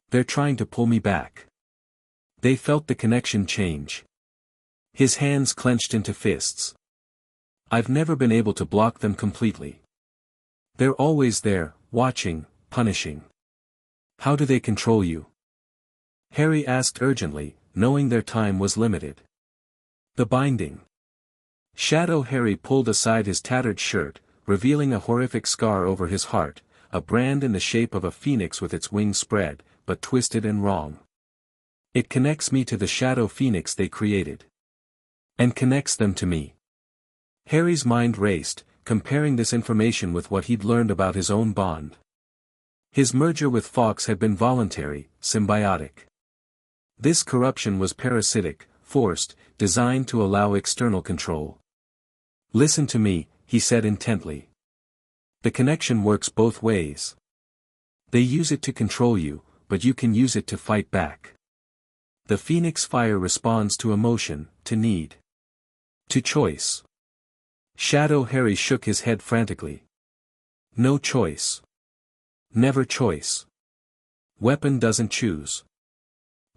"They're trying to pull me back." They felt the connection change. His hands clenched into fists. I've never been able to block them completely. They're always there, watching, punishing. How do they control you? Harry asked urgently, knowing their time was limited. The binding. Shadow Harry pulled aside his tattered shirt, revealing a horrific scar over his heart, a brand in the shape of a phoenix with its wings spread, but twisted and wrong. It connects me to the shadow phoenix they created. And connects them to me. Harry's mind raced, comparing this information with what he'd learned about his own bond. His merger with Fawkes had been voluntary, symbiotic. This corruption was parasitic, forced, designed to allow external control. Listen to me, he said intently. The connection works both ways. They use it to control you, but you can use it to fight back. The phoenix fire responds to emotion, to need. To choice. Shadow Harry shook his head frantically. No choice. Never choice. Weapon doesn't choose.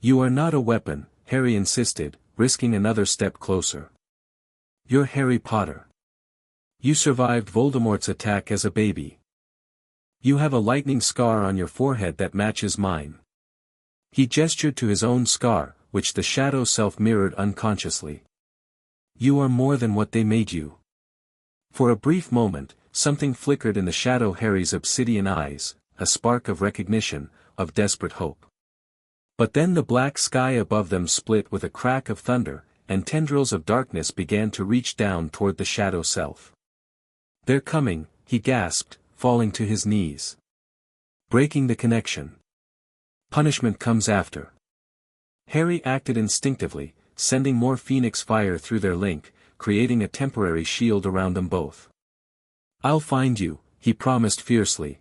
You are not a weapon, Harry insisted, risking another step closer. You're Harry Potter. You survived Voldemort's attack as a baby. You have a lightning scar on your forehead that matches mine. He gestured to his own scar, which the shadow self mirrored unconsciously. You are more than what they made you. For a brief moment, something flickered in the shadow Harry's obsidian eyes, a spark of recognition, of desperate hope. But then the black sky above them split with a crack of thunder, and tendrils of darkness began to reach down toward the shadow self. They're coming, he gasped, falling to his knees. Breaking the connection. Punishment comes after. Harry acted instinctively, sending more phoenix fire through their link, creating a temporary shield around them both. I'll find you, he promised fiercely.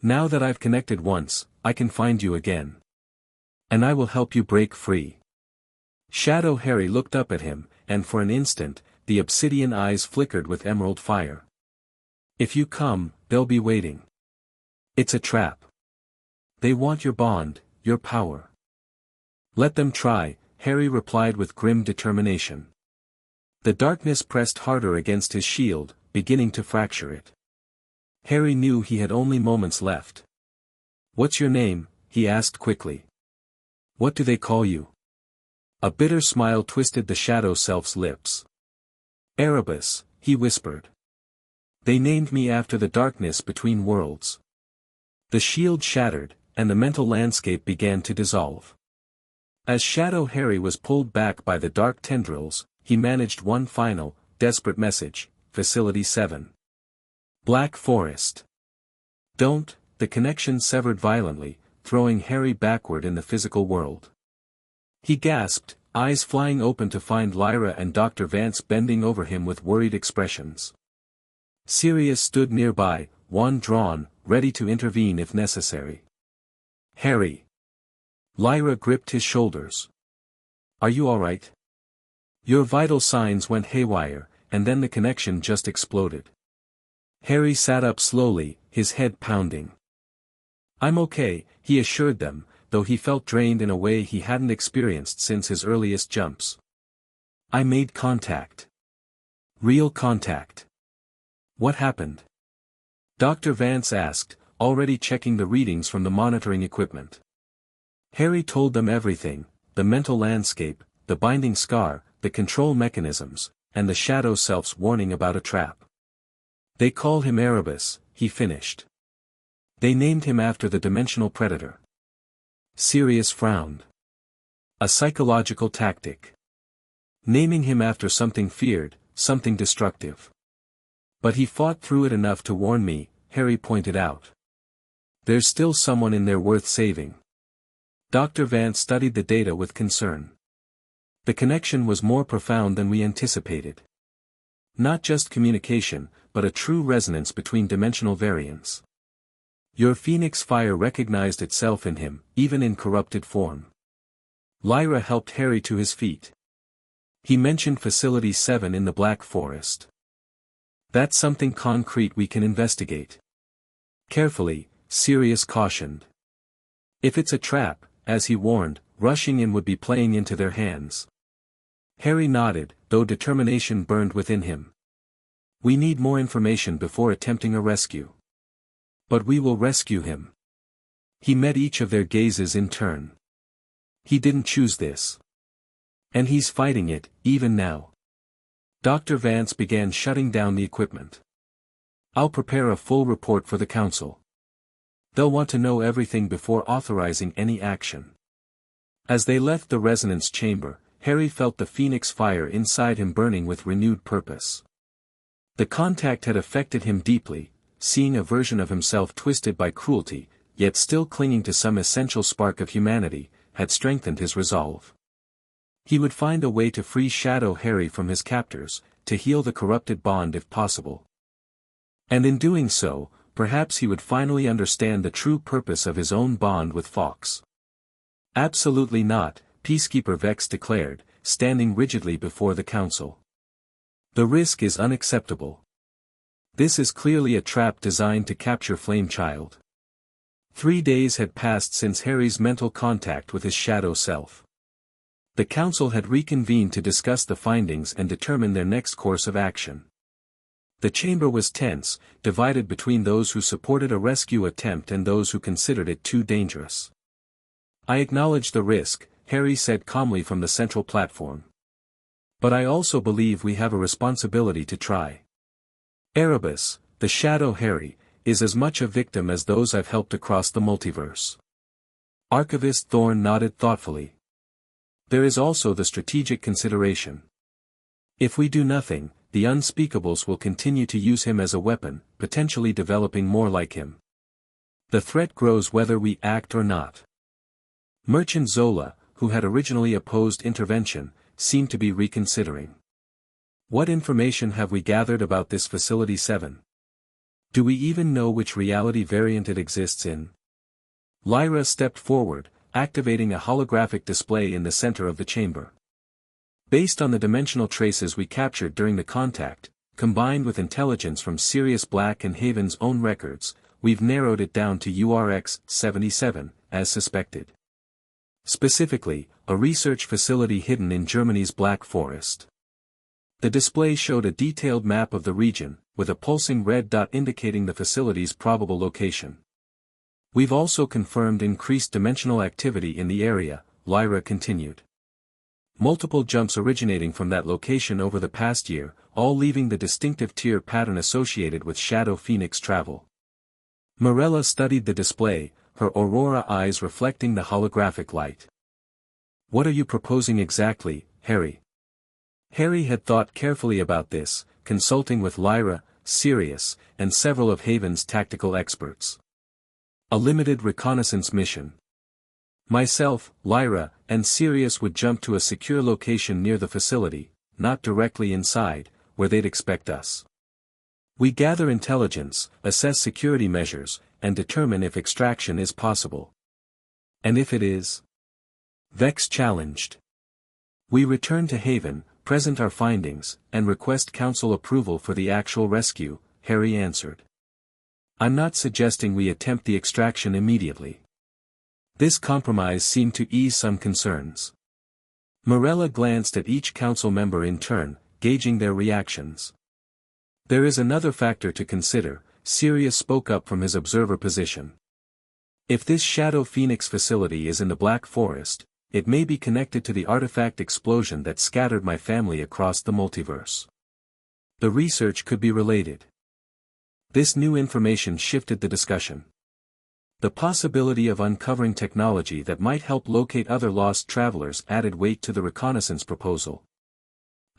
Now that I've connected once, I can find you again. And I will help you break free. Shadow Harry looked up at him, and for an instant, the obsidian eyes flickered with emerald fire. If you come, they'll be waiting. It's a trap. They want your bond, your power. Let them try, Harry replied with grim determination. The darkness pressed harder against his shield, beginning to fracture it. Harry knew he had only moments left. What's your name? He asked quickly. What do they call you? A bitter smile twisted the shadow self's lips. Erebus, he whispered. They named me after the darkness between worlds. The shield shattered, and the mental landscape began to dissolve. As Shadow Harry was pulled back by the dark tendrils, he managed one final, desperate message, Facility 7. Black Forest. Don't, the connection severed violently, throwing Harry backward in the physical world. He gasped, eyes flying open to find Lyra and Dr. Vance bending over him with worried expressions. Sirius stood nearby, wand drawn, ready to intervene if necessary. Harry. Lyra gripped his shoulders. Are you all right? Your vital signs went haywire, and then the connection just exploded. Harry sat up slowly, his head pounding. I'm okay, he assured them, though he felt drained in a way he hadn't experienced since his earliest jumps. I made contact. Real contact. What happened? Dr. Vance asked, already checking the readings from the monitoring equipment. Harry told them everything, the mental landscape, the binding scar, the control mechanisms, and the shadow self's warning about a trap. They call him Erebus, he finished. They named him after the dimensional predator. Sirius frowned. A psychological tactic. Naming him after something feared, something destructive. But he fought through it enough to warn me, Harry pointed out. There's still someone in there worth saving. Dr. Vance studied the data with concern. The connection was more profound than we anticipated. Not just communication, but a true resonance between dimensional variants. Your phoenix fire recognized itself in him, even in corrupted form. Lyra helped Harry to his feet. He mentioned Facility 7 in the Black Forest. That's something concrete we can investigate. Carefully, Sirius cautioned. If it's a trap, as he warned, rushing in would be playing into their hands. Harry nodded, though determination burned within him. We need more information before attempting a rescue. But we will rescue him. He met each of their gazes in turn. He didn't choose this. And he's fighting it, even now. Dr. Vance began shutting down the equipment. I'll prepare a full report for the council. They'll want to know everything before authorizing any action. As they left the resonance chamber, Harry felt the phoenix fire inside him burning with renewed purpose. The contact had affected him deeply, seeing a version of himself twisted by cruelty, yet still clinging to some essential spark of humanity, had strengthened his resolve. He would find a way to free Shadow Harry from his captors, to heal the corrupted bond if possible. And in doing so, perhaps he would finally understand the true purpose of his own bond with Fawkes. Absolutely not, Peacekeeper Vex declared, standing rigidly before the council. The risk is unacceptable. This is clearly a trap designed to capture Flame Child. 3 days had passed since Harry's mental contact with his shadow self. The council had reconvened to discuss the findings and determine their next course of action. The chamber was tense, divided between those who supported a rescue attempt and those who considered it too dangerous. I acknowledge the risk, Harry said calmly from the central platform. But I also believe we have a responsibility to try. Erebus, the Shadow Harry, is as much a victim as those I've helped across the multiverse. Archivist Thorne nodded thoughtfully. There is also the strategic consideration. If we do nothing, the unspeakables will continue to use him as a weapon, potentially developing more like him. The threat grows whether we act or not. Merchant Zola, who had originally opposed intervention, seemed to be reconsidering. What information have we gathered about this Facility 7? Do we even know which reality variant it exists in? Lyra stepped forward, activating a holographic display in the center of the chamber. Based on the dimensional traces we captured during the contact, combined with intelligence from Sirius Black and Haven's own records, we've narrowed it down to URX-77, as suspected. Specifically, a research facility hidden in Germany's Black Forest. The display showed a detailed map of the region, with a pulsing red dot indicating the facility's probable location. We've also confirmed increased dimensional activity in the area, Lyra continued. Multiple jumps originating from that location over the past year, all leaving the distinctive tier pattern associated with Shadow Phoenix travel. Morella studied the display, her aurora eyes reflecting the holographic light. What are you proposing exactly, Harry? Harry had thought carefully about this, consulting with Lyra, Sirius, and several of Haven's tactical experts. A limited reconnaissance mission. Myself, Lyra, and Sirius would jump to a secure location near the facility, not directly inside, where they'd expect us. We gather intelligence, assess security measures, and determine if extraction is possible. And if it is? Vex challenged. We return to Haven, present our findings, and request council approval for the actual rescue, Harry answered. I'm not suggesting we attempt the extraction immediately. This compromise seemed to ease some concerns. Morella glanced at each council member in turn, gauging their reactions. There is another factor to consider, Sirius spoke up from his observer position. If this Shadow Phoenix facility is in the Black Forest, it may be connected to the artifact explosion that scattered my family across the multiverse. The research could be related. This new information shifted the discussion. The possibility of uncovering technology that might help locate other lost travelers added weight to the reconnaissance proposal.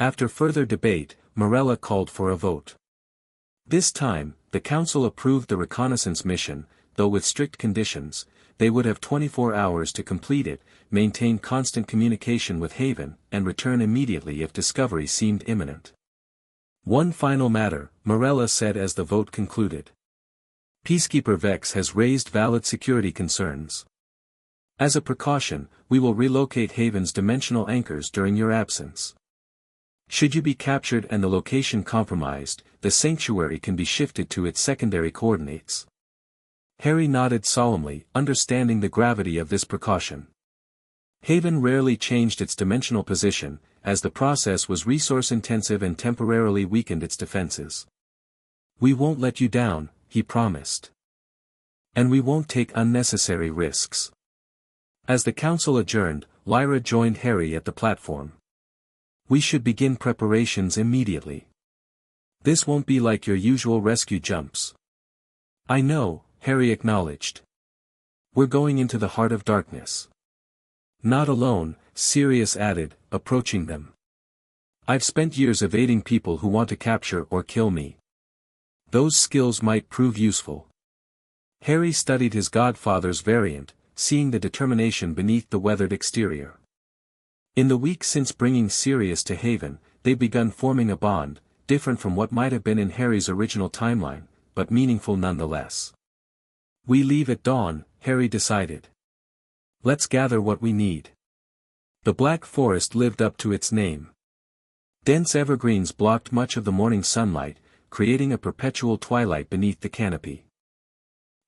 After further debate, Morella called for a vote. This time, the council approved the reconnaissance mission, though with strict conditions. They would have 24 hours to complete it, maintain constant communication with Haven, and return immediately if discovery seemed imminent. One final matter, Morella said as the vote concluded. Peacekeeper Vex has raised valid security concerns. As a precaution, we will relocate Haven's dimensional anchors during your absence. Should you be captured and the location compromised, the sanctuary can be shifted to its secondary coordinates. Harry nodded solemnly, understanding the gravity of this precaution. Haven rarely changed its dimensional position, as the process was resource-intensive and temporarily weakened its defenses. "We won't let you down," he promised. "And we won't take unnecessary risks." As the council adjourned, Lyra joined Harry at the platform. "We should begin preparations immediately. This won't be like your usual rescue jumps." "I know," Harry acknowledged. "We're going into the heart of darkness." "Not alone," Sirius added, approaching them. "I've spent years evading people who want to capture or kill me. Those skills might prove useful." Harry studied his godfather's variant, seeing the determination beneath the weathered exterior. In the week since bringing Sirius to Haven, they'd begun forming a bond, different from what might have been in Harry's original timeline, but meaningful nonetheless. "We leave at dawn," Harry decided. "Let's gather what we need." The Black Forest lived up to its name. Dense evergreens blocked much of the morning sunlight, creating a perpetual twilight beneath the canopy.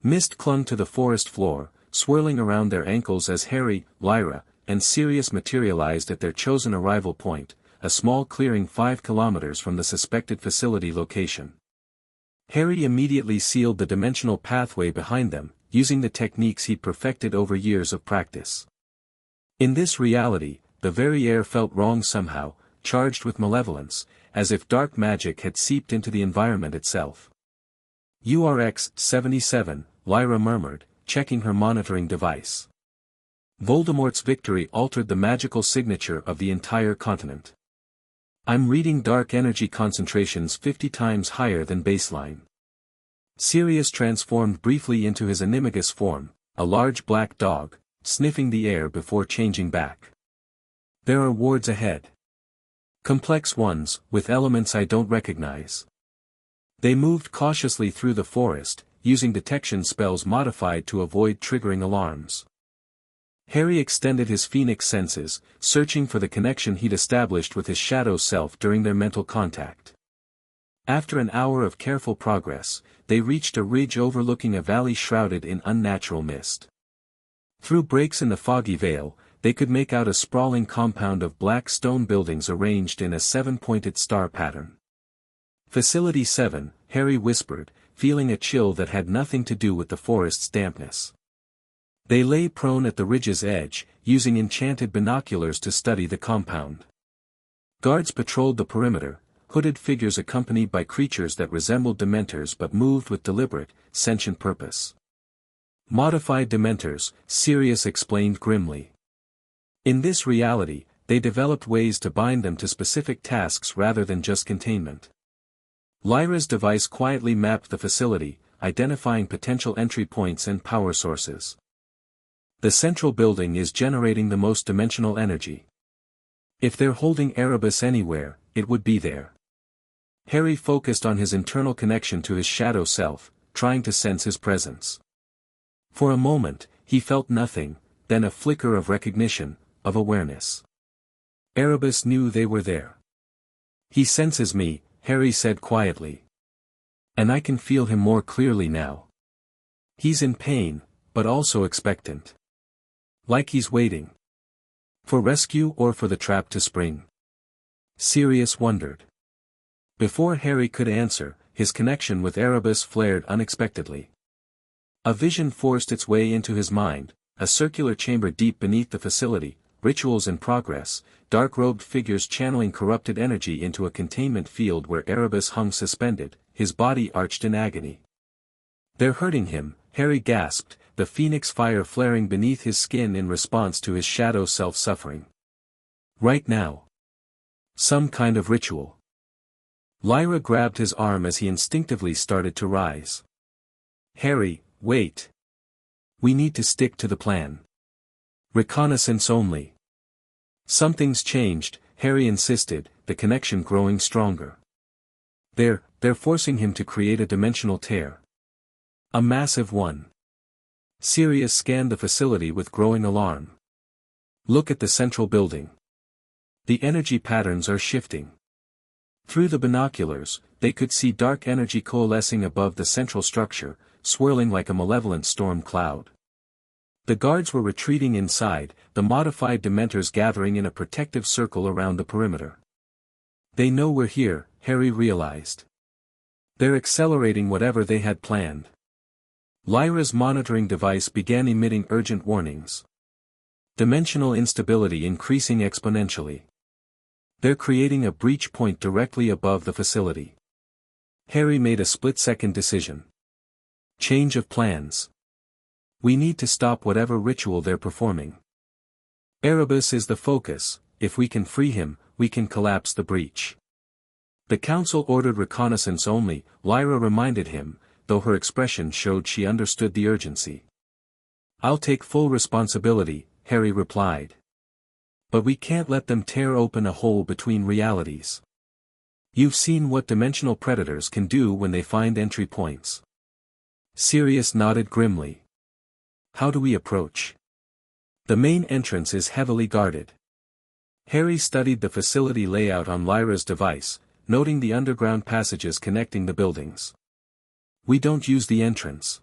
Mist clung to the forest floor, swirling around their ankles as Harry, Lyra, and Sirius materialized at their chosen arrival point, a small clearing 5 kilometers from the suspected facility location. Harry immediately sealed the dimensional pathway behind them, using the techniques he'd perfected over years of practice. In this reality, the very air felt wrong somehow, charged with malevolence, as if dark magic had seeped into the environment itself. "URX-77, Lyra murmured, checking her monitoring device. "Voldemort's victory altered the magical signature of the entire continent. I'm reading dark energy concentrations 50 times higher than baseline." Sirius transformed briefly into his animagus form, a large black dog, sniffing the air before changing back. "There are wards ahead. Complex ones, with elements I don't recognize." They moved cautiously through the forest, using detection spells modified to avoid triggering alarms. Harry extended his phoenix senses, searching for the connection he'd established with his shadow self during their mental contact. After an hour of careful progress, they reached a ridge overlooking a valley shrouded in unnatural mist. Through breaks in the foggy veil, they could make out a sprawling compound of black stone buildings arranged in a 7-pointed star pattern. "Facility 7, Harry whispered, feeling a chill that had nothing to do with the forest's dampness. They lay prone at the ridge's edge, using enchanted binoculars to study the compound. Guards patrolled the perimeter, hooded figures accompanied by creatures that resembled dementors but moved with deliberate, sentient purpose. "Modified dementors," Sirius explained grimly. "In this reality, they developed ways to bind them to specific tasks rather than just containment." Lyra's device quietly mapped the facility, identifying potential entry points and power sources. "The central building is generating the most dimensional energy. If they're holding Erebus anywhere, it would be there." Harry focused on his internal connection to his shadow self, trying to sense his presence. For a moment, he felt nothing, then a flicker of recognition, of awareness. Erebus knew they were there. "He senses me," Harry said quietly. "And I can feel him more clearly now. He's in pain, but also expectant. Like he's waiting. For rescue or for the trap to spring?" Sirius wondered. Before Harry could answer, his connection with Erebus flared unexpectedly. A vision forced its way into his mind, a circular chamber deep beneath the facility, rituals in progress, dark-robed figures channeling corrupted energy into a containment field where Erebus hung suspended, his body arched in agony. "They're hurting him," Harry gasped, the phoenix fire flaring beneath his skin in response to his shadow self suffering. "Right now. Some kind of ritual." Lyra grabbed his arm as he instinctively started to rise. "Harry, wait. We need to stick to the plan. Reconnaissance only." "Something's changed," Harry insisted, the connection growing stronger. They're forcing him to create a dimensional tear. A massive one." Sirius scanned the facility with growing alarm. "Look at the central building. The energy patterns are shifting." Through the binoculars, they could see dark energy coalescing above the central structure, swirling like a malevolent storm cloud. The guards were retreating inside, the modified Dementors gathering in a protective circle around the perimeter. They know we're here, Harry realized. They're accelerating whatever they had planned. Lyra's monitoring device began emitting urgent warnings. Dimensional instability increasing exponentially. They're creating a breach point directly above the facility. Harry made a split-second decision. Change of plans. We need to stop whatever ritual they're performing. Erebus is the focus. If we can free him, we can collapse the breach. The council ordered reconnaissance only, Lyra reminded him, though her expression showed she understood the urgency. I'll take full responsibility, Harry replied. But we can't let them tear open a hole between realities. You've seen what dimensional predators can do when they find entry points. Sirius nodded grimly. How do we approach? The main entrance is heavily guarded. Harry studied the facility layout on Lyra's device, noting the underground passages connecting the buildings. We don't use the entrance.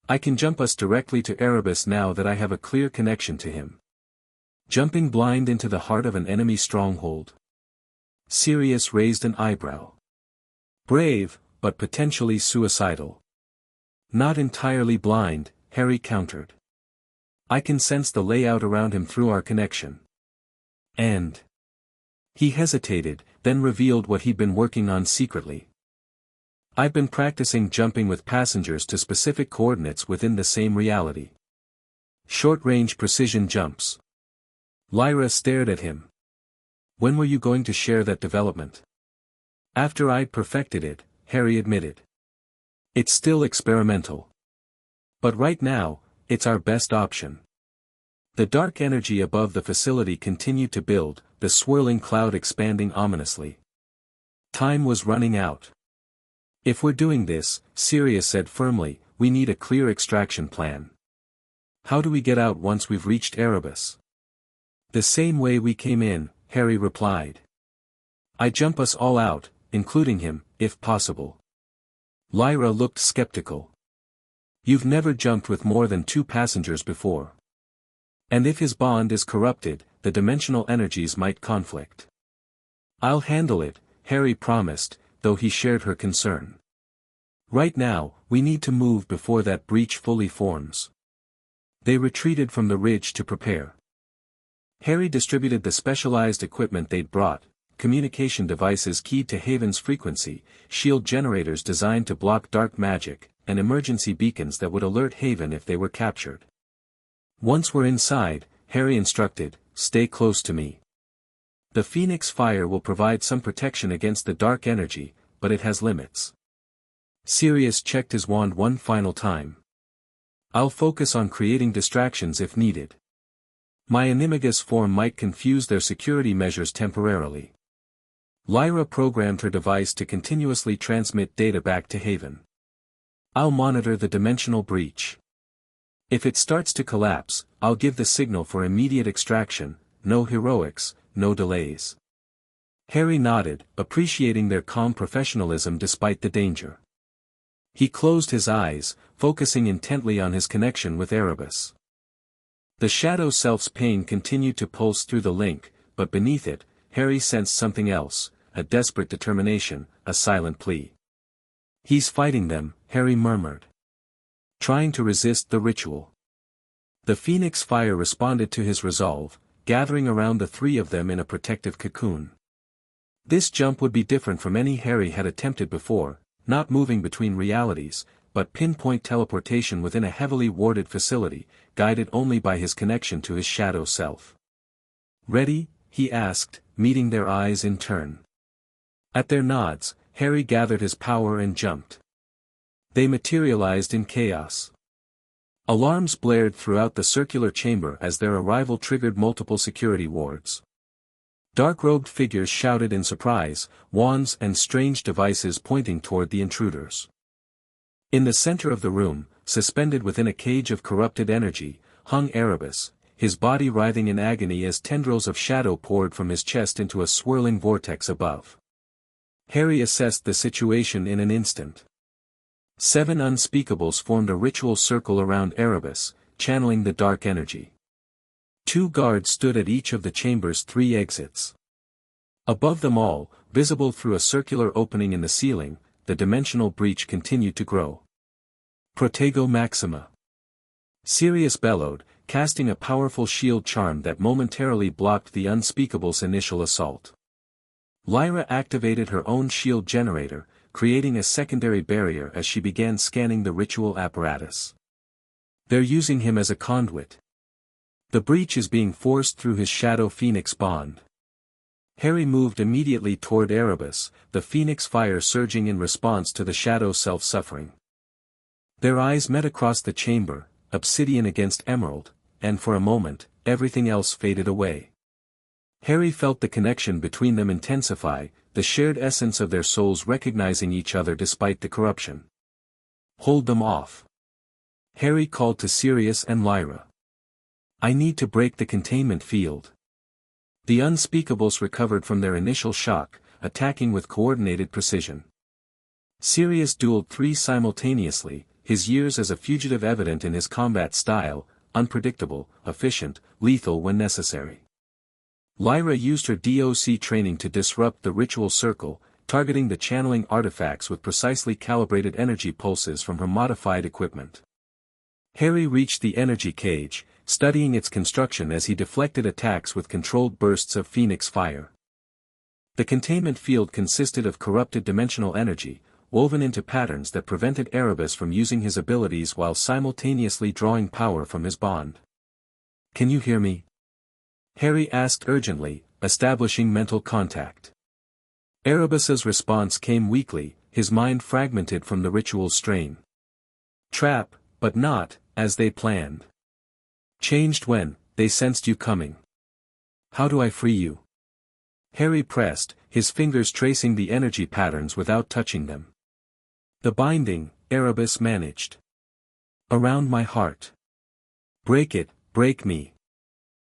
I can jump us directly to Erebus now that I have a clear connection to him. Jumping blind into the heart of an enemy stronghold. Sirius raised an eyebrow. Brave, but potentially suicidal. Not entirely blind, Harry countered. I can sense the layout around him through our connection. And... He hesitated, then revealed what he'd been working on secretly. I've been practicing jumping with passengers to specific coordinates within the same reality. Short-range precision jumps. Lyra stared at him. When were you going to share that development? After I'd perfected it, Harry admitted. It's still experimental. But right now, it's our best option. The dark energy above the facility continued to build, the swirling cloud expanding ominously. Time was running out. If we're doing this, Sirius said firmly, we need a clear extraction plan. How do we get out once we've reached Erebus? The same way we came in, Harry replied. I jump us all out, including him, if possible. Lyra looked skeptical. You've never jumped with more than 2 passengers before. And if his bond is corrupted, the dimensional energies might conflict. I'll handle it, Harry promised, though he shared her concern. Right now, we need to move before that breach fully forms. They retreated from the ridge to prepare. Harry distributed the specialized equipment they'd brought, communication devices keyed to Haven's frequency, shield generators designed to block dark magic, and emergency beacons that would alert Haven if they were captured. Once we're inside, Harry instructed, stay close to me. The Phoenix Fire will provide some protection against the dark energy, but it has limits. Sirius checked his wand one final time. I'll focus on creating distractions if needed. My animagus form might confuse their security measures temporarily. Lyra programmed her device to continuously transmit data back to Haven. I'll monitor the dimensional breach. If it starts to collapse, I'll give the signal for immediate extraction, no heroics, no delays. Harry nodded, appreciating their calm professionalism despite the danger. He closed his eyes, focusing intently on his connection with Erebus. The shadow self's pain continued to pulse through the link, but beneath it, Harry sensed something else, a desperate determination, a silent plea. He's fighting them, Harry murmured. Trying to resist the ritual. The Phoenix Fire responded to his resolve, gathering around the 3 of them in a protective cocoon. This jump would be different from any Harry had attempted before, not moving between realities, but pinpoint teleportation within a heavily warded facility, guided only by his connection to his shadow self. Ready? He asked, meeting their eyes in turn. At their nods, Harry gathered his power and jumped. They materialized in chaos. Alarms blared throughout the circular chamber as their arrival triggered multiple security wards. Dark-robed figures shouted in surprise, wands and strange devices pointing toward the intruders. In the center of the room, suspended within a cage of corrupted energy, hung Erebus, his body writhing in agony as tendrils of shadow poured from his chest into a swirling vortex above. Harry assessed the situation in an instant. 7 unspeakables formed a ritual circle around Erebus, channeling the dark energy. 2 guards stood at each of the chamber's 3 exits. Above them all, visible through a circular opening in the ceiling, the dimensional breach continued to grow. Protego Maxima. Sirius bellowed, casting a powerful shield charm that momentarily blocked the unspeakable's initial assault. Lyra activated her own shield generator, creating a secondary barrier as she began scanning the ritual apparatus. They're using him as a conduit. The breach is being forced through his Shadow Phoenix bond. Harry moved immediately toward Erebus, the Phoenix fire surging in response to the Shadow self-suffering. Their eyes met across the chamber, obsidian against emerald, and for a moment, everything else faded away. Harry felt the connection between them intensify, the shared essence of their souls recognizing each other despite the corruption. Hold them off. Harry called to Sirius and Lyra. I need to break the containment field. The unspeakables recovered from their initial shock, attacking with coordinated precision. Sirius dueled 3 simultaneously, his years as a fugitive evident in his combat style, unpredictable, efficient, lethal when necessary. Lyra used her DOC training to disrupt the ritual circle, targeting the channeling artifacts with precisely calibrated energy pulses from her modified equipment. Harry reached the energy cage, studying its construction as he deflected attacks with controlled bursts of Phoenix fire. The containment field consisted of corrupted dimensional energy, woven into patterns that prevented Erebus from using his abilities while simultaneously drawing power from his bond. Can you hear me? Harry asked urgently, establishing mental contact. Erebus's response came weakly, his mind fragmented from the ritual's strain. Trap, but not, as they planned. Changed when, they sensed you coming. How do I free you? Harry pressed, his fingers tracing the energy patterns without touching them. The binding, Erebus managed. Around my heart. Break it, break me.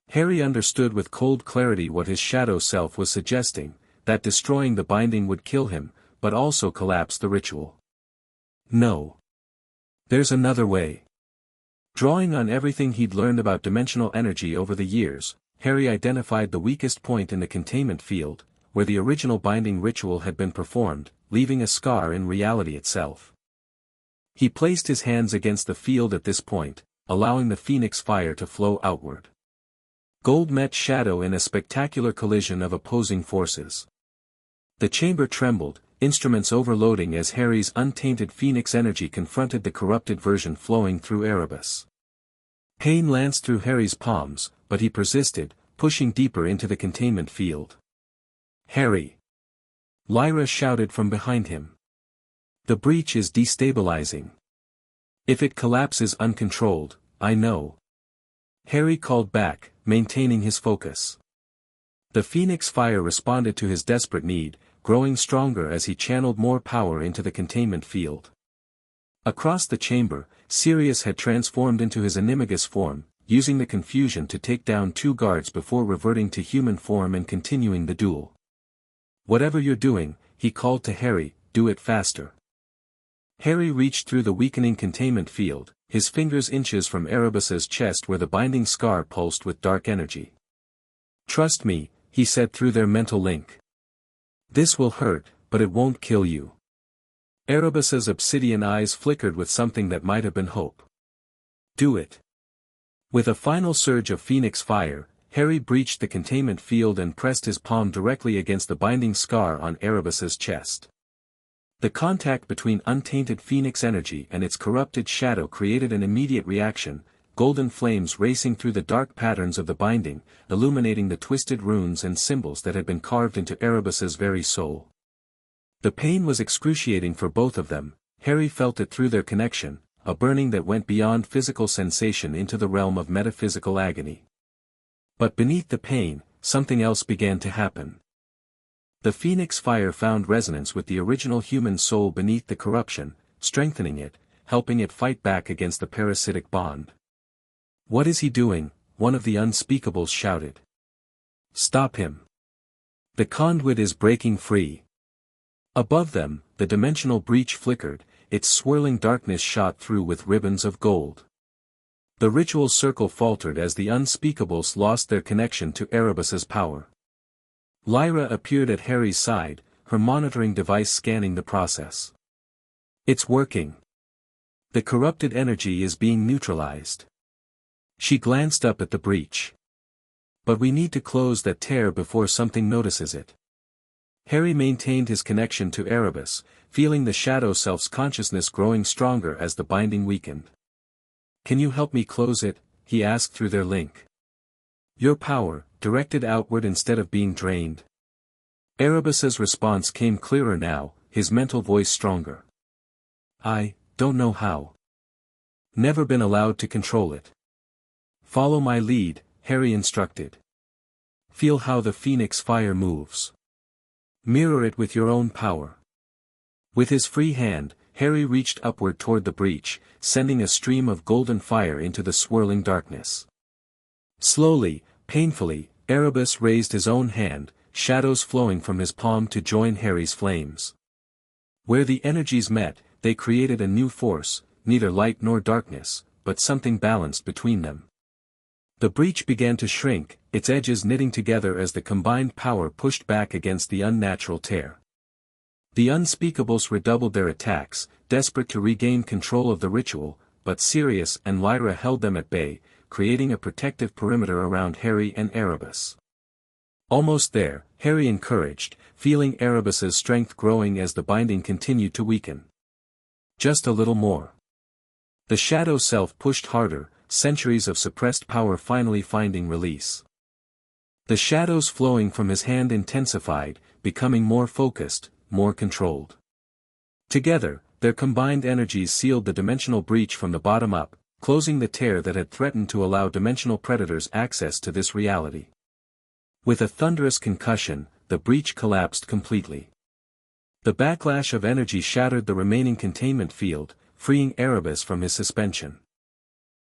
Harry understood with cold clarity what his shadow self was suggesting, that destroying the binding would kill him, but also collapse the ritual. No. There's another way. Drawing on everything he'd learned about dimensional energy over the years, Harry identified the weakest point in the containment field, where the original binding ritual had been performed, leaving a scar in reality itself. He placed his hands against the field at this point, allowing the Phoenix fire to flow outward. Gold met shadow in a spectacular collision of opposing forces. The chamber trembled, instruments overloading as Harry's untainted Phoenix energy confronted the corrupted version flowing through Erebus. Pain lanced through Harry's palms, but he persisted, pushing deeper into the containment field. Harry! Lyra shouted from behind him. The breach is destabilizing. If it collapses uncontrolled, I know. Harry called back, maintaining his focus. The Phoenix fire responded to his desperate need, growing stronger as he channeled more power into the containment field. Across the chamber, Sirius had transformed into his animagus form, using the confusion to take down 2 guards before reverting to human form and continuing the duel. Whatever you're doing, he called to Harry, do it faster. Harry reached through the weakening containment field, his fingers inches from Erebus's chest where the binding scar pulsed with dark energy. Trust me, he said through their mental link. This will hurt, but it won't kill you. Erebus's obsidian eyes flickered with something that might have been hope. Do it. With a final surge of Phoenix fire, Harry breached the containment field and pressed his palm directly against the binding scar on Erebus's chest. The contact between untainted Phoenix energy and its corrupted shadow created an immediate reaction, golden flames racing through the dark patterns of the binding, illuminating the twisted runes and symbols that had been carved into Erebus's very soul. The pain was excruciating for both of them. Harry felt it through their connection, a burning that went beyond physical sensation into the realm of metaphysical agony. But beneath the pain, something else began to happen. The Phoenix fire found resonance with the original human soul beneath the corruption, strengthening it, helping it fight back against the parasitic bond. What is he doing? One of the unspeakables shouted. Stop him. The conduit is breaking free. Above them, the dimensional breach flickered, its swirling darkness shot through with ribbons of gold. The ritual circle faltered as the unspeakables lost their connection to Erebus's power. Lyra appeared at Harry's side, her monitoring device scanning the process. It's working. The corrupted energy is being neutralized. She glanced up at the breach. But we need to close that tear before something notices it. Harry maintained his connection to Erebus, feeling the shadow self's consciousness growing stronger as the binding weakened. Can you help me close it? He asked through their link. Your power, directed outward instead of being drained. Erebus's response came clearer now, his mental voice stronger. I don't know how. Never been allowed to control it. Follow my lead, Harry instructed. Feel how the phoenix fire moves. Mirror it with your own power. With his free hand, Harry reached upward toward the breach, sending a stream of golden fire into the swirling darkness. Slowly, painfully, Erebus raised his own hand, shadows flowing from his palm to join Harry's flames. Where the energies met, they created a new force, neither light nor darkness, but something balanced between them. The breach began to shrink, its edges knitting together as the combined power pushed back against the unnatural tear. The unspeakables redoubled their attacks, desperate to regain control of the ritual, but Sirius and Lyra held them at bay, creating a protective perimeter around Harry and Erebus. Almost there, Harry encouraged, feeling Erebus's strength growing as the binding continued to weaken. Just a little more. The shadow self pushed harder, centuries of suppressed power finally finding release. The shadows flowing from his hand intensified, becoming more focused, more controlled. Together, their combined energies sealed the dimensional breach from the bottom up, closing the tear that had threatened to allow dimensional predators access to this reality. With a thunderous concussion, the breach collapsed completely. The backlash of energy shattered the remaining containment field, freeing Erebus from his suspension.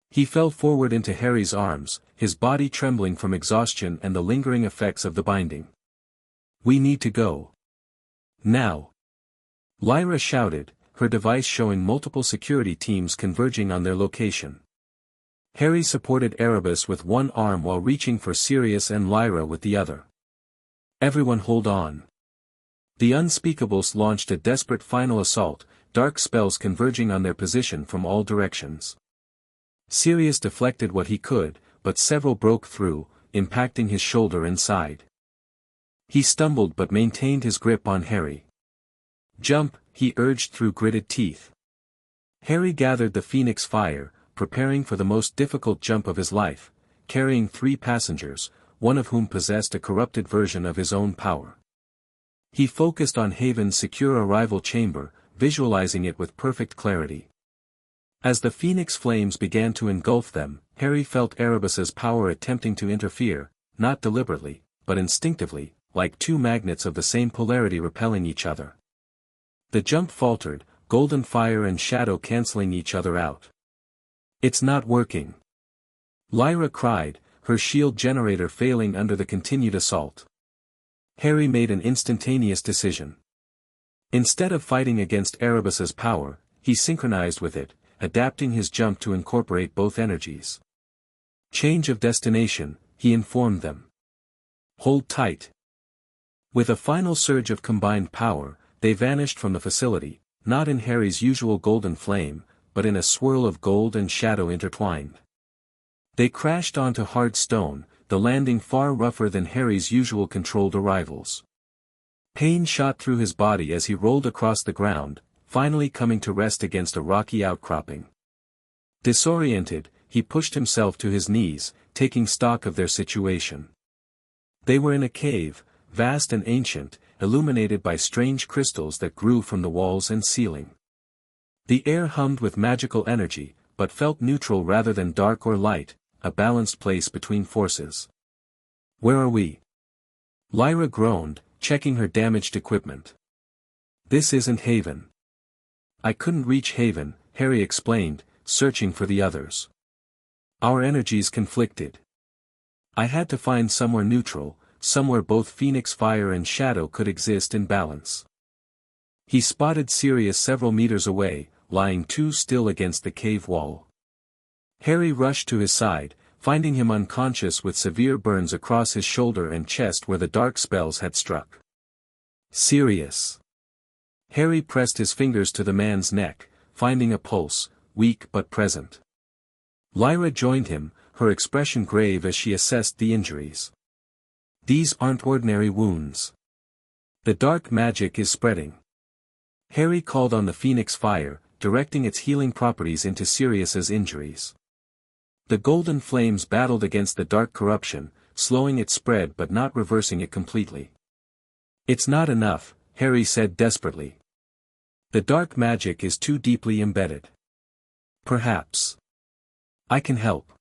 He fell forward into Harry's arms, his body trembling from exhaustion and the lingering effects of the binding. We need to go. Now. Lyra shouted, her device showing multiple security teams converging on their location. Harry supported Erebus with one arm while reaching for Sirius and Lyra with the other. Everyone hold on. The unspeakables launched a desperate final assault, dark spells converging on their position from all directions. Sirius deflected what he could, but several broke through, impacting his shoulder and side. He stumbled but maintained his grip on Harry. Jump, he urged through gritted teeth. Harry gathered the phoenix fire, preparing for the most difficult jump of his life, carrying 3 passengers, one of whom possessed a corrupted version of his own power. He focused on Haven's secure arrival chamber, visualizing it with perfect clarity. As the phoenix flames began to engulf them, Harry felt Erebus's power attempting to interfere, not deliberately, but instinctively, like 2 magnets of the same polarity repelling each other. The jump faltered, golden fire and shadow canceling each other out. It's not working. Lyra cried, her shield generator failing under the continued assault. Harry made an instantaneous decision. Instead of fighting against Erebus's power, he synchronized with it, adapting his jump to incorporate both energies. Change of destination, he informed them. Hold tight. With a final surge of combined power, they vanished from the facility, not in Harry's usual golden flame, but in a swirl of gold and shadow intertwined. They crashed onto hard stone, the landing far rougher than Harry's usual controlled arrivals. Pain shot through his body as he rolled across the ground, finally coming to rest against a rocky outcropping. Disoriented, he pushed himself to his knees, taking stock of their situation. They were in a cave, vast and ancient, illuminated by strange crystals that grew from the walls and ceiling. The air hummed with magical energy, but felt neutral rather than dark or light, a balanced place between forces. Where are we? Lyra groaned, checking her damaged equipment. This isn't Haven. I couldn't reach Haven, Harry explained, searching for the others. Our energies conflicted. I had to find somewhere neutral, somewhere both Phoenix Fire and Shadow could exist in balance. He spotted Sirius several meters away, lying too still against the cave wall. Harry rushed to his side, finding him unconscious with severe burns across his shoulder and chest where the dark spells had struck. Sirius. Harry pressed his fingers to the man's neck, finding a pulse, weak but present. Lyra joined him, her expression grave as she assessed the injuries. These aren't ordinary wounds. The dark magic is spreading. Harry called on the Phoenix Fire, directing its healing properties into Sirius's injuries. The golden flames battled against the dark corruption, slowing its spread but not reversing it completely. It's not enough, Harry said desperately. The dark magic is too deeply embedded. Perhaps I can help.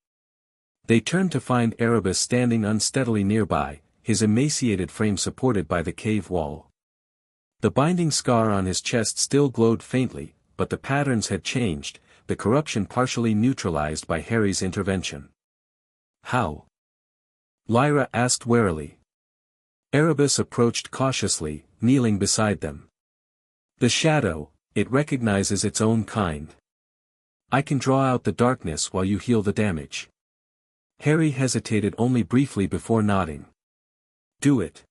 They turned to find Erebus standing unsteadily nearby, his emaciated frame supported by the cave wall. The binding scar on his chest still glowed faintly, but the patterns had changed, the corruption partially neutralized by Harry's intervention. How? Lyra asked warily. Erebus approached cautiously, kneeling beside them. The shadow, it recognizes its own kind. I can draw out the darkness while you heal the damage. Harry hesitated only briefly before nodding. Do it.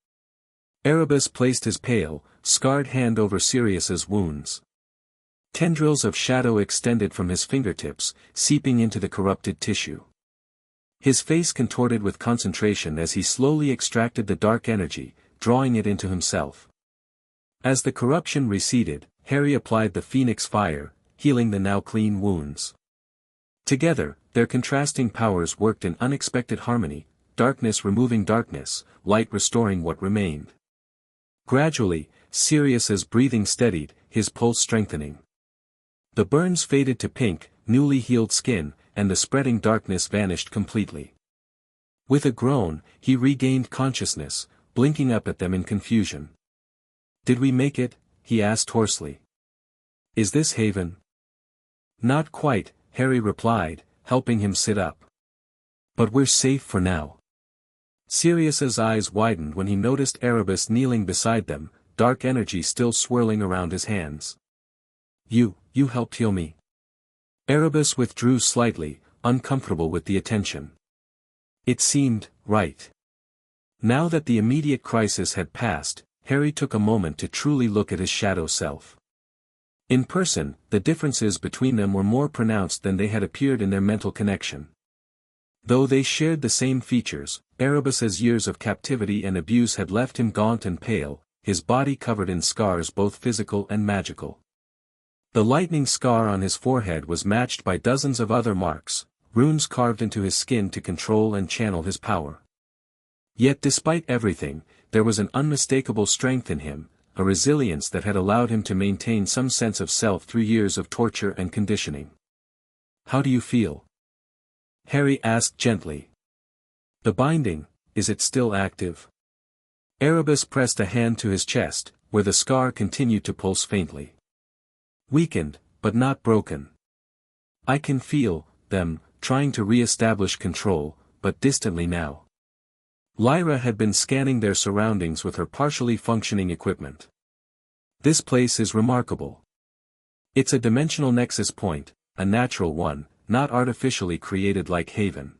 Erebus placed his pale, scarred hand over Sirius's wounds. Tendrils of shadow extended from his fingertips, seeping into the corrupted tissue. His face contorted with concentration as he slowly extracted the dark energy, drawing it into himself. As the corruption receded, Harry applied the Phoenix Fire, healing the now clean wounds. Together, their contrasting powers worked in unexpected harmony, darkness removing darkness, light restoring what remained. Gradually, Sirius's breathing steadied, his pulse strengthening. The burns faded to pink, newly healed skin, and the spreading darkness vanished completely. With a groan, he regained consciousness, blinking up at them in confusion. Did we make it? He asked hoarsely. Is this Haven? Not quite, Harry replied, helping him sit up. But we're safe for now. Sirius's eyes widened when he noticed Erebus kneeling beside them, dark energy still swirling around his hands. You helped heal me. Erebus withdrew slightly, uncomfortable with the attention. It seemed right. Now that the immediate crisis had passed, Harry took a moment to truly look at his shadow self. In person, the differences between them were more pronounced than they had appeared in their mental connection. Though they shared the same features, Erebus's years of captivity and abuse had left him gaunt and pale, his body covered in scars both physical and magical. The lightning scar on his forehead was matched by dozens of other marks, runes carved into his skin to control and channel his power. Yet despite everything, there was an unmistakable strength in him, a resilience that had allowed him to maintain some sense of self through years of torture and conditioning. How do you feel? Harry asked gently. The binding, is it still active? Erebus pressed a hand to his chest, where the scar continued to pulse faintly. Weakened, but not broken. I can feel them, trying to re-establish control, but distantly now. Lyra had been scanning their surroundings with her partially functioning equipment. This place is remarkable. It's a dimensional nexus point, a natural one, not artificially created like Haven.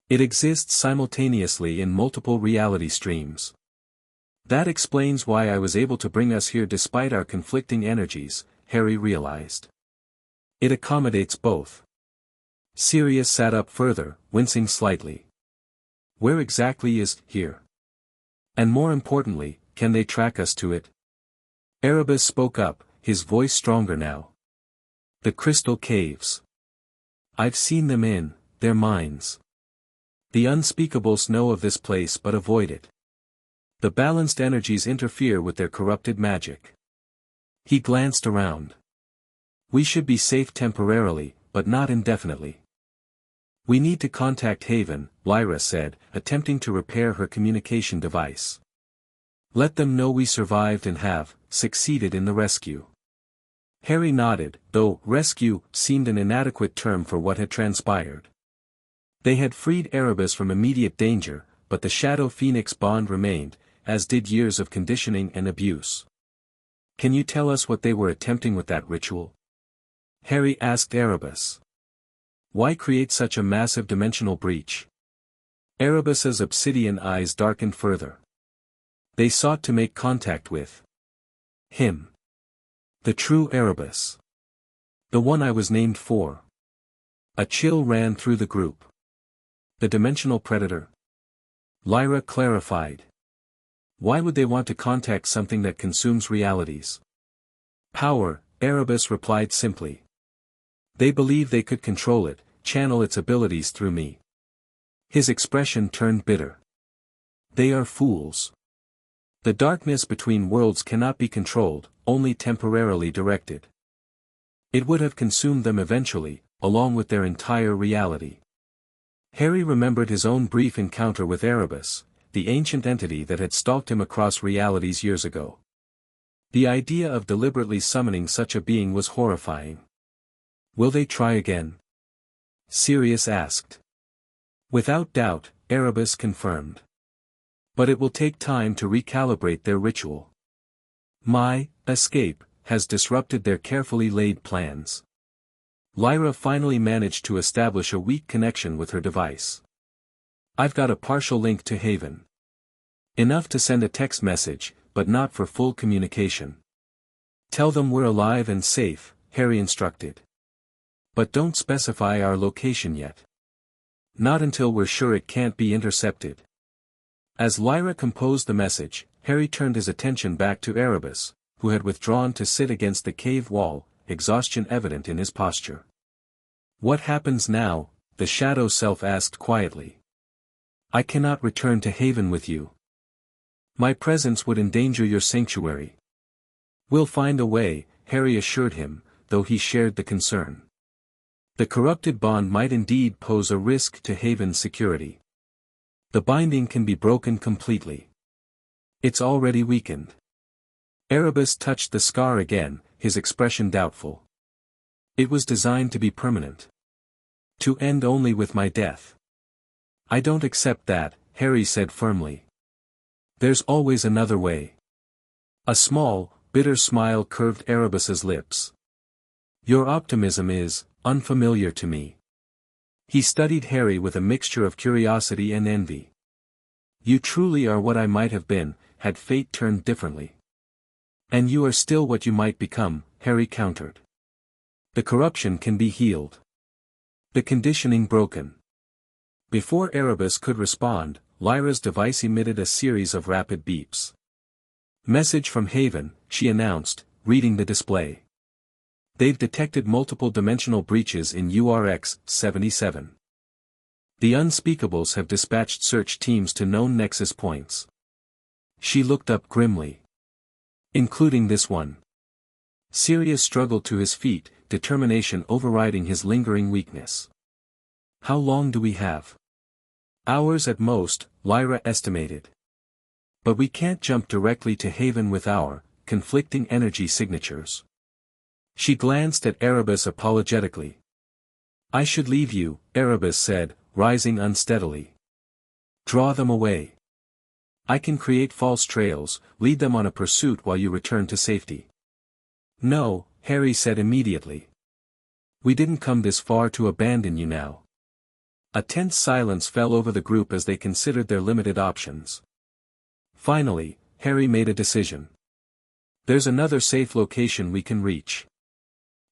It exists simultaneously in multiple reality streams. That explains why I was able to bring us here despite our conflicting energies, Harry realized. It accommodates both. Sirius sat up further, wincing slightly. Where exactly is here? And more importantly, can they track us to it? Erebus spoke up, his voice stronger now. The crystal caves. I've seen them in their minds. The unspeakables know of this place but avoid it. The balanced energies interfere with their corrupted magic. He glanced around. We should be safe temporarily, but not indefinitely. We need to contact Haven, Lyra said, attempting to repair her communication device. Let them know we survived and have succeeded in the rescue. Harry nodded, though rescue seemed an inadequate term for what had transpired. They had freed Erebus from immediate danger, but the Shadow Phoenix bond remained, as did years of conditioning and abuse. Can you tell us what they were attempting with that ritual? Harry asked Erebus. Why create such a massive dimensional breach? Erebus's obsidian eyes darkened further. They sought to make contact with him. The true Erebus. The one I was named for. A chill ran through the group. The dimensional predator? Lyra clarified. Why would they want to contact something that consumes realities? Power, Erebus replied simply. They believe they could control it, channel its abilities through me. His expression turned bitter. They are fools. The darkness between worlds cannot be controlled, only temporarily directed. It would have consumed them eventually, along with their entire reality. Harry remembered his own brief encounter with Erebus, the ancient entity that had stalked him across realities years ago. The idea of deliberately summoning such a being was horrifying. Will they try again? Sirius asked. Without doubt, Erebus confirmed. But it will take time to recalibrate their ritual. My escape has disrupted their carefully laid plans. Lyra finally managed to establish a weak connection with her device. I've got a partial link to Haven. Enough to send a text message, but not for full communication. Tell them we're alive and safe, Harry instructed. But don't specify our location yet. Not until we're sure it can't be intercepted. As Lyra composed the message, Harry turned his attention back to Erebus, who had withdrawn to sit against the cave wall, exhaustion evident in his posture. What happens now? The shadow self asked quietly. I cannot return to Haven with you. My presence would endanger your sanctuary. We'll find a way, Harry assured him, though he shared the concern. The corrupted bond might indeed pose a risk to Haven's security. The binding can be broken completely. It's already weakened. Erebus touched the scar again, his expression doubtful. It was designed to be permanent. To end only with my death. I don't accept that, Harry said firmly. There's always another way. A small, bitter smile curved Erebus's lips. Your optimism is unfamiliar to me. He studied Harry with a mixture of curiosity and envy. You truly are what I might have been, had fate turned differently. And you are still what you might become, Harry countered. The corruption can be healed. The conditioning broken. Before Erebus could respond, Lyra's device emitted a series of rapid beeps. Message from Haven, she announced, reading the display. They've detected multiple dimensional breaches in URX-77. The Unspeakables have dispatched search teams to known nexus points. She looked up grimly. Including this one. Sirius struggled to his feet, determination overriding his lingering weakness. How long do we have? Hours at most, Lyra estimated. But we can't jump directly to Haven with our conflicting energy signatures. She glanced at Erebus apologetically. I should leave you, Erebus said, rising unsteadily. Draw them away. I can create false trails, lead them on a pursuit while you return to safety. No, Harry said immediately. We didn't come this far to abandon you now. A tense silence fell over the group as they considered their limited options. Finally, Harry made a decision. There's another safe location we can reach.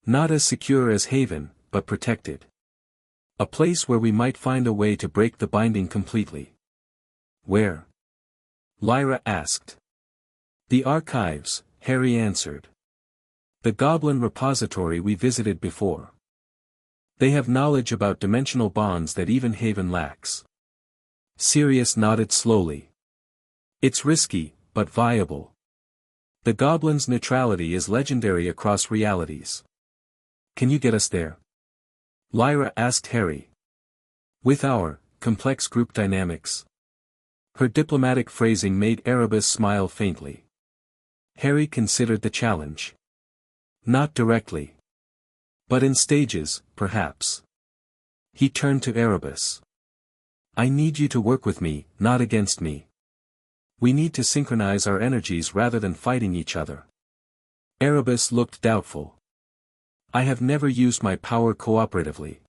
Not as secure as Haven, but protected. A place where we might find a way to break the binding completely. Where? Lyra asked. The archives, Harry answered. The Goblin repository we visited before. They have knowledge about dimensional bonds that even Haven lacks. Sirius nodded slowly. It's risky, but viable. The Goblin's neutrality is legendary across realities. Can you get us there? Lyra asked Harry. With our complex group dynamics. Her diplomatic phrasing made Erebus smile faintly. Harry considered the challenge. Not directly. But in stages, perhaps. He turned to Erebus. I need you to work with me, not against me. We need to synchronize our energies rather than fighting each other. Erebus looked doubtful. I have never used my power cooperatively.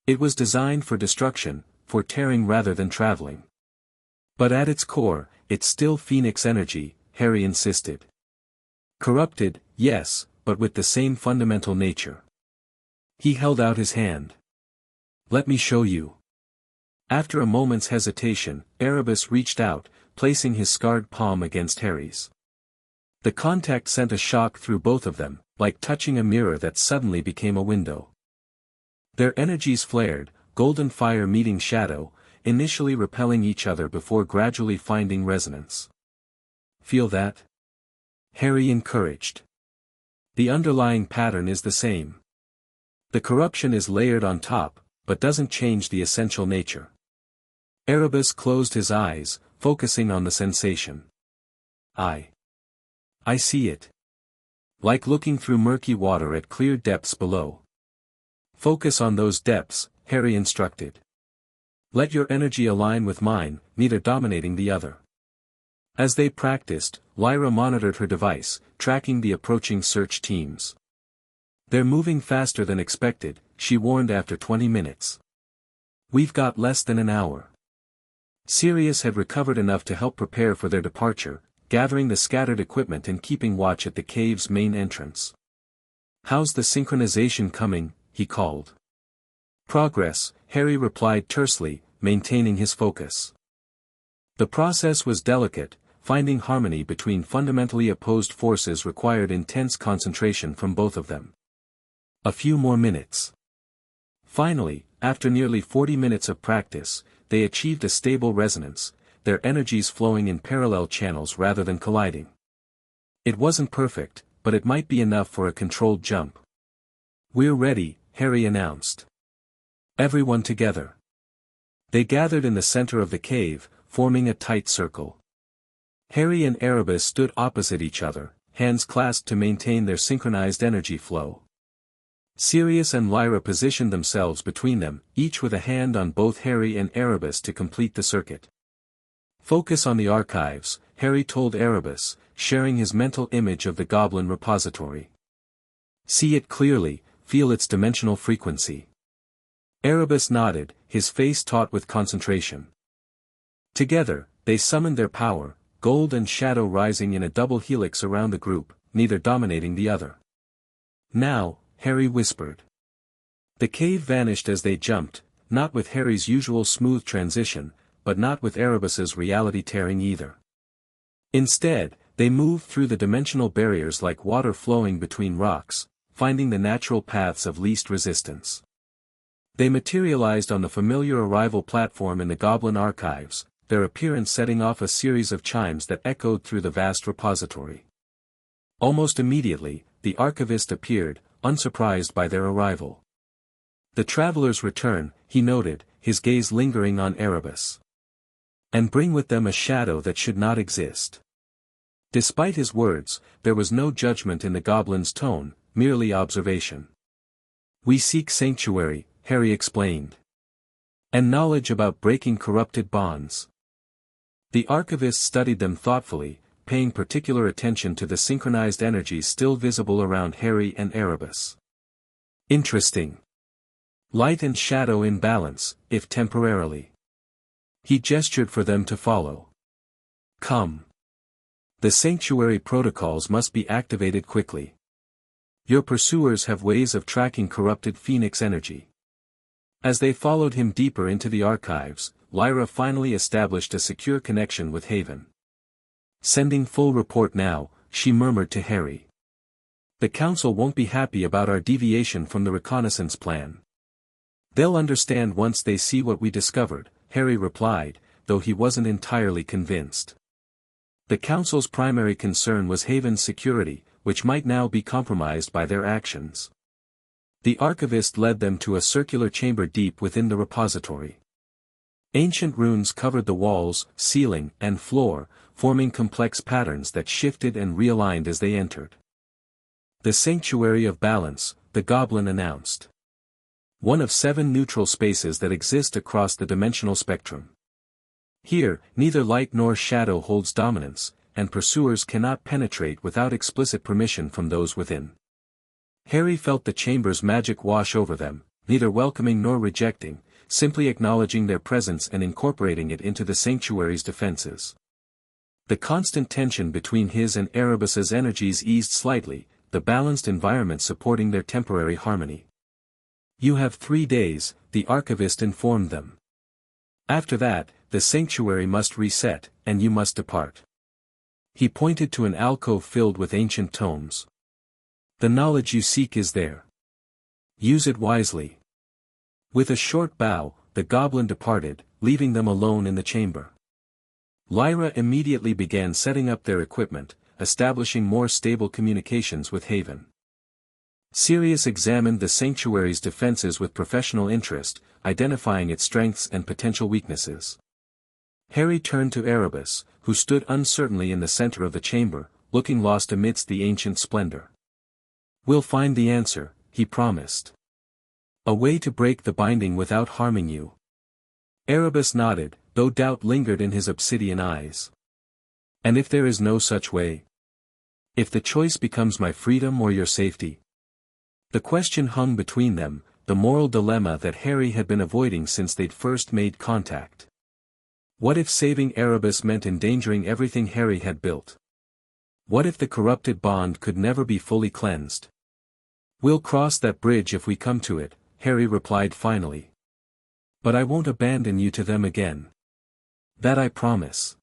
It was designed for destruction, for tearing rather than traveling. But at its core, it's still Phoenix energy, Harry insisted. Corrupted, yes, but with the same fundamental nature. He held out his hand. Let me show you. After a moment's hesitation, Erebus reached out, placing his scarred palm against Harry's. The contact sent a shock through both of them, like touching a mirror that suddenly became a window. Their energies flared, golden fire meeting shadow, initially repelling each other before gradually finding resonance. Feel that? Harry encouraged. The underlying pattern is the same. The corruption is layered on top, but doesn't change the essential nature. Erebus closed his eyes, focusing on the sensation. I see it. Like looking through murky water at clear depths below. Focus on those depths, Harry instructed. Let your energy align with mine, neither dominating the other. As they practiced, Lyra monitored her device, tracking the approaching search teams. They're moving faster than expected, she warned after 20 minutes. We've got less than an hour. Sirius had recovered enough to help prepare for their departure, gathering the scattered equipment and keeping watch at the cave's main entrance. How's the synchronization coming? He called. Progress, Harry replied tersely, maintaining his focus. The process was delicate, finding harmony between fundamentally opposed forces required intense concentration from both of them. A few more minutes. Finally, after nearly 40 minutes of practice, they achieved a stable resonance, their energies flowing in parallel channels rather than colliding. It wasn't perfect, but it might be enough for a controlled jump. We're ready, Harry announced. Everyone together. They gathered in the center of the cave, forming a tight circle. Harry and Erebus stood opposite each other, hands clasped to maintain their synchronized energy flow. Sirius and Lyra positioned themselves between them, each with a hand on both Harry and Erebus to complete the circuit. Focus on the archives, Harry told Erebus, sharing his mental image of the goblin repository. See it clearly, feel its dimensional frequency. Erebus nodded, his face taut with concentration. Together, they summoned their power, gold and shadow rising in a double helix around the group, neither dominating the other. Now, Harry whispered. The cave vanished as they jumped, not with Harry's usual smooth transition, but not with Erebus's reality tearing either. Instead, they moved through the dimensional barriers like water flowing between rocks, finding the natural paths of least resistance. They materialized on the familiar arrival platform in the Goblin archives, their appearance setting off a series of chimes that echoed through the vast repository. Almost immediately, the archivist appeared, unsurprised by their arrival. The travelers return, he noted, his gaze lingering on Erebus. And bring with them a shadow that should not exist. Despite his words, there was no judgment in the goblin's tone, merely observation. We seek sanctuary, Harry explained. And knowledge about breaking corrupted bonds. The archivist studied them thoughtfully, paying particular attention to the synchronized energies still visible around Harry and Erebus. Interesting. Light and shadow in balance, if temporarily. He gestured for them to follow. Come. The sanctuary protocols must be activated quickly. Your pursuers have ways of tracking corrupted Phoenix energy. As they followed him deeper into the archives, Lyra finally established a secure connection with Haven. Sending full report now, she murmured to Harry. The council won't be happy about our deviation from the reconnaissance plan. They'll understand once they see what we discovered, Harry replied, though he wasn't entirely convinced. The council's primary concern was Haven's security, which might now be compromised by their actions. The archivist led them to a circular chamber deep within the repository. Ancient runes covered the walls, ceiling, and floor, forming complex patterns that shifted and realigned as they entered. The Sanctuary of Balance, the Goblin announced. One of 7 neutral spaces that exist across the dimensional spectrum. Here, neither light nor shadow holds dominance, and pursuers cannot penetrate without explicit permission from those within. Harry felt the chamber's magic wash over them, neither welcoming nor rejecting, simply acknowledging their presence and incorporating it into the sanctuary's defenses. The constant tension between his and Erebus's energies eased slightly, the balanced environment supporting their temporary harmony. "You have 3 days," the archivist informed them. "After that, the sanctuary must reset, and you must depart." He pointed to an alcove filled with ancient tomes. "The knowledge you seek is there. Use it wisely." With a short bow, the goblin departed, leaving them alone in the chamber. Lyra immediately began setting up their equipment, establishing more stable communications with Haven. Sirius examined the sanctuary's defenses with professional interest, identifying its strengths and potential weaknesses. Harry turned to Erebus, who stood uncertainly in the center of the chamber, looking lost amidst the ancient splendor. "We'll find the answer," he promised. "A way to break the binding without harming you." Erebus nodded, though doubt lingered in his obsidian eyes. "And if there is no such way? If the choice becomes my freedom or your safety?" The question hung between them, the moral dilemma that Harry had been avoiding since they'd first made contact. What if saving Erebus meant endangering everything Harry had built? What if the corrupted bond could never be fully cleansed? "We'll cross that bridge if we come to it," Harry replied finally. "But I won't abandon you to them again. That I promise."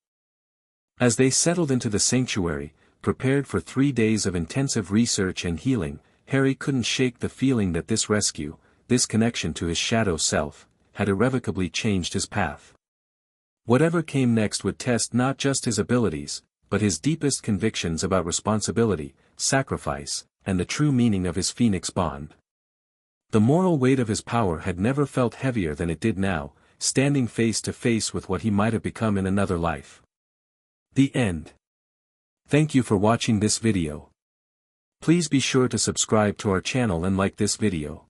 As they settled into the sanctuary, prepared for 3 days of intensive research and healing, Harry couldn't shake the feeling that this rescue, this connection to his shadow self, had irrevocably changed his path. Whatever came next would test not just his abilities, but his deepest convictions about responsibility, sacrifice, and the true meaning of his Phoenix bond. The moral weight of his power had never felt heavier than it did now, standing face to face with what he might have become in another life. The end. Thank you for watching this video. Please be sure to subscribe to our channel and like this video.